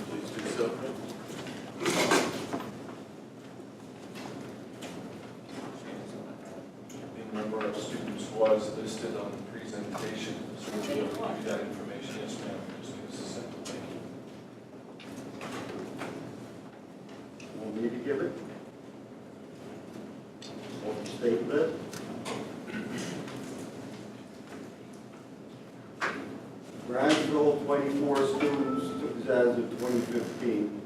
Please do so. The number of students was listed on the presentation, so we'll be able to give you that information. Yes, ma'am. Just give us a second. Thank you. Want me to give it? Want to state that? Grantsville, 24 students as of 2015.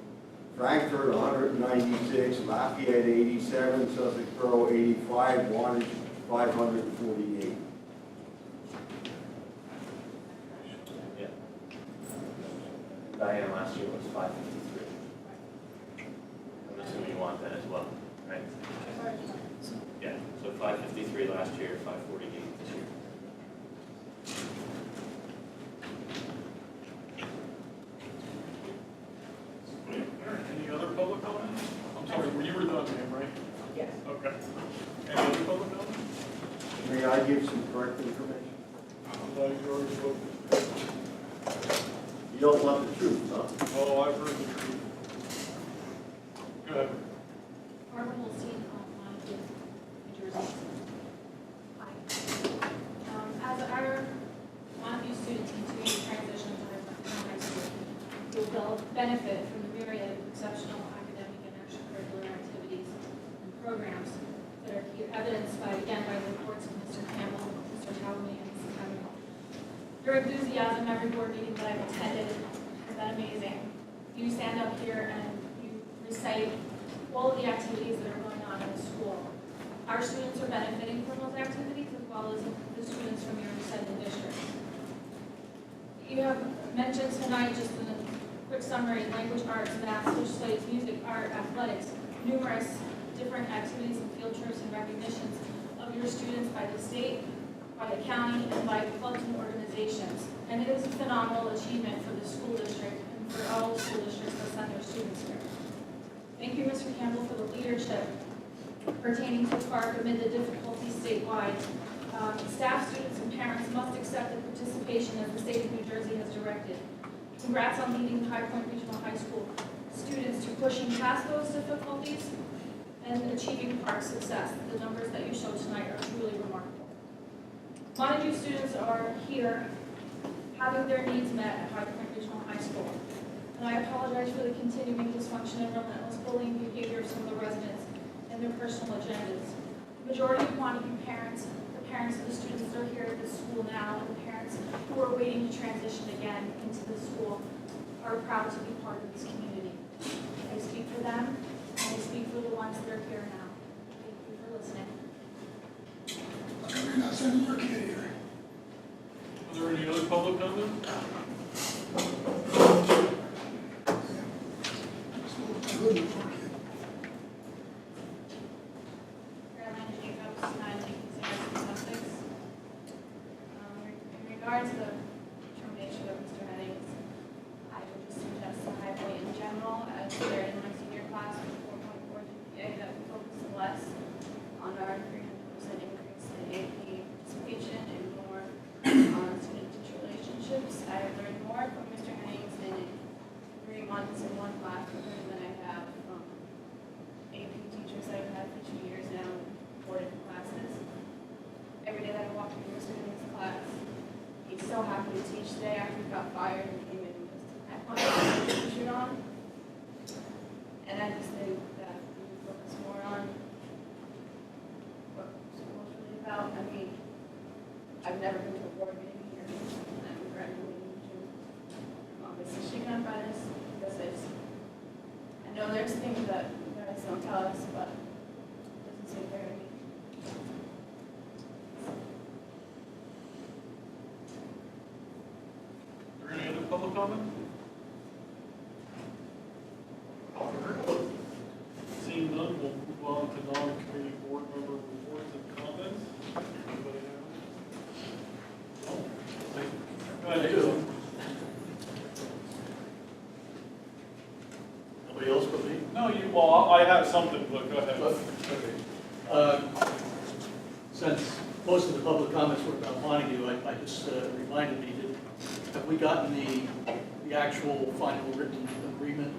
Frankfurt, 196, Lafayette, 87, Sussex Borough, 85, Wantage, 548. Yeah. Diana last year was 553. I'm assuming you want that. May I give some correct information? You don't want the truth, huh? Oh, I've heard the truth. Go ahead. Barbara Holstein, Montague, New Jersey. Hi. As our Montague students continue to transition to high school, you'll benefit from the myriad of exceptional academic and extracurricular activities and programs that are here, evidenced by the reports of Mr. Campbell, Mr. Howley, and Mrs. Hemming. Your enthusiasm every board meeting that I've attended has been amazing. You stand up here and you recite all of the activities that are going on in the school. Our students are benefiting from those activities as well as the students from your ascending districts. You have mentioned tonight, just in a quick summary, language arts, math, social studies, music, art, athletics, numerous different activities and field trips and recognitions of your students by the state, by the county, and by clubs and organizations. And it is a phenomenal achievement for the school district and for all the school districts that send their students here. Thank you, Mr. Campbell, for the leadership pertaining to park amid the difficulties statewide. Staff, students, and parents must accept the participation as the state of New Jersey has directed. Congrats on leading High Point Regional High School students to pushing past those difficulties and achieving park success. The numbers that you showed tonight are truly remarkable. Montague students are here having their needs met at High Point Regional High School. And I apologize for the continuing dysfunction and relentless bullying behavior of some of the residents and their personal agendas. The majority of Montague parents, the parents of the students that are here at this school now, and the parents who are waiting to transition again into the school are proud to be part of this community. I speak for them, and I speak for the ones that are here now. Thank you for listening. You're not sending your kid here. Are there any other public comment? In regards to the termination of Mr. Hennings, I would just suggest to High Point in general, as they're in my senior class with 4.4 GPA, that we focus less on our 300% increase in AP participation and more on student-teacher relationships. I have learned more from Mr. Hennings in 3 months in one class with him than I have from AP teachers that I've had for 2 years now in 4 different classes. Every day that I walk into Mr. Hennings' class, he's so happy to teach. Today after he got fired, he came in and just had fun with his t-shirt on. And I just think that we would focus more on what school is really about. I mean, I've never been to a board meeting here, and I'm graduating in June. I'm obviously shaken up by this because I know there's things that you guys don't tell us, but it doesn't seem fair to me. Are there any other public comment? Seeing none, we'll move on to non-committee board member reports and comments. Anybody have? No? Thank you. Go ahead, Jason. Nobody else but me? No, well, I have something, but go ahead. Okay. Since most of the public comments were about Montague, I just reminded me that have we gotten the actual final written agreement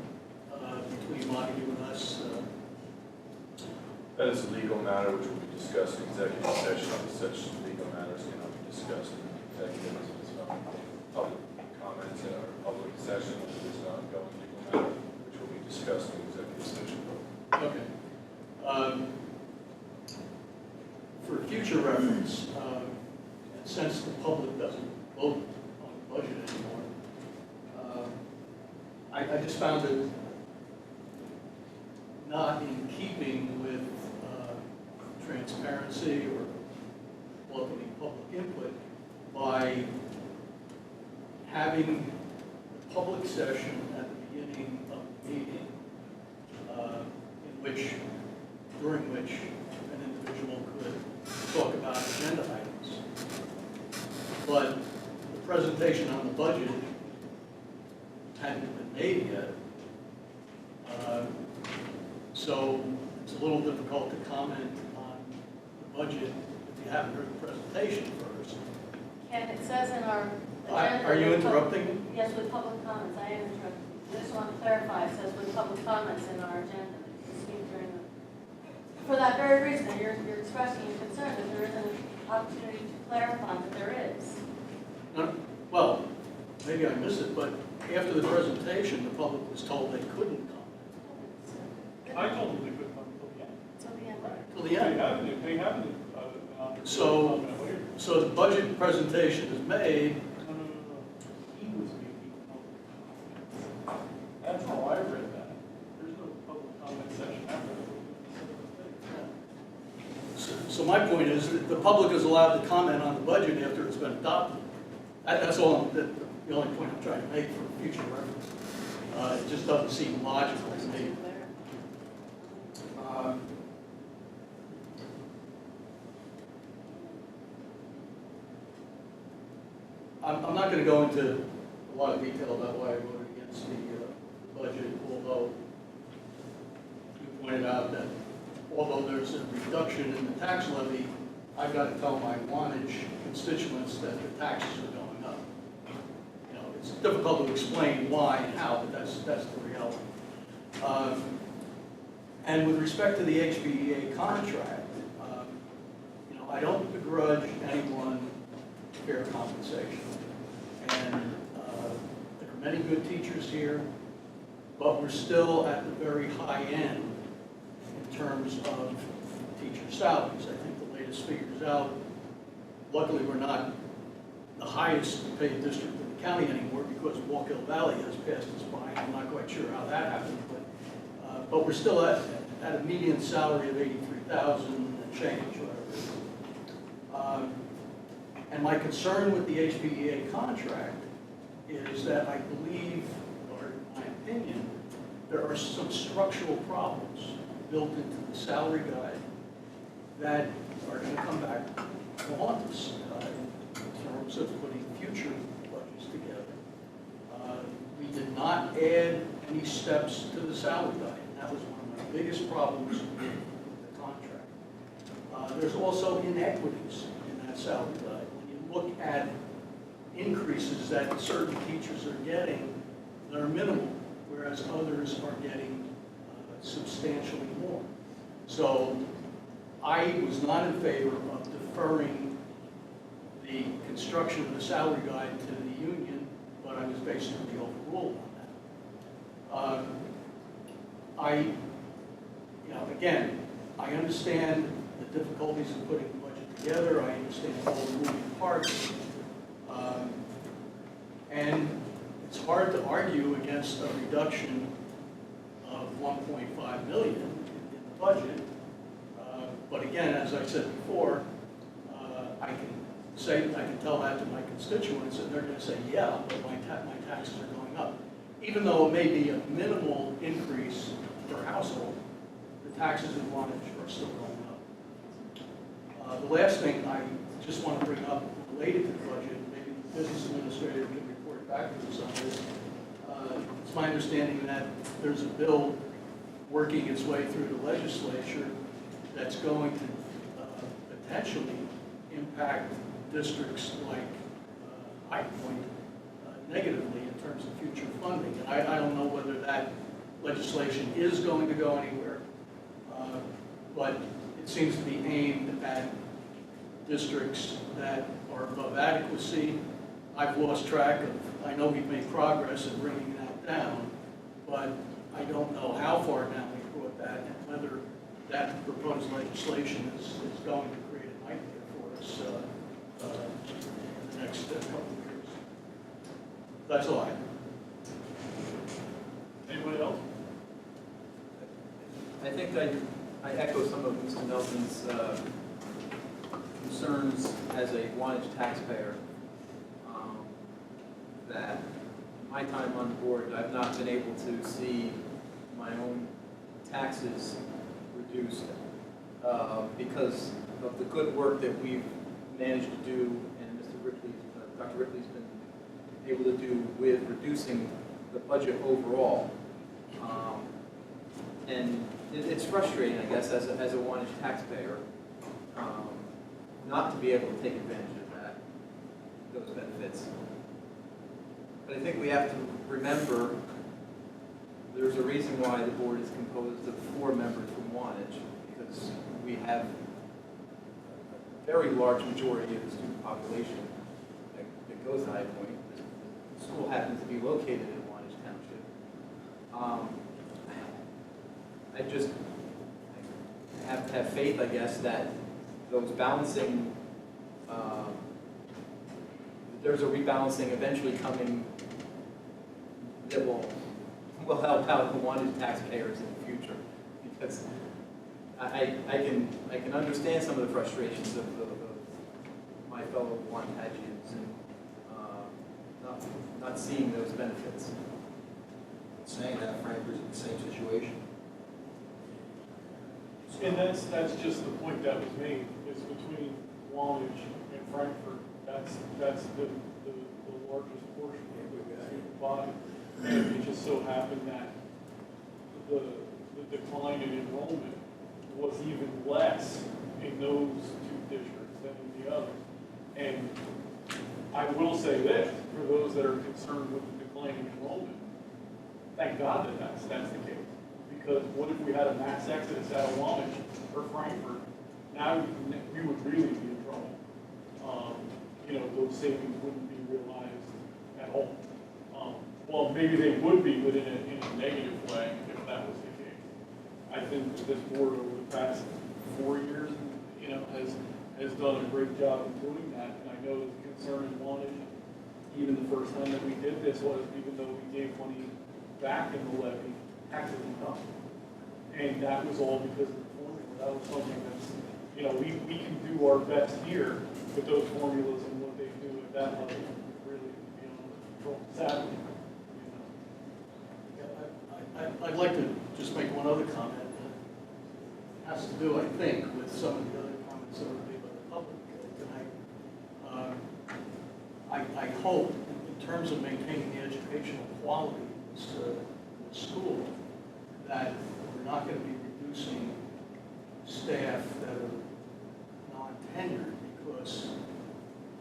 between Montague and us? That is a legal matter which will be discussed in executive session. Such legal matters cannot be discussed in executive. It's not public comments in our public session. It is an ongoing legal matter which will be discussed in executive session. Okay. For future reference, and since the public doesn't vote on the budget anymore, I just found it not in keeping with transparency or welcoming public input by having a public session at the beginning of the meeting during which an individual could talk about agenda items. But the presentation on the budget hadn't been made yet. So it's a little difficult to comment on the budget if you you haven't heard the presentation first. Ken, it says in our agenda. Are you with interrupting me? Yes, with public comments, I am interrupting. I just want to clarify, it says with public comments in our agenda. You speak during the, for that very reason, you're expressing your concern that there isn't an opportunity to clarify that there is. No, well, maybe I missed it, but after the presentation, the public was told they couldn't comment. I told them they couldn't come until the end. Till the end. Till the end. They haven't. So the budget presentation is made. No. He was making public comments. That's how I read that. There's no public comment session after that. So my point is that the public is allowed to comment on the budget after it's been adopted. That's all, the only point I'm trying to make for future reference. It just doesn't seem logical to me. I'm not going to go into a lot of detail about why I voted against the budget, although you pointed out that although there's a reduction in the tax levy, I've got to tell my Wantage constituents that the taxes are going up. You know, it's difficult to explain why and how, but that's the reality. And with respect to the HPEA contract, you know, I don't begrudge anyone fair compensation. And there are many good teachers here, but we're still at the very high end in terms of teacher salaries. I think the latest figures out. Luckily, we're not the highest paid district in the county anymore because Walkill Valley has passed us by. I'm not quite sure how that happened, but we're still at a median salary of $83,000 and change, whatever it is. And my concern with the HPEA contract is that I believe, or in my opinion, there are some structural problems built into the salary guide that are going to come back to haunt us in terms of putting future budgets together. We did not add any steps to the salary guide, and that was one of my biggest problems with the contract. There's also inequities in that salary guide. Look at increases that certain teachers are getting that are minimal, whereas others are getting substantially more. So I was not in favor of deferring the construction of the salary guide to the union, but I was basically overruled on that. Again, I understand the difficulties of putting the budget together. I understand all the moving parts. And it's hard to argue against a reduction of $1.5 million in the budget. But again, as I said before, I can tell that to my constituents, and they're going to say, yeah, but my taxes are going up. Even though it may be a minimal increase per household, the taxes in Wantage are still going up. The last thing I just want to bring up related to the budget, maybe the business administrator can report back to us on this. It's my understanding that there's a bill working its way through the legislature that's going to potentially impact districts like High Point negatively in terms of future funding. And I don't know whether that legislation is going to go anywhere, but it seems to be aimed at districts that are above adequacy. I've lost track of, I know we've made progress in bringing that down, but I don't know how far down we've brought that and whether that proposed legislation is going to create a nightmare for us in the next couple of years. That's all I have. Anybody else? I think I echo some of Mr. Nelson's concerns as a Wantage taxpayer, that my time on the board, I've not been able to see my own taxes reduced because of the good work that we've managed to do, and Dr. Ripley's been able to do with reducing the budget overall. And it's frustrating, I guess, as a Wantage taxpayer, not to be able to take advantage of those benefits. But I think we have to remember there's a reason why the board is composed of 4 members from Wantage, because we have a very large majority of the student population that goes to High Point. The school happens to be located in Wantage Township. I have to have faith, I guess, that those balancing, there's a rebalancing eventually coming that will help out the Wantage taxpayers in the future. Because I can understand some of the frustrations of my fellow Wantagians and not seeing those benefits. Saying that Frankfurt's in the same situation. And that's just the point that was made, is between Wantage and Frankfurt, that's the largest portion of the student body. And it just so happened that the decline in enrollment was even less in those 2 districts than in the others. And I will say this, for those that are concerned with the decline in enrollment, thank God that that's the case. Because what if we had a mass exodus out of Wantage or Frankfurt? Now we would really be in trouble. Those savings wouldn't be realized at all. Well, maybe they would be, but in a negative way, if that was the case. I think that this board over the past 4 years, has done a great job of doing that. And I know the concern in Wantage, even the first time that we did this, was even though we gave money back in the levy, taxes went up. And that was all because of the formula. That was something that's, we can do our best here with those formulas and what they do at that level, really, sadly. I'd like to just make one other comment that has to do, I think, with some of the other comments that were made by the public tonight. I hope, in terms of maintaining the educational quality of the school, that we're not going to be reducing staff that are non-tenured, because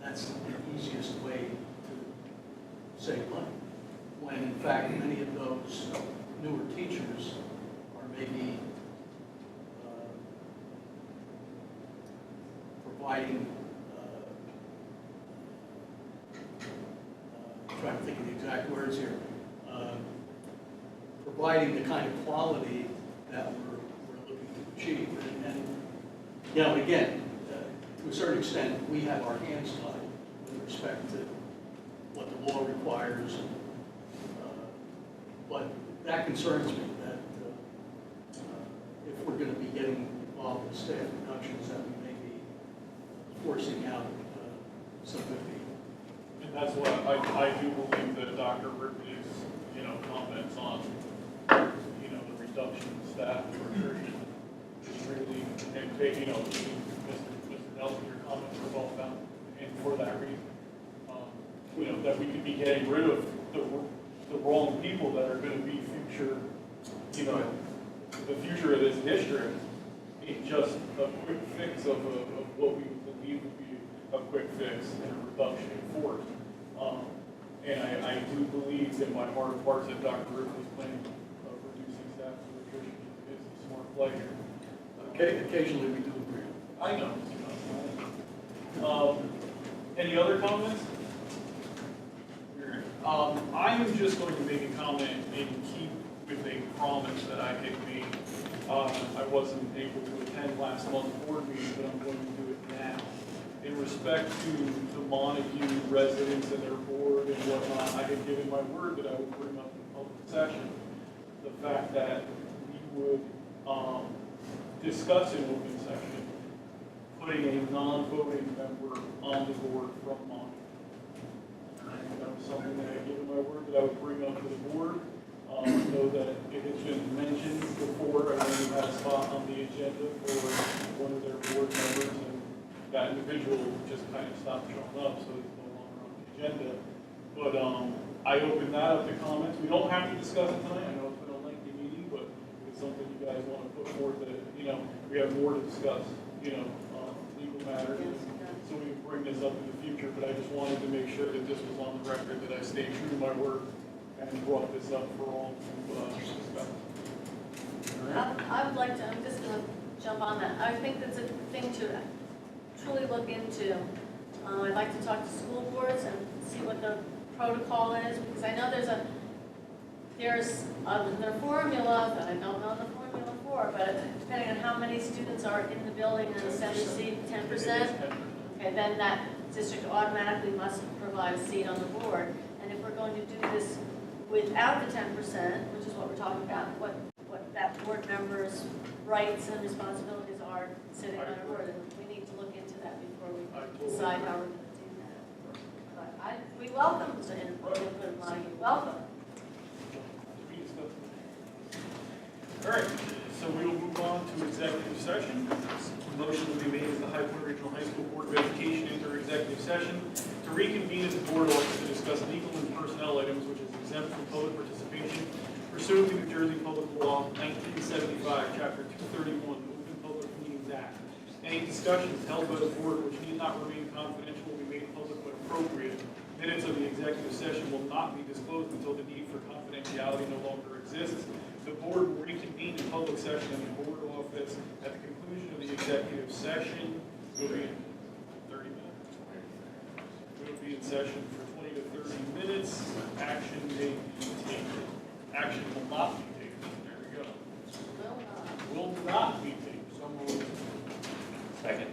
that's the easiest way to save money. When in fact many of those newer teachers are maybe providing, trying to think of the exact words here, providing the kind of quality that we're looking to achieve. And again, to a certain extent, we have our hands tied with respect to what the law requires. But that concerns me, that if we're going to be getting involved in staff reductions, that we may be forcing out some good people. And that's what I do believe that Dr. Ripley's, comments on, the reduction in staff or attrition is really, and, Mr. Nelson, your comments were well founded, and for that reason, that we could be getting rid of the wrong people that are going to be future, the future of this district, in just a quick fix of what we believe would be a quick fix and a reduction in force. And I do believe in my heart of hearts that Dr. Ripley's plan of reducing staff through attrition is a smart play here. Okay, occasionally we do agree. I know. Any other comments? I'm just going to make a comment and keep with a promise that I had made. I wasn't able to attend last month's board meeting, but I'm going to do it now. In respect to the Montague residents and their board and whatnot, I had given my word that I would bring up in public session the fact that we would discuss in open session putting a non-voting member on the board from Montague. That was something that I gave my word that I would bring up to the board. I know that it has been mentioned before, and we had a spot on the agenda for one of their board members, and that individual just kind of stopped showing up, so he's no longer on the agenda. But I open that up to comments. We don't have to discuss it tonight. I know it's been a lengthy meeting, but it's something you guys want to put forth that, we have more to discuss, legal matters. so we can bring this up in the future, but I just wanted to make sure that this was on the record, that I stayed true to my word and brought this up for all to discuss. I'd like to, I'm just gonna jump on that. I think that's a thing to truly look into. I'd like to talk to school boards and see what the protocol is, because I know there's their formula that I don't know the formula for, but depending on how many students are in the building and assembly seat, 10%, okay, then that district automatically must provide a seat on the board. And if we're going to do this without the 10%, which is what we're talking about, what that board member's rights and responsibilities are sitting on a board, and we need to look into that before we decide how we're going to do that. But we welcome the input, Montague, welcome. All right, so we will move on to executive session. Motion will be made as the High Point Regional High School Board of Education enter executive session to reconvene as the board office to discuss legal and personnel items which is exempt from public participation pursuant to New Jersey Public Law 1975, Chapter 231, Open Public Meetings Act. Any discussions held by the board which need not remain confidential will be made public when appropriate. Minutes of the executive session will not be disclosed until the need for confidentiality no longer exists. The board will reconvene in public session in the board office at the conclusion of the executive session. We'll be in 30 minutes. We'll be in session for 20 to 30 minutes. Action may be taken. Action will not be taken. There we go. Will not be taken. So moved. Second.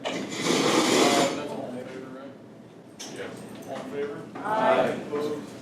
That's all in favor, right? Yeah. All in favor? Aye. Opposed?